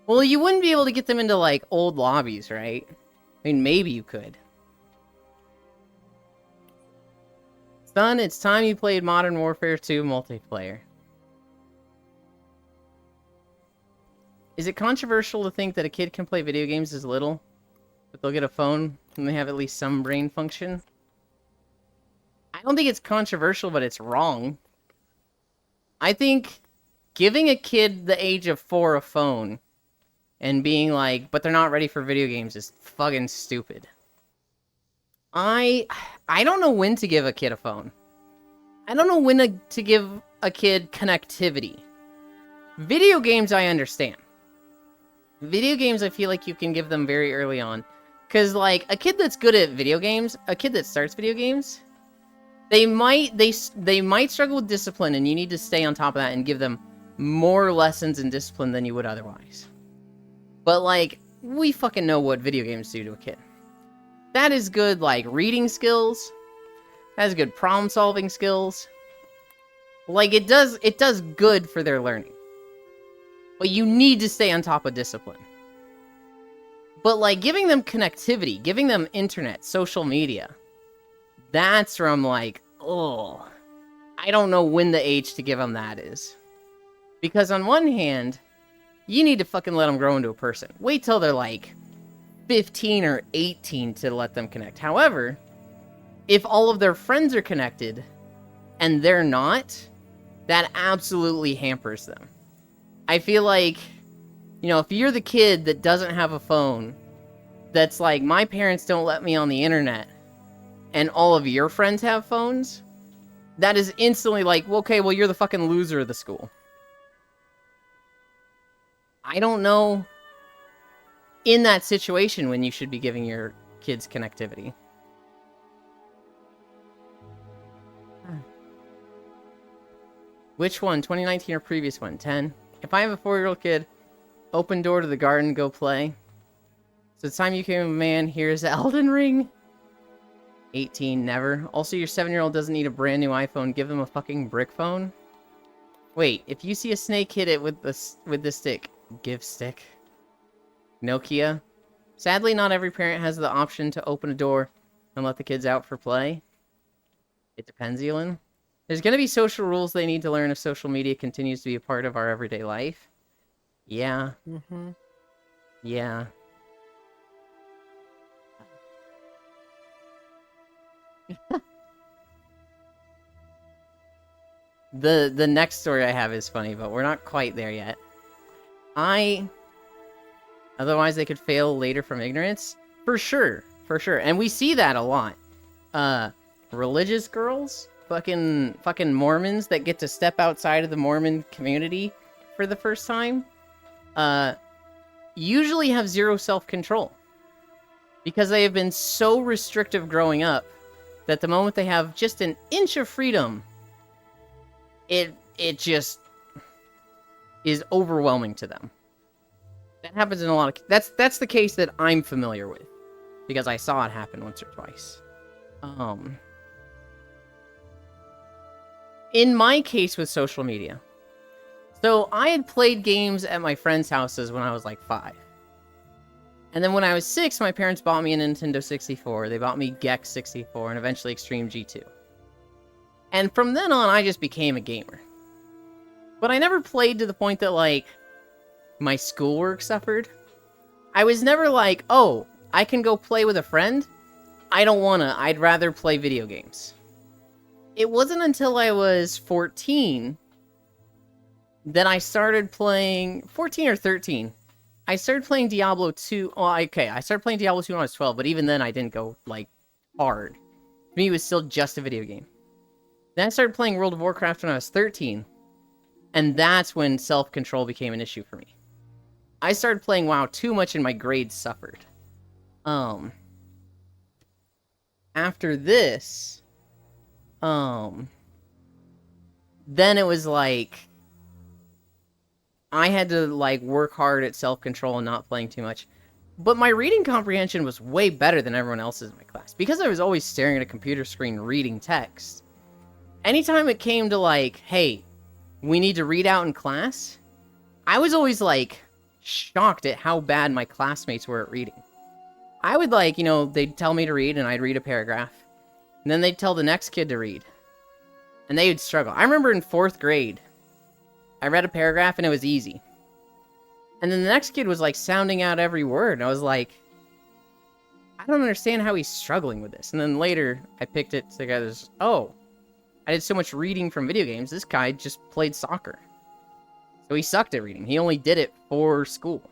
Well, you wouldn't be able to get them into, like, old lobbies, right? I mean, maybe you could. Son, it's time you played Modern Warfare 2 multiplayer. Is it controversial to think that a kid can play video games as little, but they'll get a phone and they have at least some brain function? I don't think it's controversial, but it's wrong. I think giving a kid the age of 4 a phone and being like, but they're not ready for video games is fucking stupid. I don't know when to give a kid a phone. I don't know when to give a kid connectivity. Video games, I understand. Video games, I feel like you can give them very early on. Because, like, a kid that's good at video games, a kid that starts video games, they might struggle with discipline, and you need to stay on top of that and give them more lessons in discipline than you would otherwise. But, like, we fucking know what video games do to a kid. That is good, like, reading skills. That is good problem-solving skills. Like, it does good for their learning. But you need to stay on top of discipline. But, like, giving them connectivity, giving them internet, social media, that's where I'm like, oh, I don't know when the age to give them that is. Because on one hand, you need to fucking let them grow into a person. Wait till they're, like, 15 or 18 to let them connect. However, if all of their friends are connected and they're not, that absolutely hampers them. I feel like, you know, if you're the kid that doesn't have a phone, that's like, my parents don't let me on the internet, and all of your friends have phones, that is instantly like, well, okay, well, you're the fucking loser of the school. I don't know in that situation when you should be giving your kids connectivity. Which one? 2019 or previous one? 10. If I have a 4-year-old kid, open door to the garden, go play. So it's time you became a man, here's Elden Ring. 18, never. Also, your 7-year-old doesn't need a brand new iPhone, give them a fucking brick phone. Wait, if you see a snake, hit it with the stick. Give stick. Nokia. Sadly, not every parent has the option to open a door and let the kids out for play. It depends, Elon. There's going to be social rules they need to learn if social media continues to be a part of our everyday life. Yeah. Mm-hmm. Yeah. The next story I have is funny, but we're not quite there yet. Otherwise they could fail later from ignorance? For sure. For sure. And we see that a lot. Religious girls? Fucking Mormons that get to step outside of the Mormon community for the first time, usually have zero self-control. Because they have been so restrictive growing up that the moment they have just an inch of freedom, it just is overwhelming to them. That happens in a lot of... That's the case that I'm familiar with. Because I saw it happen once or twice. In my case with social media, so I had played games at my friends' houses when I was like 5. And then when I was 6, my parents bought me a Nintendo 64. They bought me Gex 64 and eventually Extreme G2. And from then on, I just became a gamer. But I never played to the point that, like, my schoolwork suffered. I was never like, oh, I can go play with a friend? I don't wanna. I'd rather play video games. It wasn't until I was 14 that I started playing... 14 or 13. I started playing Diablo 2... Oh, okay, I started playing Diablo 2 when I was 12, but even then I didn't go, like, hard. To me, it was still just a video game. Then I started playing World of Warcraft when I was 13, and that's when self-control became an issue for me. I started playing WoW too much and my grades suffered. After this... then it was like, I had to, like, work hard at self-control and not playing too much. But my reading comprehension was way better than everyone else's in my class. Because I was always staring at a computer screen reading text. Anytime it came to, like, hey, we need to read out in class, I was always, like, shocked at how bad my classmates were at reading. I would, like, they'd tell me to read, and I'd read a paragraph. And then they'd tell the next kid to read. And they would struggle. I remember in 4th grade, I read a paragraph, and it was easy. And then the next kid was, like, sounding out every word, and I was like, I don't understand how he's struggling with this. And then later, I picked it together as, oh, I did so much reading from video games, this guy just played soccer. So he sucked at reading. He only did it for school.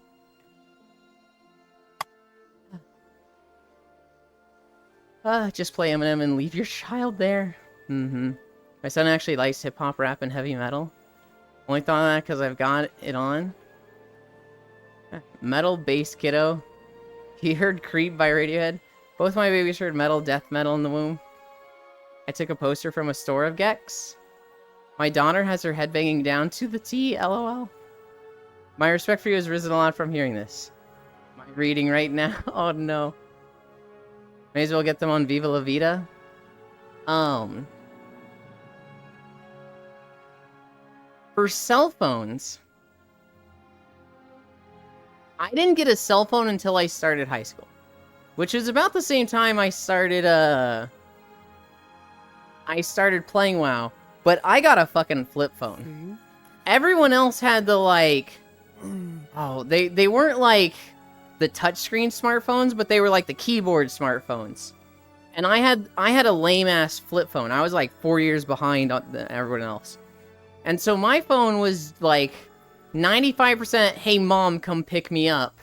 Just play Eminem and leave your child there. My son actually likes hip-hop, rap, and heavy metal. Only thought of that because I've got it on. Metal bass kiddo. He heard Creep by Radiohead. Both my babies heard metal, death metal in the womb. I took a poster from a store of Gex. My daughter has her head banging down to the T, lol. My respect for you has risen a lot from hearing this. Am I reading right now? Oh no. May as well get them on Viva La Vida. For cell phones, I didn't get a cell phone until I started high school, which is about the same time I started playing WoW, but I got a fucking flip phone. Everyone else had the, like, they weren't like the touchscreen smartphones, but they were like the keyboard smartphones. And I had a lame ass flip phone. I was like 4 years behind on everyone else. And so my phone was like 95%, hey mom, come pick me up,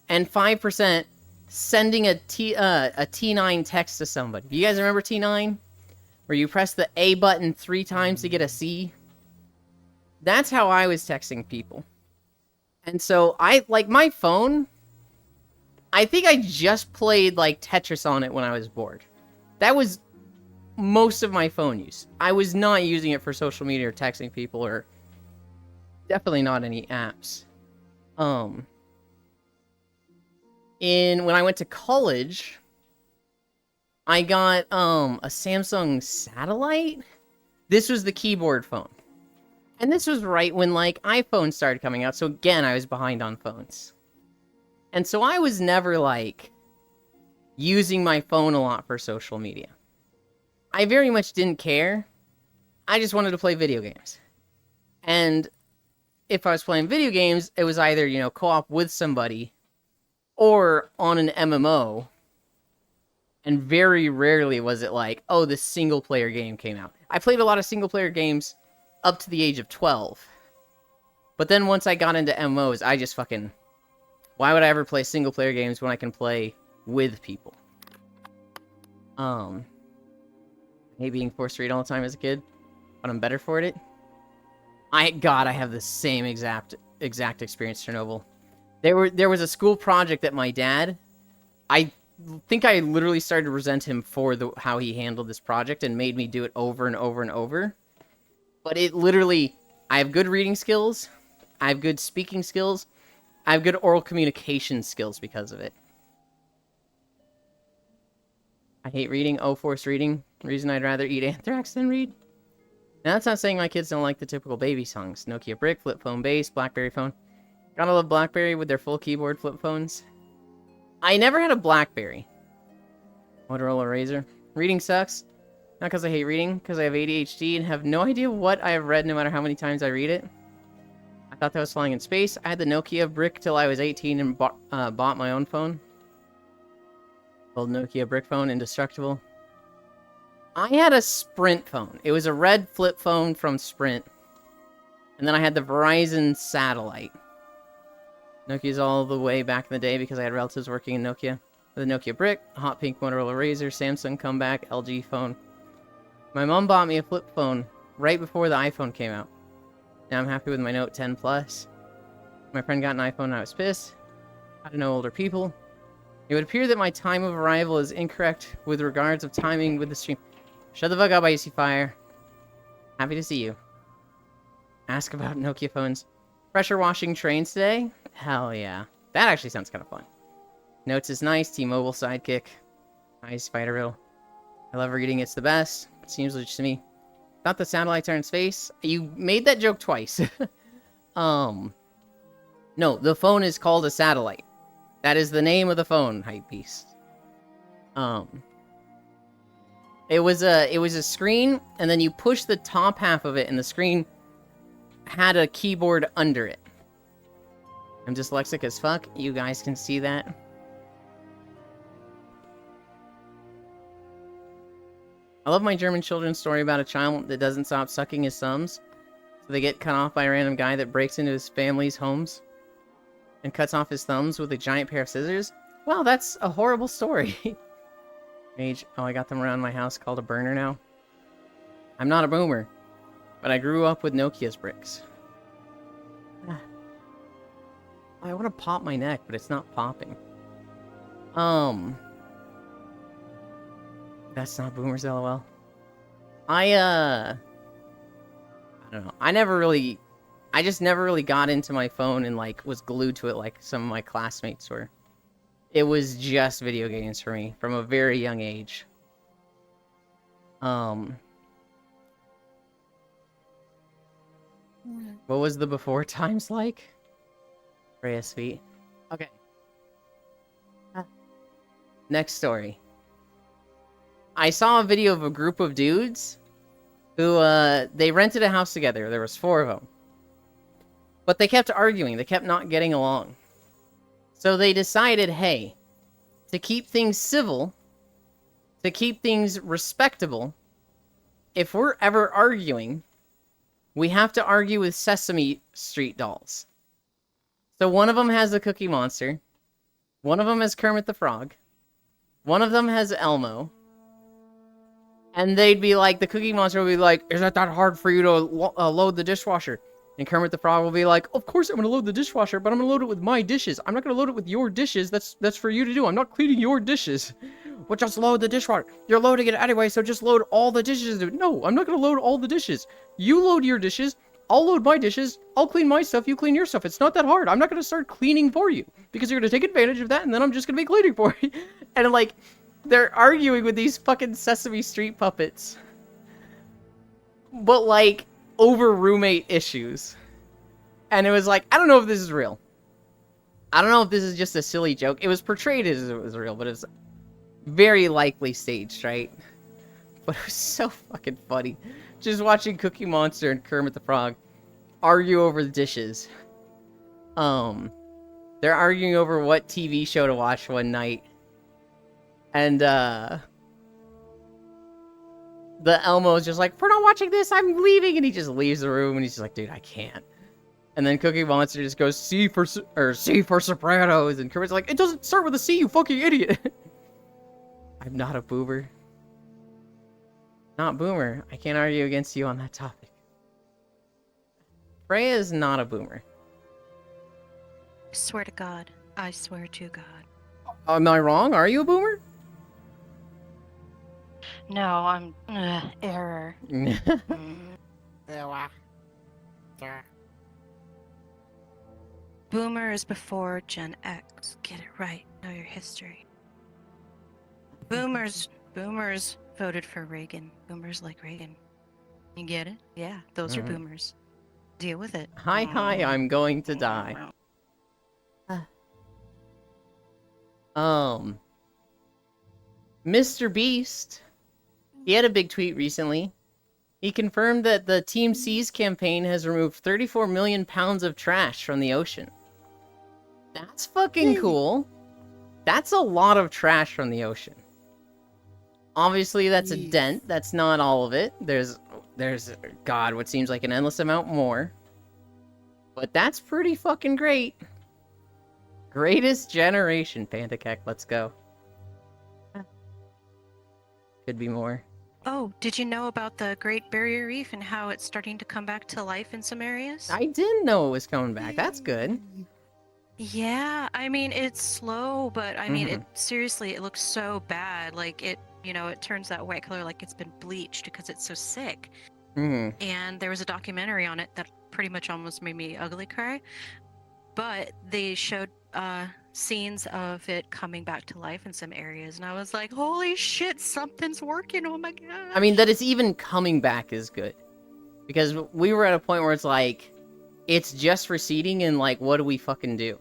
and 5% sending a T9 text to somebody. You guys remember T9? Where you press the A button 3 times to get a C? That's how I was texting people. And so my phone, I think I just played like Tetris on it when I was bored. That was most of my phone use. I was not using it for social media or texting people, or definitely not any apps. When I went to college, I got a Samsung Satellite. This was the keyboard phone. And this was right when like iPhones started coming out, so again, I was behind on phones. And so I was never like using my phone a lot for social media. I very much didn't care. I just wanted to play video games. And if I was playing video games, it was either, co-op with somebody or on an MMO. And very rarely was it like, oh, this single-player game came out. I played a lot of single-player games up to the age of 12. But then once I got into MMOs, I just fucking... Why would I ever play single-player games when I can play with people? I hate being forced to read all the time as a kid, but I'm better for it. I have the same exact experience, Chernobyl. There was a school project that my dad... I think I literally started to resent him for how he handled this project and made me do it over and over and over. But it literally... I have good reading skills. I have good speaking skills. I have good oral communication skills because of it. I hate reading. Oh, forced reading. Reason I'd rather eat anthrax than read. Now, that's not saying my kids don't like the typical baby songs. Nokia brick, flip phone base, BlackBerry phone. Gotta love BlackBerry with their full keyboard flip phones. I never had a BlackBerry. Motorola Razr. Reading sucks. Not because I hate reading, because I have ADHD and have no idea what I have read no matter how many times I read it. I thought that was flying in space. I had the Nokia brick till I was 18 and bought my own phone. Old Nokia brick phone, indestructible. I had a Sprint phone. It was a red flip phone from Sprint. And then I had the Verizon Satellite. Nokia's all the way back in the day because I had relatives working in Nokia. The Nokia brick, hot pink Motorola Razr, Samsung comeback, LG phone. My mom bought me a flip phone right before the iPhone came out. Now I'm happy with my Note 10 Plus. My friend got an iPhone and I was pissed. I don't know older people. It would appear that my time of arrival is incorrect with regards of timing with the stream. Shut the fuck up, Icy Fire. Happy to see you. Ask about Nokia phones. Pressure washing trains today? Hell yeah. That actually sounds kind of fun. Notes is nice. T-Mobile sidekick. Nice Spiderville. I love reading. It's the best. It seems legit to me. Thought the satellites are in space. You made that joke twice. No, the phone is called a satellite. That is the name of the phone, Hypebeast. It was a screen, and then you push the top half of it, and the screen had a keyboard under it. I'm dyslexic as fuck. You guys can see that. I love my German children's story about a child that doesn't stop sucking his thumbs, so they get cut off by a random guy that breaks into his family's homes and cuts off his thumbs with a giant pair of scissors. Wow, that's a horrible story. Age. Oh, I got them around my house called a burner now. I'm not a boomer, but I grew up with Nokia's bricks. I want to pop my neck, but it's not popping. That's not boomers, lol. I don't know. I just never really got into my phone and, like, was glued to it like some of my classmates were. It was just video games for me from a very young age. What was the before times like? Freya's feet. Okay. Next story. I saw a video of a group of dudes who, they rented a house together. There was 4 of them. But they kept arguing. They kept not getting along. So they decided, hey, to keep things civil, to keep things respectable, if we're ever arguing, we have to argue with Sesame Street dolls. So one of them has a Cookie Monster. One of them has Kermit the Frog. One of them has Elmo. And they'd be like, the Cookie Monster would be like, is it that hard for you to load the dishwasher? And Kermit the Frog will be like, of course I'm going to load the dishwasher, but I'm going to load it with my dishes. I'm not going to load it with your dishes. That's for you to do. I'm not cleaning your dishes. Well, just load the dishwasher. You're loading it anyway, so just load all the dishes. No, I'm not going to load all the dishes. You load your dishes. I'll load my dishes. I'll clean my stuff. You clean your stuff. It's not that hard. I'm not going to start cleaning for you because you're going to take advantage of that, and then I'm just going to be cleaning for you. And, like, they're arguing with these fucking Sesame Street puppets. But, like, over roommate issues. And it was like, I don't know if this is real. I don't know if this is just a silly joke. It was portrayed as it was real, but it's very likely staged, right? But it was so fucking funny. Just watching Cookie Monster and Kermit the Frog argue over the dishes. They're arguing over what TV show to watch one night. And, the Elmo is just like, we're not watching this, I'm leaving! And he just leaves the room, and he's just like, dude, I can't. And then Cookie Monster just goes, C for Sopranos, and Kermit's like, it doesn't start with a C, you fucking idiot! I'm not a boomer. Not boomer. I can't argue against you on that topic. Freya is not a boomer. I swear to God. I swear to God. Am I wrong? Are you a boomer? No, I'm... error. Boomer is before Gen X. Get it right. Know your history. Boomers voted for Reagan. Boomers like Reagan. You get it? Yeah, those are boomers. Deal with it. Hi, I'm going to die. Mr. Beast, he had a big tweet recently. He confirmed that the Team Seas campaign has removed 34 million pounds of trash from the ocean. That's fucking cool. That's a lot of trash from the ocean. Obviously, that's a dent. That's not all of it. There's, God, what seems like an endless amount more. But that's pretty fucking great. Greatest generation, Pandakek. Let's go. Could be more. Oh, did you know about the Great Barrier Reef and how it's starting to come back to life in some areas? I didn't know it was coming back. That's good. Yeah, I mean, it's slow, but I mean, it seriously, it looks so bad. Like, it, you know, it turns that white color like it's been bleached because it's so sick. And there was a documentary on it that pretty much almost made me ugly cry. But they showed scenes of it coming back to life in some areas, and I was like, holy shit, something's working. Oh my god. I mean, that it's even coming back is good. Because we were at a point where it's like, it's just receding, and like, what do we fucking do?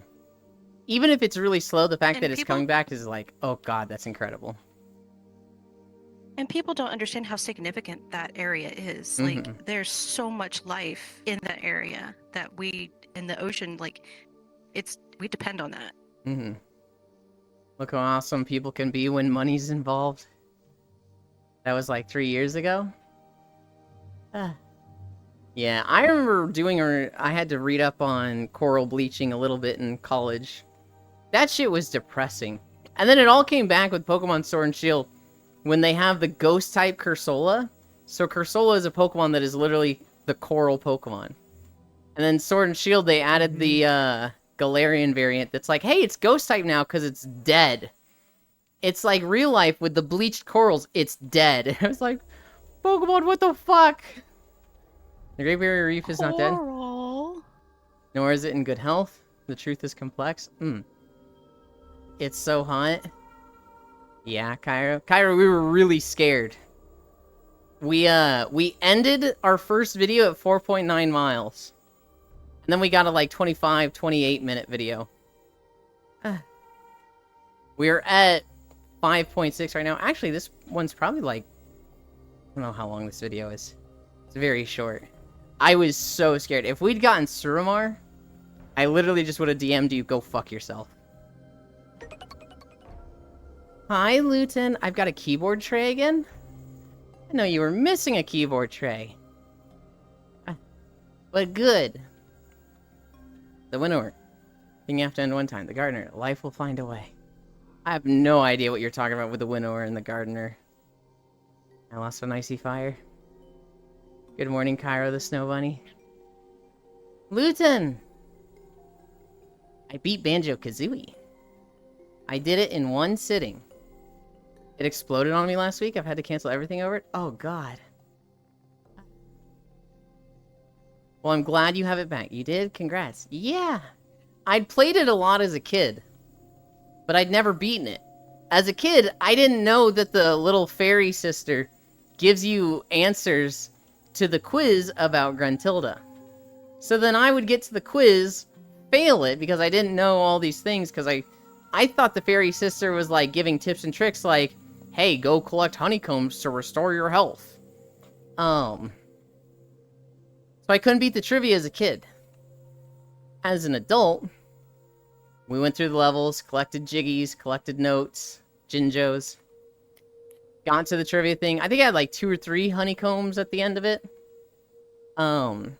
Even if it's really slow, the fact that it's coming back is like, oh god, that's incredible. And people don't understand how significant that area is. Like, there's so much life in that area that we, in the ocean, like, we depend on that. Look how awesome people can be when money's involved. That was like 3 years ago. Yeah, I remember I had to read up on coral bleaching a little bit in college. That shit was depressing. And then it all came back with Pokemon Sword and Shield when they have the ghost type Cursola. So Cursola is a Pokemon that is literally the coral Pokemon. And then Sword and Shield, they added the Galarian variant that's like, hey, it's ghost type now because it's dead. It's like real life with the bleached corals, it's dead. I was like, Pokemon, what the fuck? The Great Barrier Reef is not dead. Nor is it in good health. The truth is complex. It's so hot. Yeah, Cairo. Cairo, we were really scared. We ended our first video at 4.9 miles. And then we got a like 25, 28 minute video. We're at 5.6 right now. Actually, this one's probably like, I don't know how long this video is. It's very short. I was so scared. If we'd gotten Suramar, I literally just would have DM'd you, go fuck yourself. Hi, Luton. I've got a keyboard tray again? I know you were missing a keyboard tray. But good. The winnower. Thing you have to end one time. The gardener. Life will find a way. I have no idea what you're talking about with the winnower and the gardener. I lost an icy fire. Good morning, Cairo the Snow Bunny. Luton! I beat Banjo-Kazooie. I did it in one sitting. It exploded on me last week. I've had to cancel everything over it. Oh, God. Well, I'm glad you have it back. You did? Congrats. Yeah. I'd played it a lot as a kid, but I'd never beaten it. As a kid, I didn't know that the little fairy sister gives you answers to the quiz about Gruntilda. So then I would get to the quiz, fail it, because I didn't know all these things, because I thought the fairy sister was, like, giving tips and tricks, like, hey, go collect honeycombs to restore your health. So I couldn't beat the trivia as a kid. As an adult, we went through the levels, collected Jiggies, collected notes, Jinjos. Got to the trivia thing. I think I had like 2 or 3 honeycombs at the end of it. And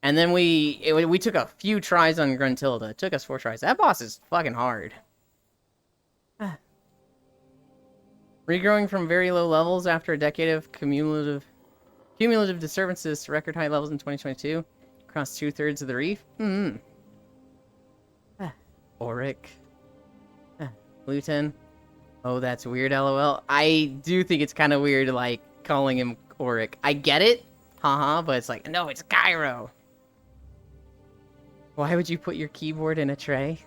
then we took a few tries on Gruntilda. It took us 4 tries. That boss is fucking hard. Regrowing from very low levels after a decade of cumulative disturbances to record high levels in 2022. Across 2/3 of the reef. Auric. Luton. Oh, that's weird, lol. I do think it's kind of weird, like, calling him Auric. I get it, haha, but it's like, no, it's Cairo. Why would you put your keyboard in a tray?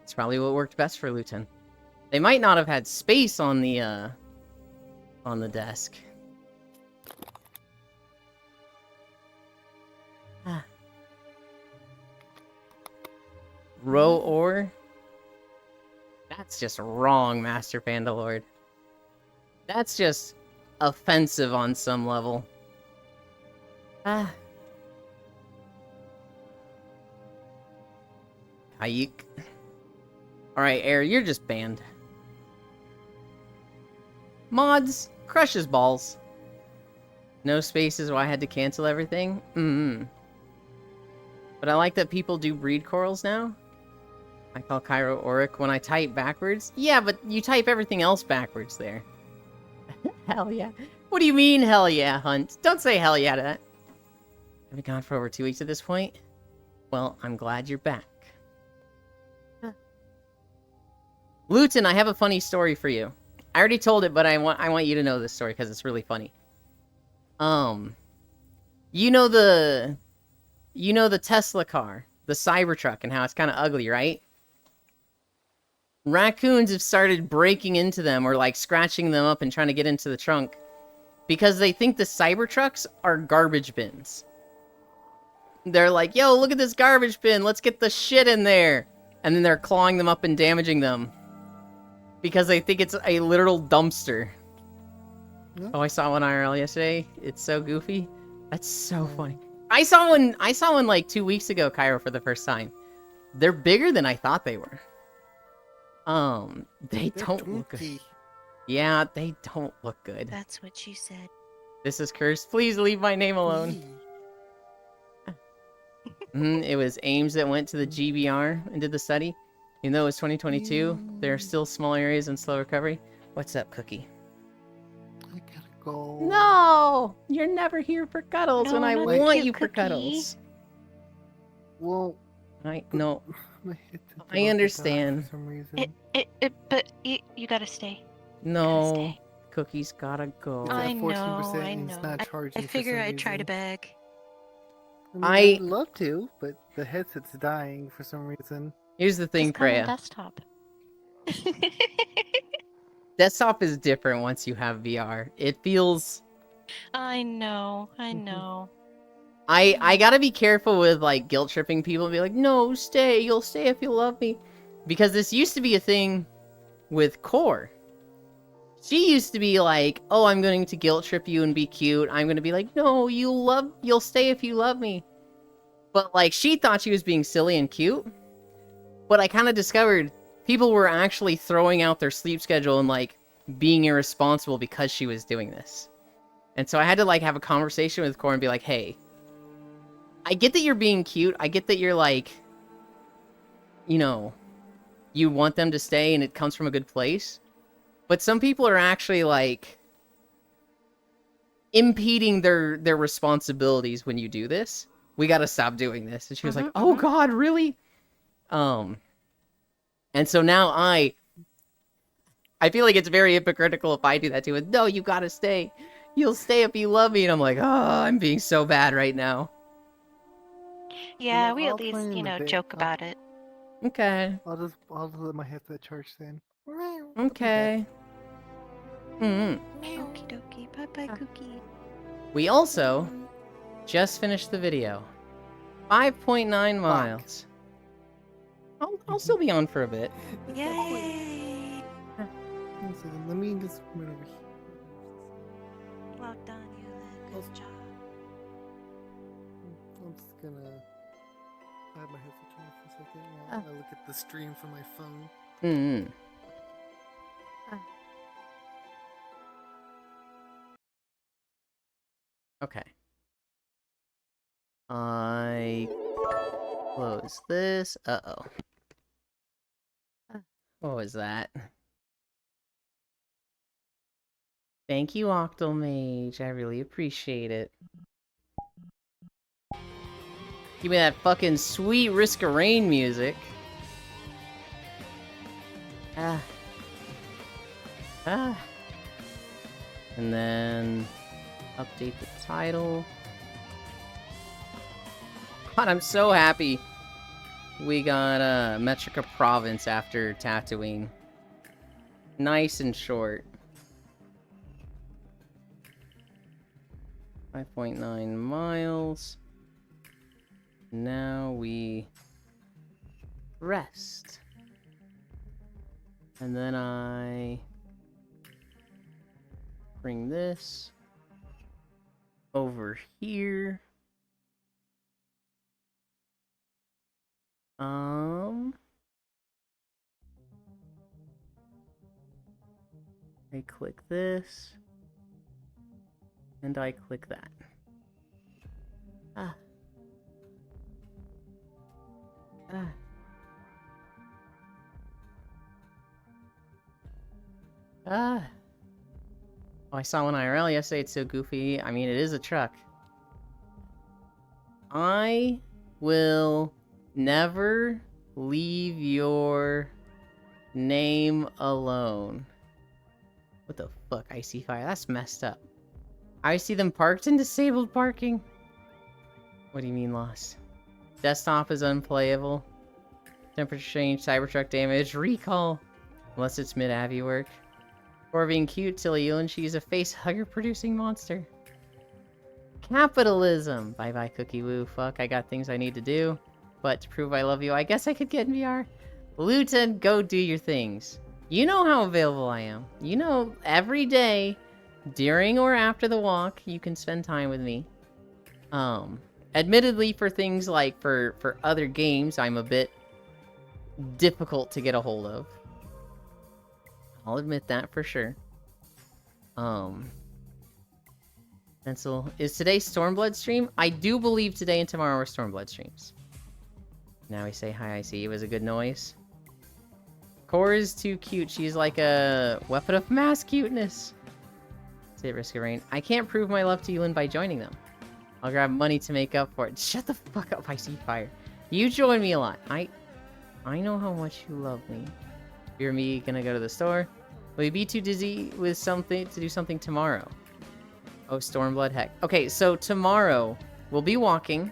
It's probably what worked best for Luton. They might not have had space on the desk. Row ore? That's just wrong, Master Panda Lord. That's just offensive on some level. Hayek. Alright, Air, you're just banned. Mods, crushes balls. No spaces, why I had to cancel everything? But I like that people do breed corals now. I call Cairo Auric when I type backwards. Yeah, but you type everything else backwards there. Hell yeah. What do you mean, hell yeah, Hunt? Don't say hell yeah to that. I've been gone for over 2 weeks at this point. Well, I'm glad you're back. Luton, I have a funny story for you. I already told it, but I want you to know this story because it's really funny. You know the Tesla car the Cybertruck and how it's kind of ugly, right? Raccoons have started breaking into them or like scratching them up and trying to get into the trunk because they think the Cybertrucks are garbage bins. They're like, yo, look at this garbage bin. Let's get the shit in there. And then they're clawing them up and damaging them because they think it's a literal dumpster. Yeah. Oh, I saw one IRL yesterday. It's so goofy. That's so funny. I saw one like 2 weeks ago, Cairo, for the first time. They're bigger than I thought they were. They They're don't look good. twinky. Yeah, they don't look good. That's what she said. This is cursed. Please leave my name alone. It was Ames that went to the GBR and did the study. Even though it was 2022, there are still small areas and slow recovery. What's up, Cookie? I gotta go. No! You're never here for cuddles when No, I not want cute you for Cookie. cuddles. Well, No, my head's I about to die understand. For some reason. But you gotta stay. no. stay. Cookie's gotta go. It's I at 14% know, I and it's know. not I charging for figure some I'd try to reason. beg. I'd love to, but the headset's dying for some reason. Here's the thing, Just come on Freya. desktop. Desktop is different once you have VR. It feels... I know, I Mhm. know. I gotta be careful with, like, guilt-tripping people and be like, no, stay, you'll stay if you love me. Because this used to be a thing with Core. She used to be like, oh, I'm going to guilt-trip you and be cute. I'm gonna be like, no, you'll stay if you love me. But, like, she thought she was being silly and cute. But I kind of discovered people were actually throwing out their sleep schedule and, like, being irresponsible because she was doing this. And so I had to, like, have a conversation with Core and be like, hey, I get that you're being cute. I get that you're, like, you know, you want them to stay and it comes from a good place. But some people are actually, like, impeding their responsibilities when you do this. We gotta stop doing this. And she was like, oh, God, really? And so now I feel like it's very hypocritical if I do that to it. No, you gotta stay. You'll stay if you love me. And I'm like, oh, I'm being so bad right now. Yeah, know, we I'll at least, play in a bit. joke about it. Okay. I'll just let my headset charge then. Okay. Okie dokie. Bye bye, Cookie. We also just finished the video. 5.9 miles. I'll still be on for a bit. Yay! One second, let me just run over here. Well done, Eula. Good job. I'm just gonna have my headset charge for a second while I look at the stream from my phone. Mm-hmm. Okay. I close this. Uh-oh. What was that? Thank you, Octomage. I really appreciate it. Give me that fucking sweet Risk of Rain music. And then update the title. God, I'm so happy we got Metrica Province after Tatooine. Nice and short. 5.9 miles. Now we rest. And then I bring this over here. I click this. And I click that. Oh, I saw one IRL yesterday. It's so goofy. I mean, it is a truck. I will never leave your name alone. What the fuck, Icy Fire? That's messed up. I see them parked in disabled parking. What do you mean, lost? Desktop is unplayable. Temperature change, Cybertruck damage, recall. Unless it's mid-Avy work. Or being cute, Tilly Yulin, she's a face-hugger-producing monster. Capitalism! Bye-bye, Cookie Woo. Fuck, I got things I need to do. But to prove I love you, I guess I could get in VR. Luton, go do your things. You know how available I am. You know, every day, during or after the walk, you can spend time with me. Admittedly, for things like for other games, I'm a bit difficult to get a hold of. I'll admit that for sure. Pencil. Is today Stormblood stream? I do believe today and tomorrow are Stormblood streams. Now we say hi, I see. It was a good noise. Core is too cute. She's like a weapon of mass cuteness. Say risk of rain. I can't prove my love to Yulin by joining them. I'll grab money to make up for it. Shut the fuck up, I see fire. You join me a lot. I know how much you love me. You're me gonna go to the store. Will you be too dizzy with something to do something tomorrow? Oh, Stormblood, heck. Okay, so tomorrow we'll be walking,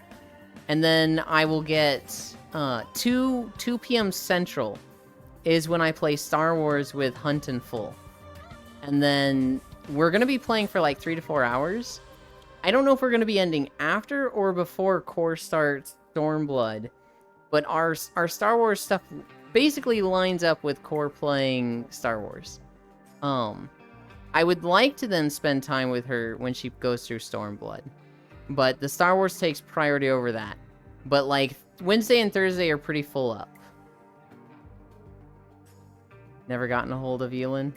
and then I will get 2 p.m. Central is when I play Star Wars with Hunt and Full. And then we're gonna be playing for like 3 to 4 hours. I don't know if we're gonna be ending after or before Core starts Stormblood, but our Star Wars stuff basically lines up with Core playing Star Wars. I would like to then spend time with her when she goes through Stormblood, but the Star Wars takes priority over that. But like Wednesday and Thursday are pretty full up. Never gotten a hold of Yulin.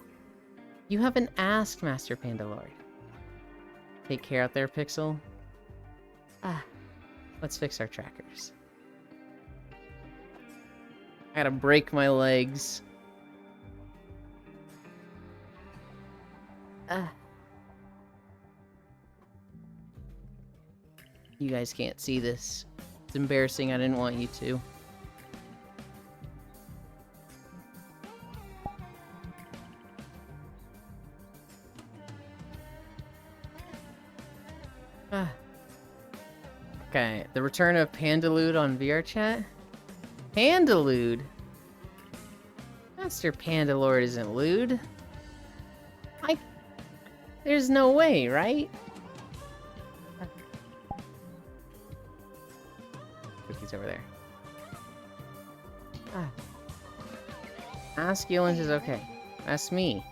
You haven't asked, Master Pandalord. Take care out there, Pixel. Let's fix our trackers. I gotta break my legs. You guys can't see this. It's embarrassing. I didn't want you to. Okay, the return of Pandalude on VR chat. Pandalude? Master Pandalord isn't lewd. There's no way, right? Cookie's over there. Ask Yulin is okay. Ask me.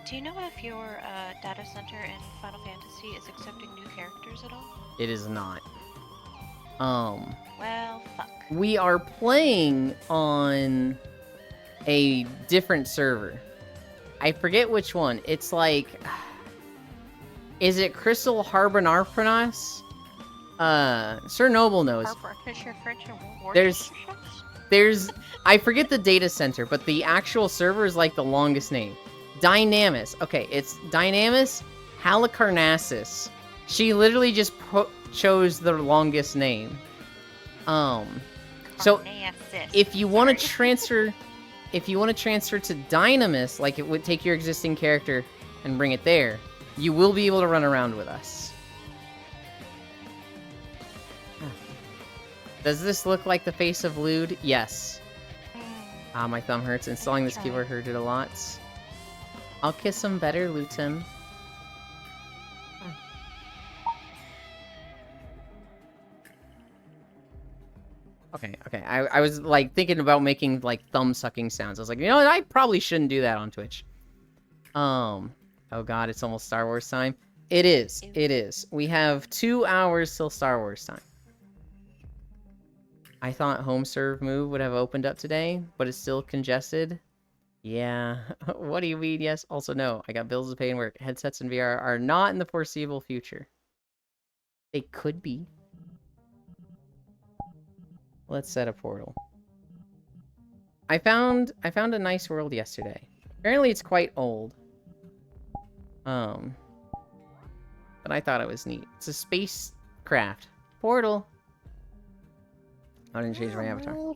Do you know if your data center in Final Fantasy is accepting new characters at all? It is not. Well, fuck. We are playing on a different server. I forget which one. It's like... Is it Crystal Harbonarpranas? Sir Noble knows. There's... I forget the data center, but the actual server is like the longest name. Dynamis. Okay, it's Dynamis Halicarnassus. She literally just chose the longest name. So if you want to transfer... If you want to transfer to Dynamis, like it would take your existing character and bring it there, you will be able to run around with us. Does this look like the face of Lude? Yes. My thumb hurts. Installing this keyboard hurt it a lot. I'll kiss him better, Luton. Okay. I was, like, thinking about making, like, thumb-sucking sounds. I was like, you know what? I probably shouldn't do that on Twitch. Oh god, it's almost Star Wars time. It is. It is. We have 2 hours till Star Wars time. I thought Home Serve Move would have opened up today, but it's still congested. Yeah. What do you mean? Yes. Also, no. I got bills to pay and work. Headsets and VR are not in the foreseeable future. They could be. Let's set a portal. I found a nice world yesterday. Apparently it's quite old. But I thought it was neat. It's a spacecraft. Portal. I didn't change my avatar.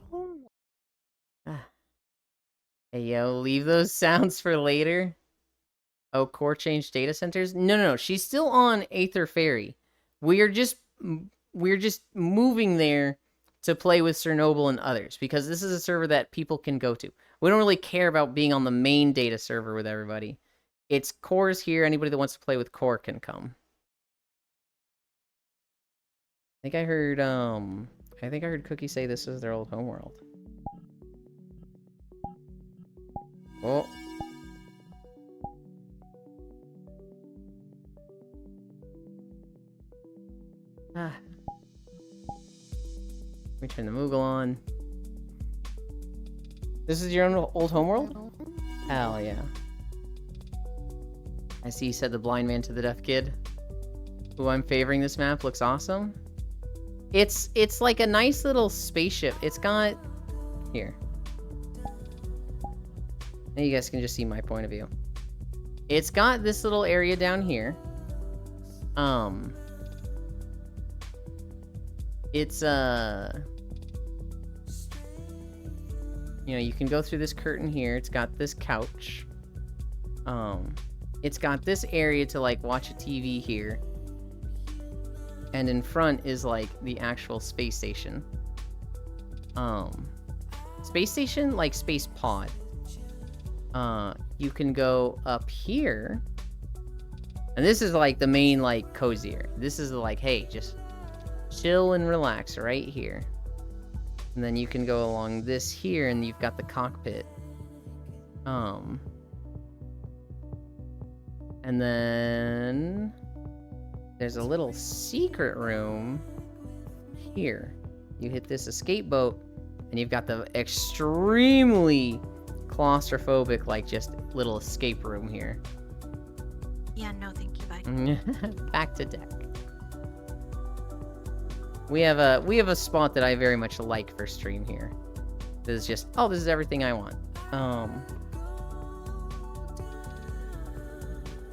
Hey yo, leave those sounds for later. Oh, Core changed data centers? No. She's still on Aether Ferry. We're just moving there to play with Chernobyl and others, because this is a server that people can go to. We don't really care about being on the main data server with everybody. It's Core's here. Anybody that wants to play with Core can come. I think I heard Cookie say this is their old homeworld. Oh. Ah. Let me turn the Moogle on. This is your own old homeworld? Hell yeah. I see you said the blind man to the deaf kid. Ooh, I'm favoring this map. Looks awesome. It's like a nice little spaceship. It's got... Here. Now you guys can just see my point of view. It's got this little area down here. It's, you know, you can go through this curtain here. It's got this couch. It's got this area to, like, watch a TV here. And in front is, like, the actual space station. Space station? Like, space pod. You can go up here. And this is, like, the main, like, cozier. This is, like, hey, just chill and relax right here. And then you can go along this here, and you've got the cockpit. And then there's a little secret room here. You hit this escape boat, and you've got the extremely claustrophobic, like, just little escape room here. Yeah, no, thank you, bye. Back to deck. We have a spot that I very much like for stream here. This is just, oh, this is everything I want.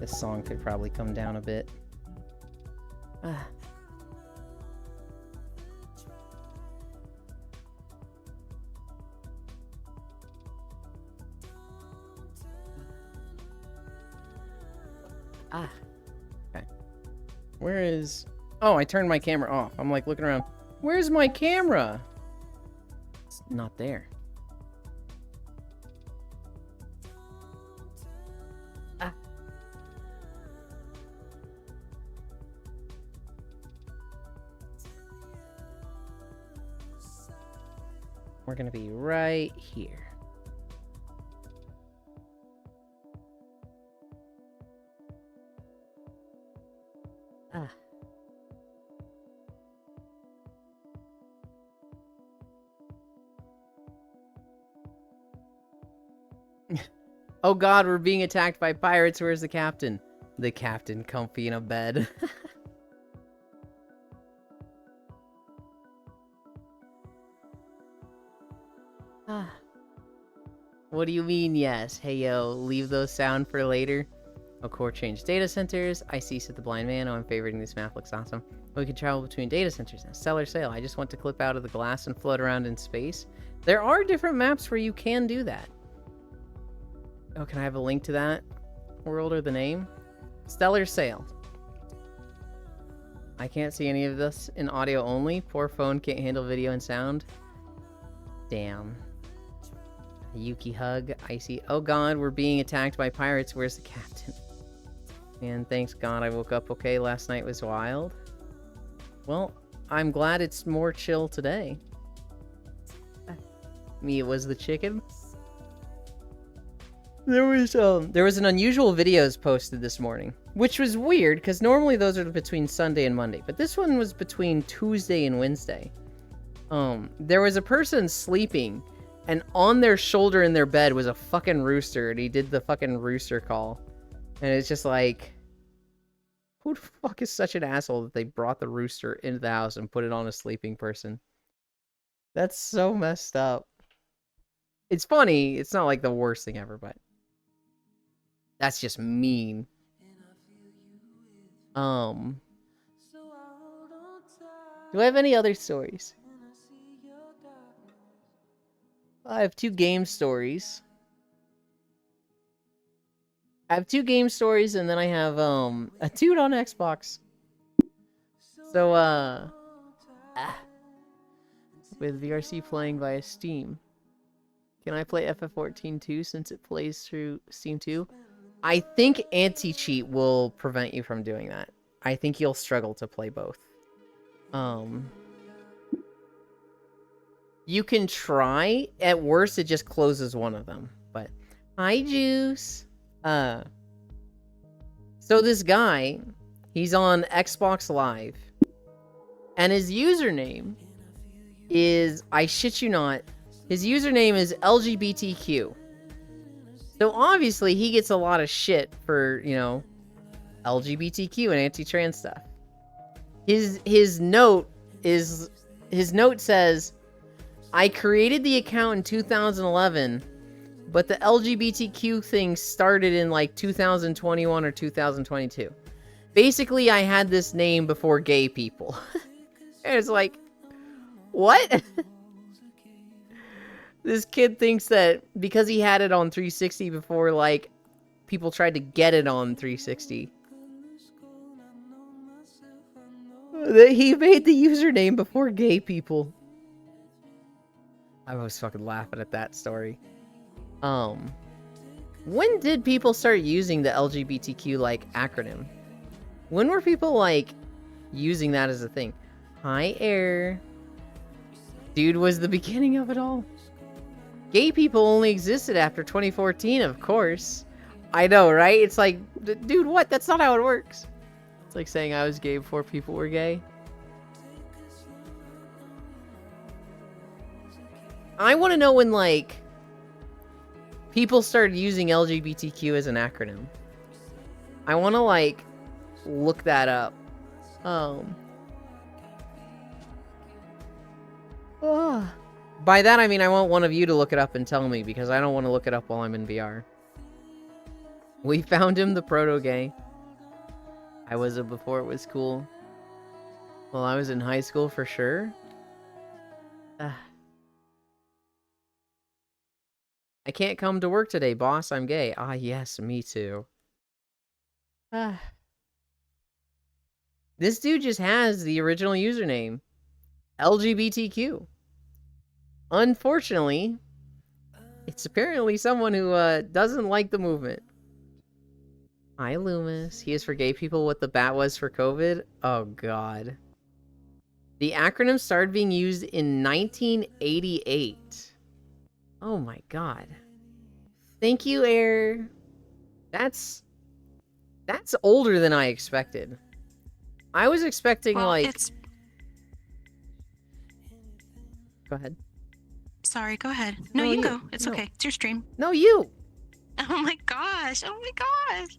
This song could probably come down a bit. Okay. Where is... Oh, I turned my camera off. I'm like looking around. Where's my camera? It's not there. We're gonna be right here. Oh god, we're being attacked by pirates. Where's the captain? The captain comfy in a bed. What do you mean, yes? Hey, yo, leave those sound for later. Oh, Core changed data centers. I see, said the blind man. Oh, I'm favoriting this map. Looks awesome. We can travel between data centers now. Stellar sail. I just want to clip out of the glass and float around in space. There are different maps where you can do that. Oh, can I have a link to that world or the name? Stellar sail. I can't see any of this in audio only. Poor phone can't handle video and sound. Damn. Yuki hug. Icy. Oh god, we're being attacked by pirates. Where's the captain? Man, thanks god I woke up okay. Last night was wild. Well, I'm glad it's more chill today. Me, it was the chicken. There was an unusual videos posted this morning, which was weird because normally those are between Sunday and Monday, but this one was between Tuesday and Wednesday. There was a person sleeping, and on their shoulder in their bed was a fucking rooster, and he did the fucking rooster call. And it's just like, who the fuck is such an asshole that they brought the rooster into the house and put it on a sleeping person? That's so messed up. It's funny, it's not like the worst thing ever, but that's just mean. Do I have any other stories? I have 2 game stories. I have 2 game stories, and then I have a dude on Xbox. So, with VRC playing via Steam, can I play FF14 too since it plays through Steam too? I think anti-cheat will prevent you from doing that. I think you'll struggle to play both. You can try. At worst, it just closes one of them. But hi, Juice. So this guy, he's on Xbox Live, and his username is, I shit you not, his username is LGBTQ. So obviously he gets a lot of shit for, you know, LGBTQ and anti-trans stuff. His note says, I created the account in 2011, but the LGBTQ thing started in like 2021 or 2022. Basically, I had this name before gay people. And it's like, what? This kid thinks that because he had it on 360 before, like, people tried to get it on 360, that he made the username before gay people. I was fucking laughing at that story. When did people start using the LGBTQ, like, acronym? When were people, like, using that as a thing? Hi, Air. Dude was the beginning of it all. Gay people only existed after 2014, of course. I know, right? It's like, dude, what? That's not how it works. It's like saying I was gay before people were gay. I want to know when, like, people started using LGBTQ as an acronym. I want to, like, look that up. By that, I mean I want one of you to look it up and tell me, because I don't want to look it up while I'm in VR. We found him, the proto-gay. I was a before it was cool. Well, I was in high school for sure. I can't come to work today, boss. I'm gay. Ah, yes, me too. This dude just has the original username. LGBTQ. Unfortunately, it's apparently someone who doesn't like the movement. Hi, Loomis. He is for gay people what the bat was for COVID. Oh, God. The acronym started being used in 1988. Oh, my God. Thank you, Air. That's older than I expected. I was expecting, Well, like... it's... Go ahead. Sorry, go ahead. No, No, you you. go. It's No. okay. It's your stream. No, you! Oh my gosh. Oh my gosh.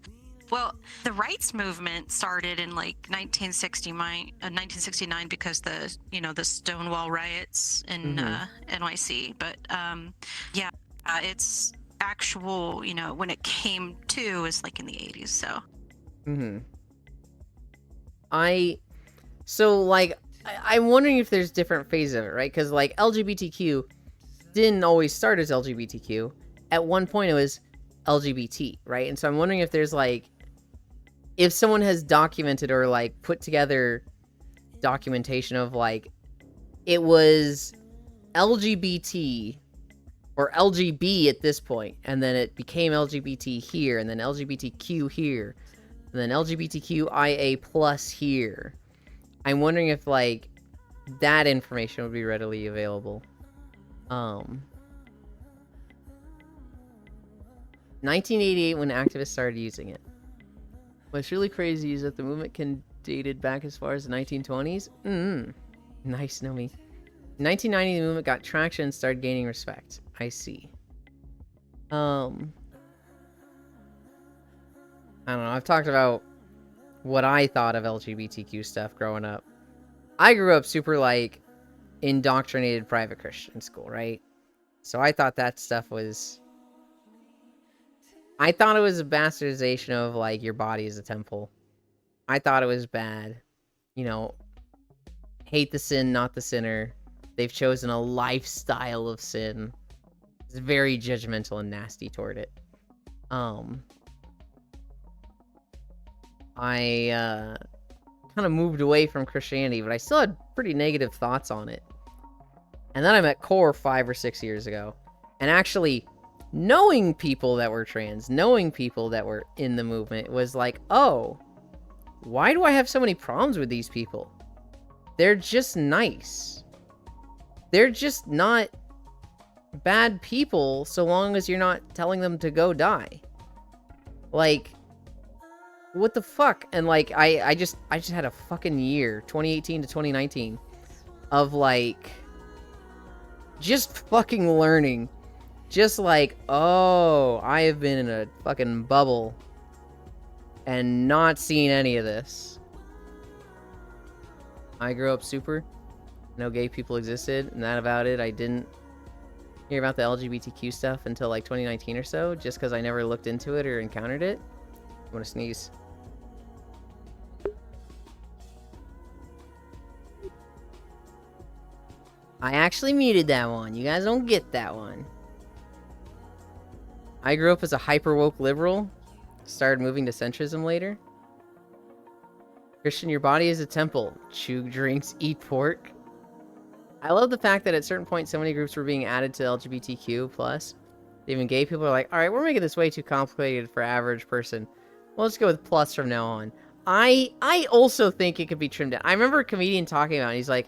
Well, the rights movement started in like 1969 because the Stonewall riots in NYC. But it's actual, when it came to is like in the 80s. So. I'm wondering if there's different phases of it, right? Because, like, LGBTQ didn't always start as LGBTQ. At one point, it was LGBT, right? And so I'm wondering if there's, like, if someone has documented or, like, put together documentation of, like, it was LGBT or LGB at this point, and then it became LGBT here, and then LGBTQ here, and then LGBTQIA plus here. I'm wondering if, like, that information would be readily available. 1988 when activists started using it. What's really crazy is that the movement can dated back as far as the 1920s. Nice, Nomi. In 1990, the movement got traction and started gaining respect. I see. I don't know. I've talked about what I thought of LGBTQ stuff growing up. I grew up super, like, indoctrinated private Christian school, right? So I thought that stuff was... I thought it was a bastardization of, like, your body as a temple. I thought it was bad. You know, hate the sin, not the sinner. They've chosen a lifestyle of sin. It's very judgmental and nasty toward it. kind of moved away from Christianity, but I still had pretty negative thoughts on it. And then I met Core 5 or 6 years ago. And actually, knowing people that were trans, knowing people that were in the movement, was like, oh, why do I have so many problems with these people? They're just nice. They're just not bad people so long as you're not telling them to go die. Like, what the fuck? And like, I just had a fucking year, 2018 to 2019, of like, just fucking learning. Just like, oh, I have been in a fucking bubble and not seen any of this. I grew up super. No gay people existed, and that about it. I didn't hear about the LGBTQ stuff until like 2019 or so, just because I never looked into it or encountered it. I'm gonna sneeze. I actually muted that one. You guys don't get that one. I grew up as a hyper-woke liberal. Started moving to centrism later. Christian, your body is a temple. Chew drinks, eat pork. I love the fact that at certain points so many groups were being added to LGBTQ+. Even gay people are like, alright, we're making this way too complicated for average person. Well, let's go with plus from now on. I also think it could be trimmed down. I remember a comedian talking about it. He's like,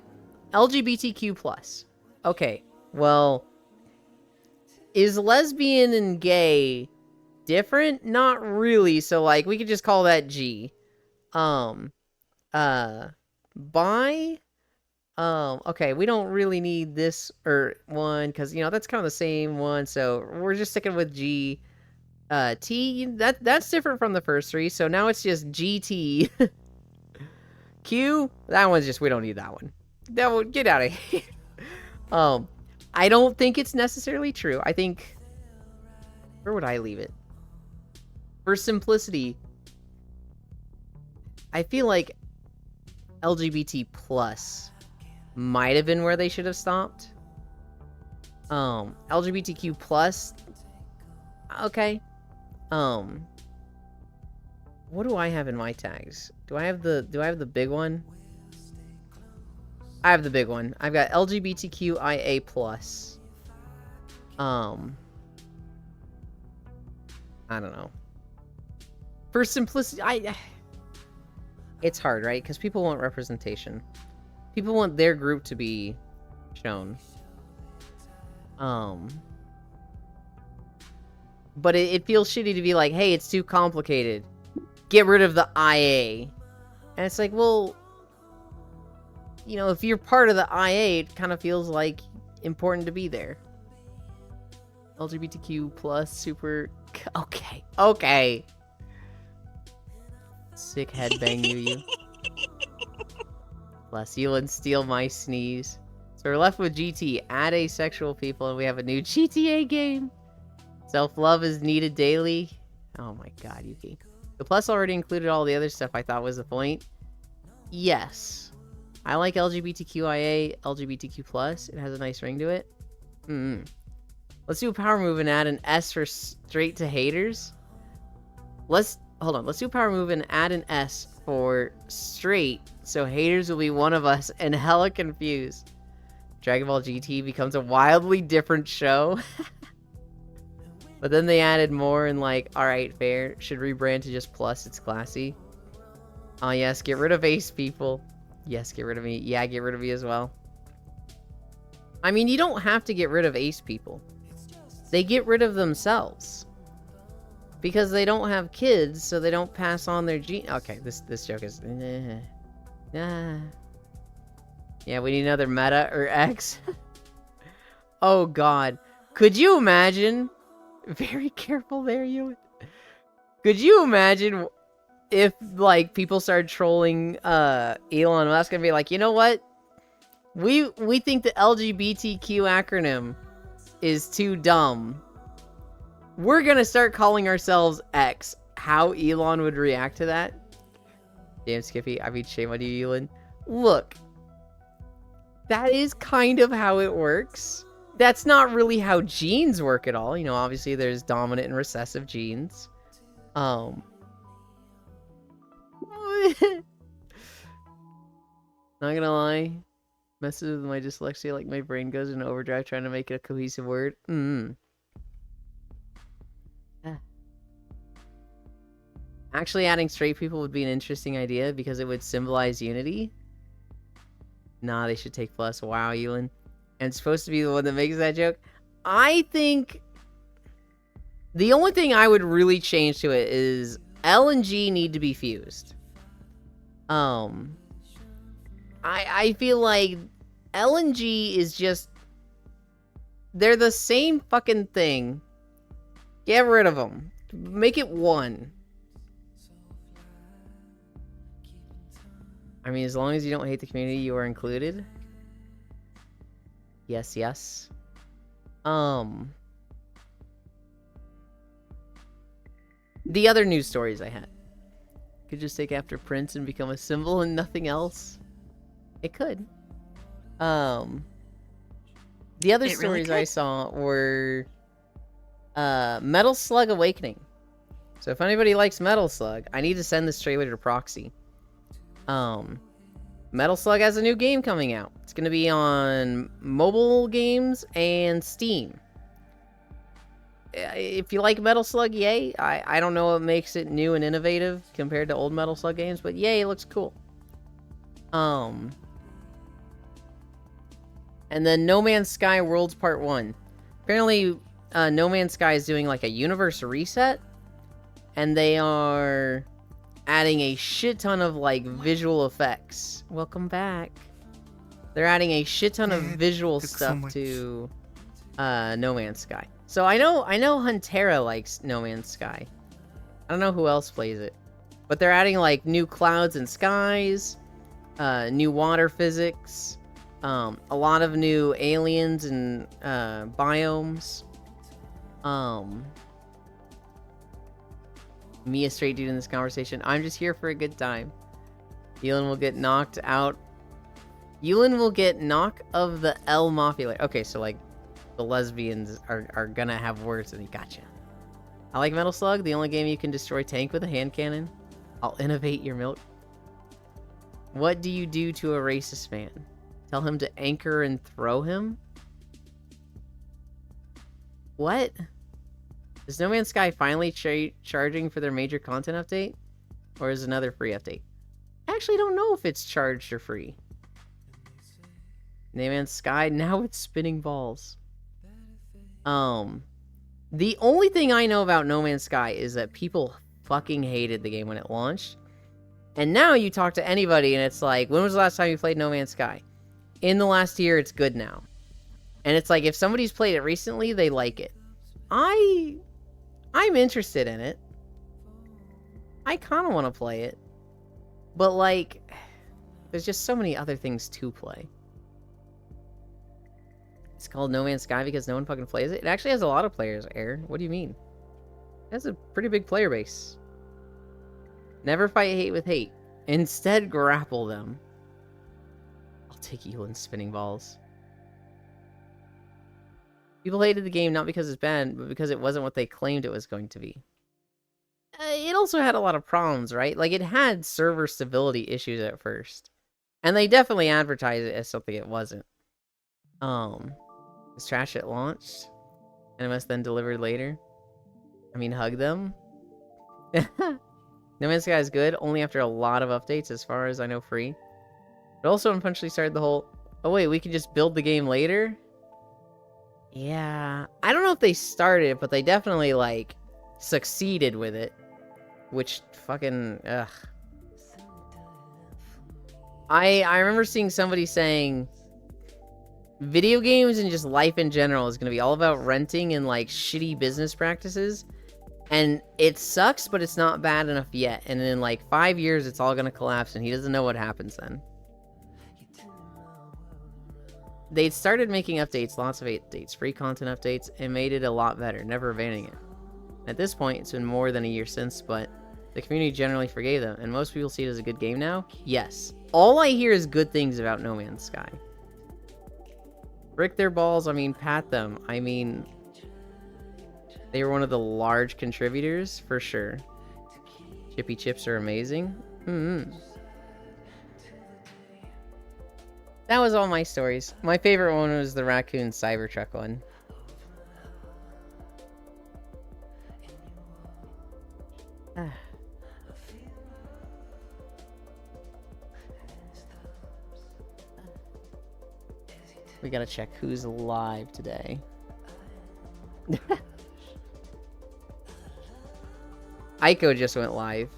LGBTQ+. Okay, well, is lesbian and gay different? Not really. So, like, we could just call that G. Bi? Okay, we don't really need this or one, because, you know, that's kind of the same one, so we're just sticking with G. T, that's different from the first three, so now it's just GT. Q, that one's just, we don't need that one. That one, get out of here. I don't think it's necessarily true. I think, where would I leave it? For simplicity, I feel like LGBT plus might have been where they should have stopped. LGBTQ plus, okay. What do I have in my tags? Do I have the big one? I have the big one. I've got LGBTQIA plus. I don't know. For simplicity, it's hard, right? Because people want representation. People want their group to be shown. But it feels shitty to be like, hey, it's too complicated. Get rid of the IA. And it's like, well, you know, if you're part of the IA, it kind of feels like important to be there. LGBTQ plus super... Okay. Sick headbang you. Bless you and steal my sneeze. So we're left with GT. Add asexual people and we have a new GTA game. Self-love is needed daily. Oh my god, Yuki. The plus already included all the other stuff I thought was the point. Yes. I like LGBTQIA, LGBTQ+. It has a nice ring to it. Let's do a power move and add an S for straight to haters. Hold on. Let's do a power move and add an S for straight, so haters will be one of us and hella confused. Dragon Ball GT becomes a wildly different show. But then they added more and like, alright, fair. Should rebrand to just plus, it's classy. Oh yes, get rid of ace people. Yes, get rid of me. Yeah, get rid of me as well. I mean, you don't have to get rid of ace people. They get rid of themselves. Because they don't have kids, so they don't pass on their gene. Okay, this joke is... Yeah, we need another meta or X. Oh god. Could you imagine... Very careful there, you. Could you imagine if, like, people started trolling Elon Musk and be like, you know what? We think the LGBTQ acronym is too dumb. We're gonna start calling ourselves X. How Elon would react to that? Damn, Skippy. I mean, shame on you, Elon. Look. That is kind of how it works. That's not really how genes work at all. You know, obviously there's dominant and recessive genes. Not gonna lie. Messes with my dyslexia, like my brain goes into overdrive trying to make it a cohesive word. Actually, adding straight people would be an interesting idea because it would symbolize unity. Nah, they should take plus. Wow, Ewan. And it's supposed to be the one that makes that joke. I think the only thing I would really change to it is L and G need to be fused. I feel like L and G is just... They're the same fucking thing. Get rid of them. Make it one. I mean, as long as you don't hate the community, you are included. Yes, yes. The other news stories I had. Could just take after Prince and become a symbol and nothing else. It could. The other stories I saw were Metal Slug Awakening. So if anybody likes Metal Slug, I need to send this trailer to Proxy. Metal Slug has a new game coming out. It's going to be on mobile games and Steam. If you like Metal Slug, yay. I don't know what makes it new and innovative compared to old Metal Slug games, but yay, it looks cool. And then No Man's Sky Worlds Part 1. Apparently, No Man's Sky is doing like a universe reset, and they are adding a shit ton of like visual effects. Welcome back. They're adding a shit ton of visual stuff to No Man's Sky. So I know Huntera likes No Man's Sky. I don't know who else plays it. But they're adding like new clouds and skies, new water physics, a lot of new aliens and biomes. Me a straight dude in this conversation. I'm just here for a good time. Yulin will get knocked out. Yulin will get knock of the L Mafia. Okay, so like the lesbians are gonna have words and he gotcha. I like Metal Slug, the only game you can destroy tank with a hand cannon. I'll innovate your milk. What do you do to a racist man? Tell him to anchor and throw him? What? Is No Man's Sky finally charging for their major content update? Or is it another free update? I actually don't know if it's charged or free. No Man's Sky, now it's spinning balls. The only thing I know about No Man's Sky is that people fucking hated the game when it launched. And now you talk to anybody and it's like, when was the last time you played No Man's Sky? In the last year, it's good now. And it's like, if somebody's played it recently, they like it. I'm interested in it. I kind of want to play it. But, like, there's just so many other things to play. It's called No Man's Sky because no one fucking plays it. It actually has a lot of players, Air. What do you mean? It has a pretty big player base. Never fight hate with hate. Instead, grapple them. I'll take you in spinning balls. People hated the game not because it's bad, but because it wasn't what they claimed it was going to be. It also had a lot of problems, right? Like, it had server stability issues at first. And they definitely advertised it as something it wasn't. Was trash at launch? NMS then delivered later? I mean, hug them? No Man's Sky is good, only after a lot of updates, as far as I know, free. But also eventually started the whole, oh wait, we can just build the game later? Yeah, I don't know if they started it, but they definitely, like, succeeded with it. Which, fucking, ugh. I remember seeing somebody saying, video games and just life in general is going to be all about renting and, like, shitty business practices. And it sucks, but it's not bad enough yet. And in, like, 5 years, it's all going to collapse, and he doesn't know what happens then. They started making updates, lots of updates, free content updates, and made it a lot better, never abandoning it. At this point, it's been more than a year since, but the community generally forgave them, and most people see it as a good game now. Yes. All I hear is good things about No Man's Sky. Brick their balls, I mean, pat them. I mean, they were one of the large contributors, for sure. Chippy chips are amazing. That was all my stories. My favorite one was the Raccoon Cybertruck one. We gotta check who's live today. Ico just went live.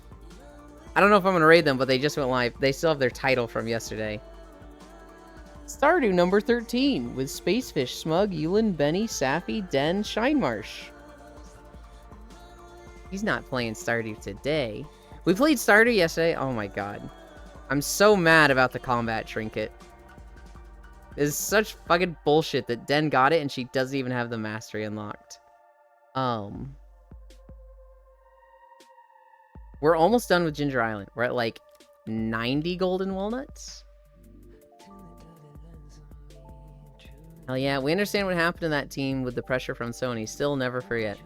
I don't know if I'm gonna raid them, but they just went live. They still have their title from yesterday. Stardew number 13 with Spacefish, Smug, Yulin, Benny, Safi, Den, Shinemarsh. He's not playing Stardew today. We played Stardew yesterday. Oh my god. I'm so mad about the combat trinket. It's such fucking bullshit that Den got it and she doesn't even have the mastery unlocked. We're almost done with Ginger Island. We're at like 90 golden walnuts. Hell yeah, we understand what happened to that team with the pressure from Sony. Still never forget.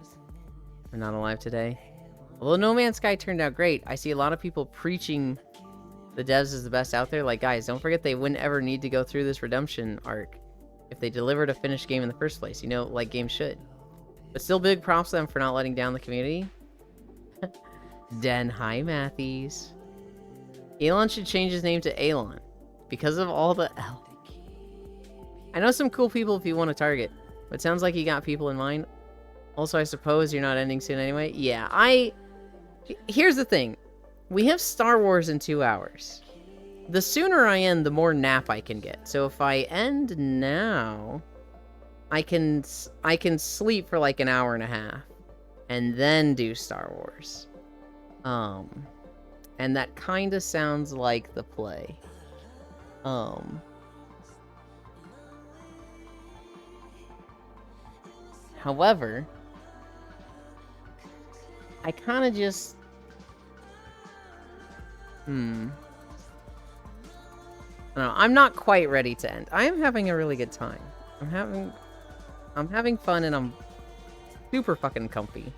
We're not alive today. Although No Man's Sky turned out great, I see a lot of people preaching the devs is the best out there. Like, guys, don't forget they wouldn't ever need to go through this redemption arc if they delivered a finished game in the first place. You know, like games should. But still big props to them for not letting down the community. Den, hi Matthews. Elon should change his name to Elon. Because of all the... I know some cool people if you want to target. But it sounds like you got people in mind. Also, I suppose you're not ending soon anyway. Yeah, Here's the thing. We have Star Wars in 2 hours. The sooner I end, the more nap I can get. So if I end now, I can sleep for like an hour and a half. And then do Star Wars. And that kind of sounds like the play. However, I kind of just... I don't know, I'm not quite ready to end. I am having a really good time. I'm having fun and I'm super fucking comfy.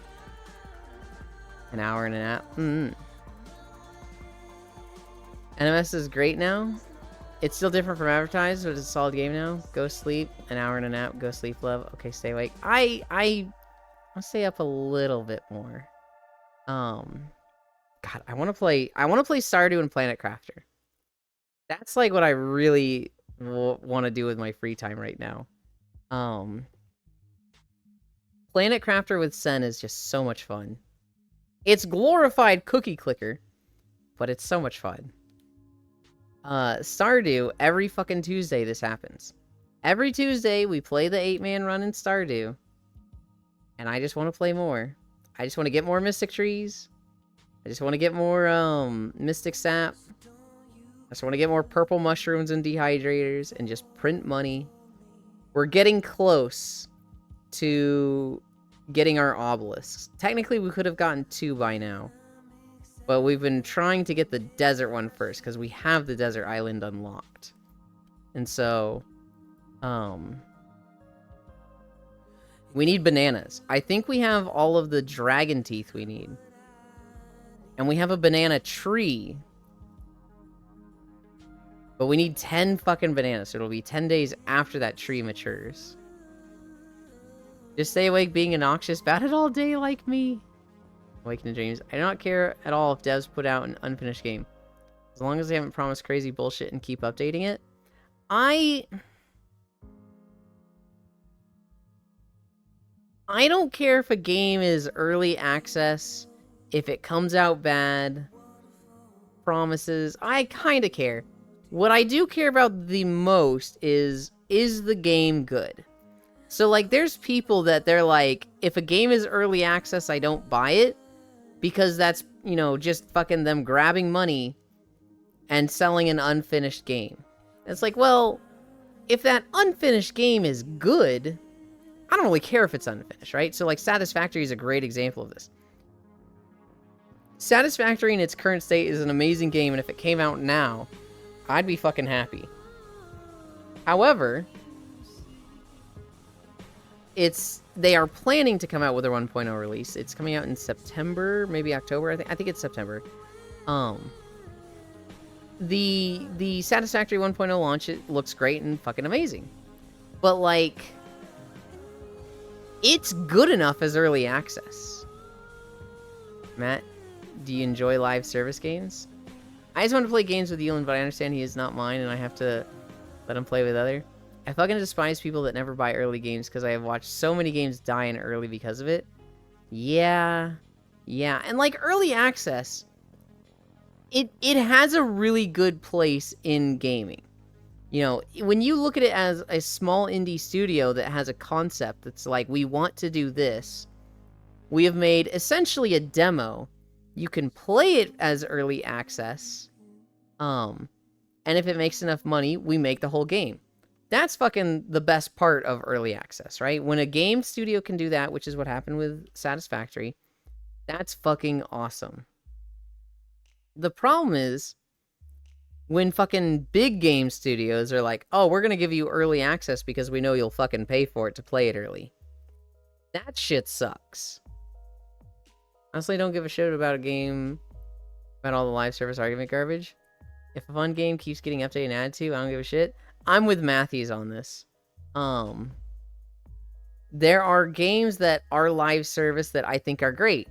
An hour and a half. NMS is great now. It's still different from advertised, but it's a solid game now. Go sleep. An hour and a nap. Go sleep, love. Okay, stay awake. I'll stay up a little bit more. God, I want to play Stardew and Planet Crafter. That's like what I really want to do with my free time right now. Planet Crafter with Sen is just so much fun. It's glorified cookie clicker, but it's so much fun. Stardew, every fucking Tuesday this happens. Every Tuesday we play the 8-man run in Stardew. And I just want to play more. I just want to get more Mystic Trees. I just want to get more Mystic Sap. I just want to get more purple mushrooms and dehydrators and just print money. We're getting close to getting our obelisks. Technically, we could have gotten 2 by now. But we've been trying to get the desert one first, because we have the desert island unlocked. And so, we need bananas. I think we have all of the dragon teeth we need. And we have a banana tree. But we need 10 fucking bananas, so it'll be 10 days after that tree matures. Just stay awake being obnoxious about it all day like me. Awaken to Dreams. I do not care at all if devs put out an unfinished game. As long as they haven't promised crazy bullshit and keep updating it. I don't care if a game is early access, if it comes out bad, promises. I kind of care. What I do care about the most is the game good? So, like, there's people that they're like, if a game is early access, I don't buy it. Because that's, you know, just fucking them grabbing money and selling an unfinished game. It's like, well, if that unfinished game is good, I don't really care if it's unfinished, right? So, like, Satisfactory is a great example of this. Satisfactory in its current state is an amazing game, and if it came out now, I'd be fucking happy. However, they are planning to come out with a 1.0 release. It's coming out in September, maybe October. I think it's September. the Satisfactory 1.0 launch, it looks great and fucking amazing. But, like, it's good enough as early access. Matt, do you enjoy live service games? I just want to play games with Yulin, but I understand he is not mine, and I have to let him play with other. I fucking despise people that never buy early games because I have watched so many games die in early because of it. Yeah. And, like, early access, it has a really good place in gaming. You know, when you look at it as a small indie studio that has a concept that's like, we want to do this, we have made essentially a demo. You can play it as early access, and if it makes enough money, we make the whole game. That's fucking the best part of early access, right? When a game studio can do that, which is what happened with Satisfactory, that's fucking awesome. The problem is, when fucking big game studios are like, oh, we're gonna give you early access because we know you'll fucking pay for it to play it early. That shit sucks. Honestly, don't give a shit about a game, about all the live service argument garbage. If a fun game keeps getting updated and added to, I don't give a shit. I'm with Matthews on this. There are games that are live service that I think are great.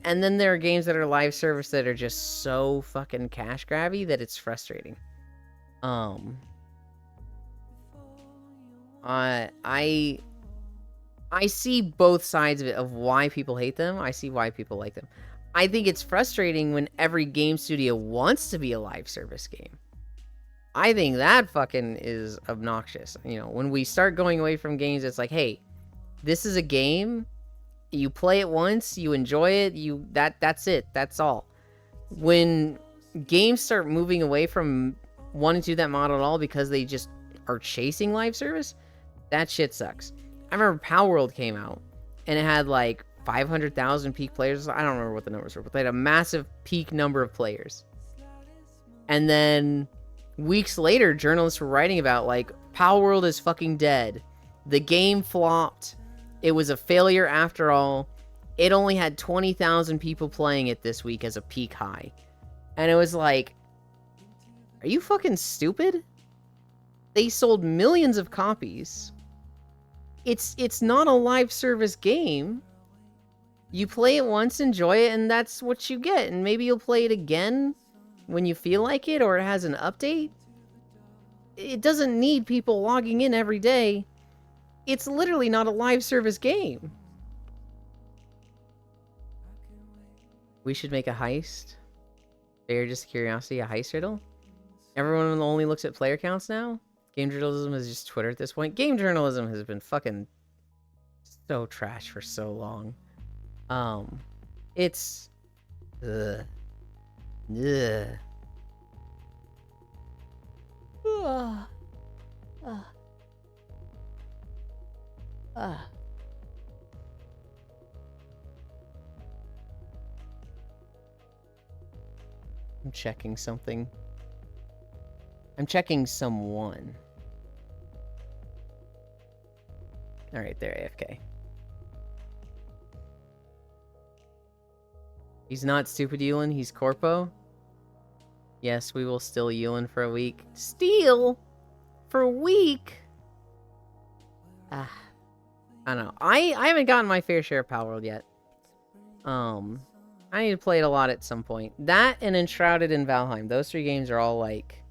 And then there are games that are live service that are just so fucking cash grabby that it's frustrating. I see both sides of it, of why people hate them. I see why people like them. I think it's frustrating when every game studio wants to be a live service game. I think that fucking is obnoxious. You know, when we start going away from games, it's like, hey, this is a game. You play it once, you enjoy it, that's it. That's all. When games start moving away from wanting to do that model at all because they just are chasing live service, that shit sucks. I remember Palworld came out, and it had like 500,000 peak players. I don't remember what the numbers were, but they had a massive peak number of players. And then weeks later, journalists were writing about, like, Palworld is fucking dead. The game flopped. It was a failure after all. It only had 20,000 people playing it this week as a peak high. And it was like, are you fucking stupid? They sold millions of copies. It's not a live service game. You play it once, enjoy it, and that's what you get. And maybe you'll play it again when you feel like it, or it has an update. It doesn't need people logging in every day. It's literally not a live service game. We should make a heist. Fair, just curiosity, a heist riddle? Everyone only looks at player counts now? Game journalism is just Twitter at this point. Game journalism has been fucking so trash for so long. It's... Ugh. I'm checking something. I'm checking someone. Alright, there, AFK. He's not stupid Yulin, he's Corpo. Yes, we will still Yulin for a week. Steal? For a week? I don't know. I haven't gotten my fair share of Palworld yet. I need to play it a lot at some point. That and Enshrouded and Valheim. Those three games are all like...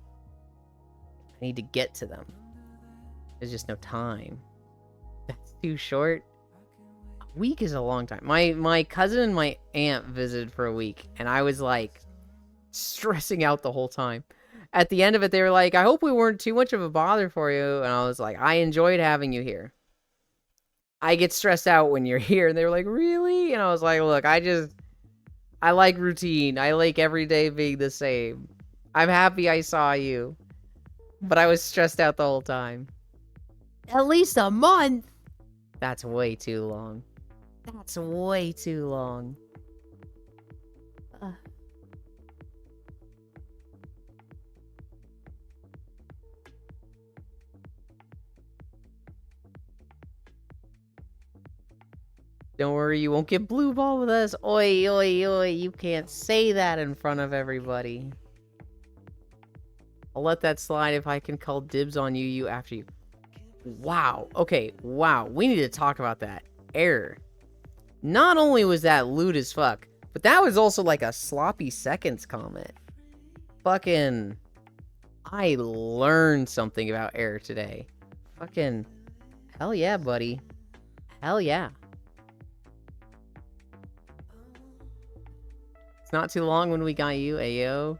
I need to get to them. There's just no time. That's too short. A week is a long time. My cousin and my aunt visited for a week, and I was like stressing out the whole time. At the end of it, they were like, I hope we weren't too much of a bother for you. And I was like, I enjoyed having you here. I get stressed out when you're here. And they were like, really? And I was like, look, I like routine. I like every day being the same. I'm happy I saw you. But I was stressed out the whole time. At least a month? That's way too long. That's way too long. Don't worry, you won't get blue ball with us. Oi, oi, oi, you can't say that in front of everybody. I'll let that slide if I can call dibs on you after you. Wow. Okay, wow. We need to talk about that. Error. Not only was that lewd as fuck, but that was also like a sloppy seconds comment. Fucking... I learned something about Error today. Fucking... Hell yeah, buddy. Hell yeah. It's not too long when we got you, Ayo.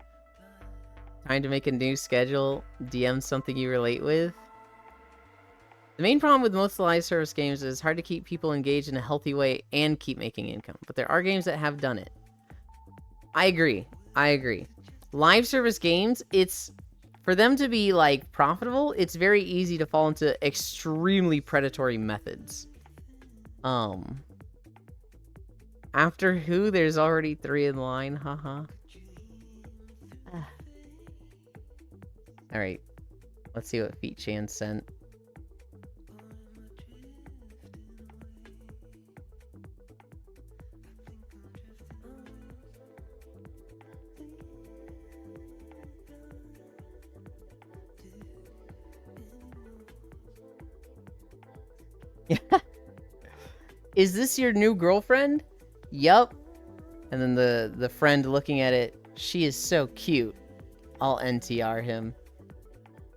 Trying to make a new schedule, DM something you relate with. The main problem with most live service games is it's hard to keep people engaged in a healthy way and keep making income. But there are games that have done it. I agree. I agree. Live service games, it's... For them to be, like, profitable, it's very easy to fall into extremely predatory methods. After who, there's already 3 in line, haha. Alright. Let's see what Feet Chan sent. Is this your new girlfriend? Yup. And then the friend looking at it, she is so cute. I'll NTR him.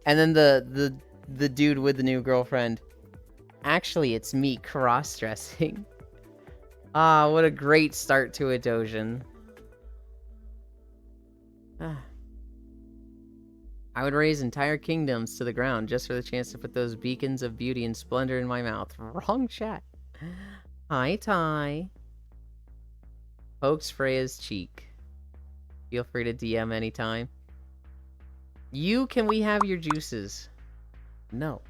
And then the dude with the new girlfriend. Actually, it's me cross-dressing. Ah, what a great start to a Dojin. I would raise entire kingdoms to the ground just for the chance to put those beacons of beauty and splendor in my mouth. Wrong chat. Hi, Ty. Pokes Freya's cheek. Feel free to DM anytime. Can we have your juices? No.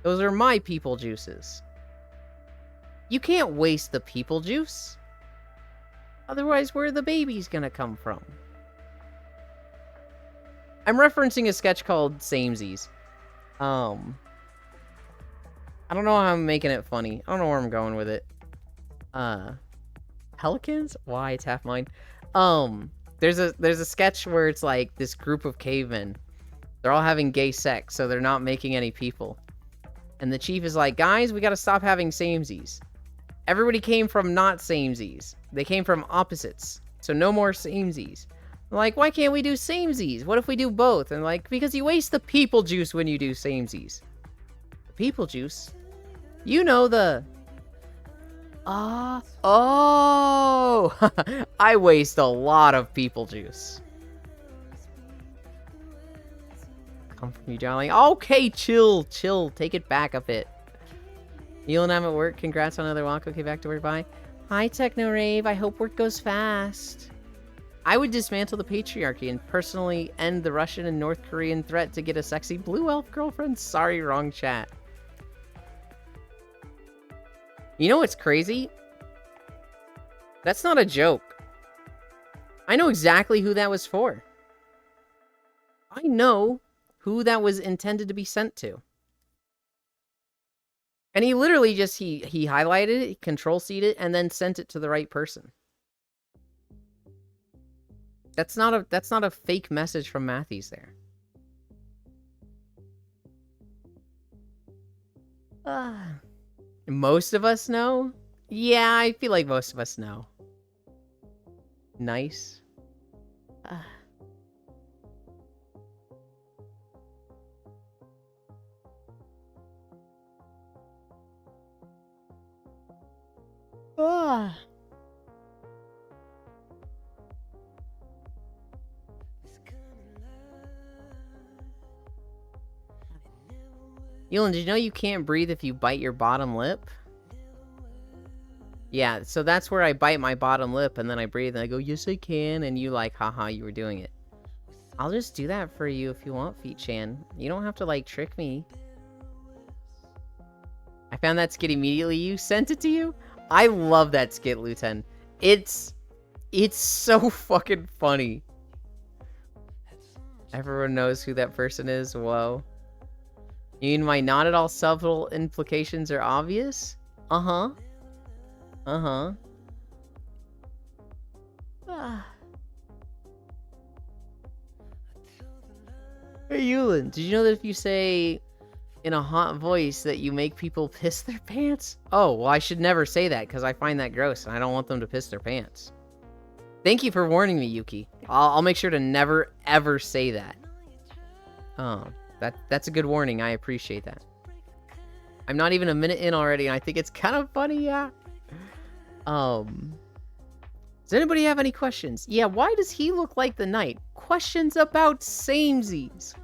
Those are my people juices. You can't waste the people juice. Otherwise, where are the babies gonna come from? I'm referencing a sketch called Samesies. I don't know how I'm making it funny. I don't know where I'm going with it. Pelicans? Why? It's half mine. There's a sketch where it's like this group of cavemen. They're all having gay sex, so they're not making any people. And the chief is like, guys, we gotta stop having samesies. Everybody came from not samesies. They came from opposites. So no more samesies. Like, why can't we do samesies? What if we do both? And like, because you waste the people juice when you do samesies. The people juice? You know the... Oh! I waste a lot of people juice. Come from you, darling. Okay, chill. Take it back a bit. You and I'm at work. Congrats on another walk. Okay, back to work. Bye. Hi, Techno Rave. I hope work goes fast. I would dismantle the patriarchy and personally end the Russian and North Korean threat to get a sexy blue elf girlfriend. Sorry, wrong chat. You know what's crazy? That's not a joke. I know exactly who that was for. I know who that was intended to be sent to. And he literally just, he highlighted it, Control-C'd it, and then sent it to the right person. That's not a fake message from Matthews there. Most of us know? Yeah, I feel like most of us know. Nice. Yolan, did you know you can't breathe if you bite your bottom lip? Yeah, so that's where I bite my bottom lip and then I breathe and I go, yes I can, and you like, haha, you were doing it. I'll just do that for you if you want, Feet-chan. You don't have to, like, trick me. I found that skit immediately. You sent it to you? I love that skit, Luten. It's so fucking funny. Everyone knows who that person is? Whoa. You mean my not at all subtle implications are obvious? Uh-huh. Uh-huh. Hey, Yulin, did you know that if you say in a hot voice that you make people piss their pants? Oh, well, I should never say that because I find that gross and I don't want them to piss their pants. Thank you for warning me, Yuki. I'll make sure to never, ever say that. Oh, that's a good warning. I appreciate that. I'm not even a minute in already, and I think it's kind of funny, yeah. Does anybody have any questions? Yeah, why does he look like the knight? Questions about samesies.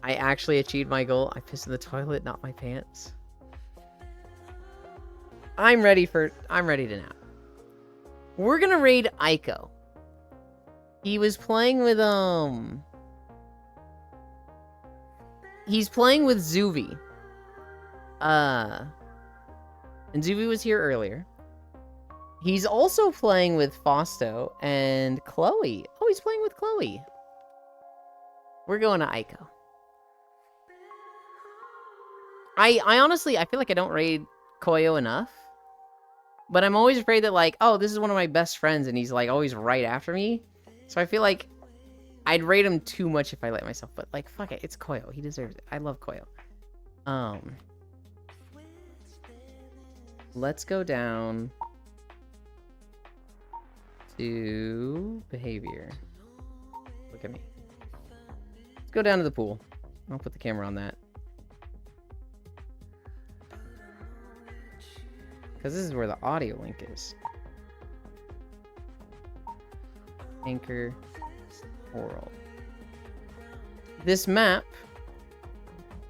I actually achieved my goal. I pissed in the toilet, not my pants. I'm ready to nap. We're gonna raid Aiko. He was playing with, he's playing with Zuvi. And Zuvi was here earlier. He's also playing with Fausto and Chloe. Oh, he's playing with Chloe. We're going to Aiko. I honestly, I feel like I don't raid Koyo enough. But I'm always afraid that, like, oh, this is one of my best friends, and he's, like, always right after me. So I feel like I'd rate him too much if I let myself. But, like, fuck it. It's Koyo. He deserves it. I love Koyo. Let's go down to behavior. Look at me. Let's go down to the pool. I'll put the camera on that. Because this is where the audio link is. Anchor World. This map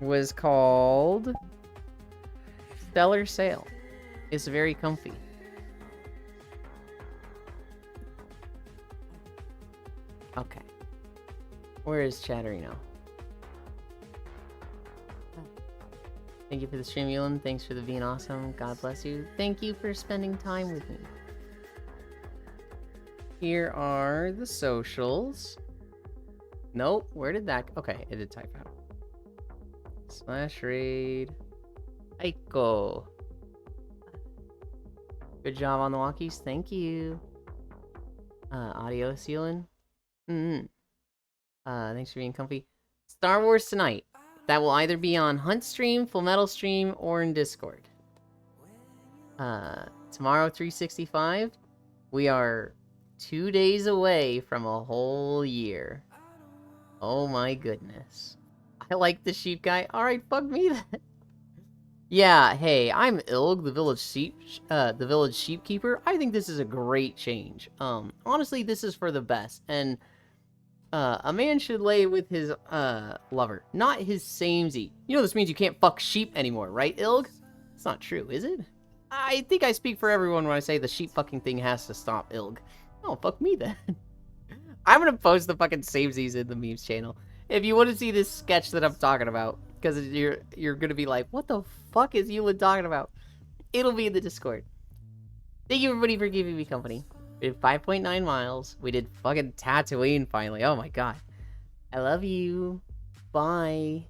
was called Stellar Sail. It's very comfy. Okay. Where is Chatterino? Thank you for the stream, Yulin. Thanks for the being awesome. God bless you. Thank you for spending time with me. Here are the socials. Nope. Where did that... Okay, it did type out. Slash raid. Aiko. Good job on the walkies. Thank you. Adios, Yulin. Thanks for being comfy. Star Wars Tonight. That will either be on Hunt Stream, Full Metal Stream, or in Discord. Tomorrow, 365. We are 2 days away from a whole year. Oh my goodness. I like the sheep guy. Alright, fuck me then. Yeah, hey, I'm Ilg, the village sheepkeeper. I think this is a great change. Honestly, this is for the best, and a man should lay with his lover, not his samesy. You know this means you can't fuck sheep anymore, right, Ilg? It's not true, is it? I think I speak for everyone when I say the sheep fucking thing has to stop, Ilg. Oh, fuck me then. I'm gonna post the fucking samesies in the memes channel. If you want to see this sketch that I'm talking about, because you're gonna be like, what the fuck is Yulin talking about? It'll be in the Discord. Thank you everybody for giving me company. We did 5.9 miles. We did fucking Tatooine finally. Oh my god. I love you. Bye.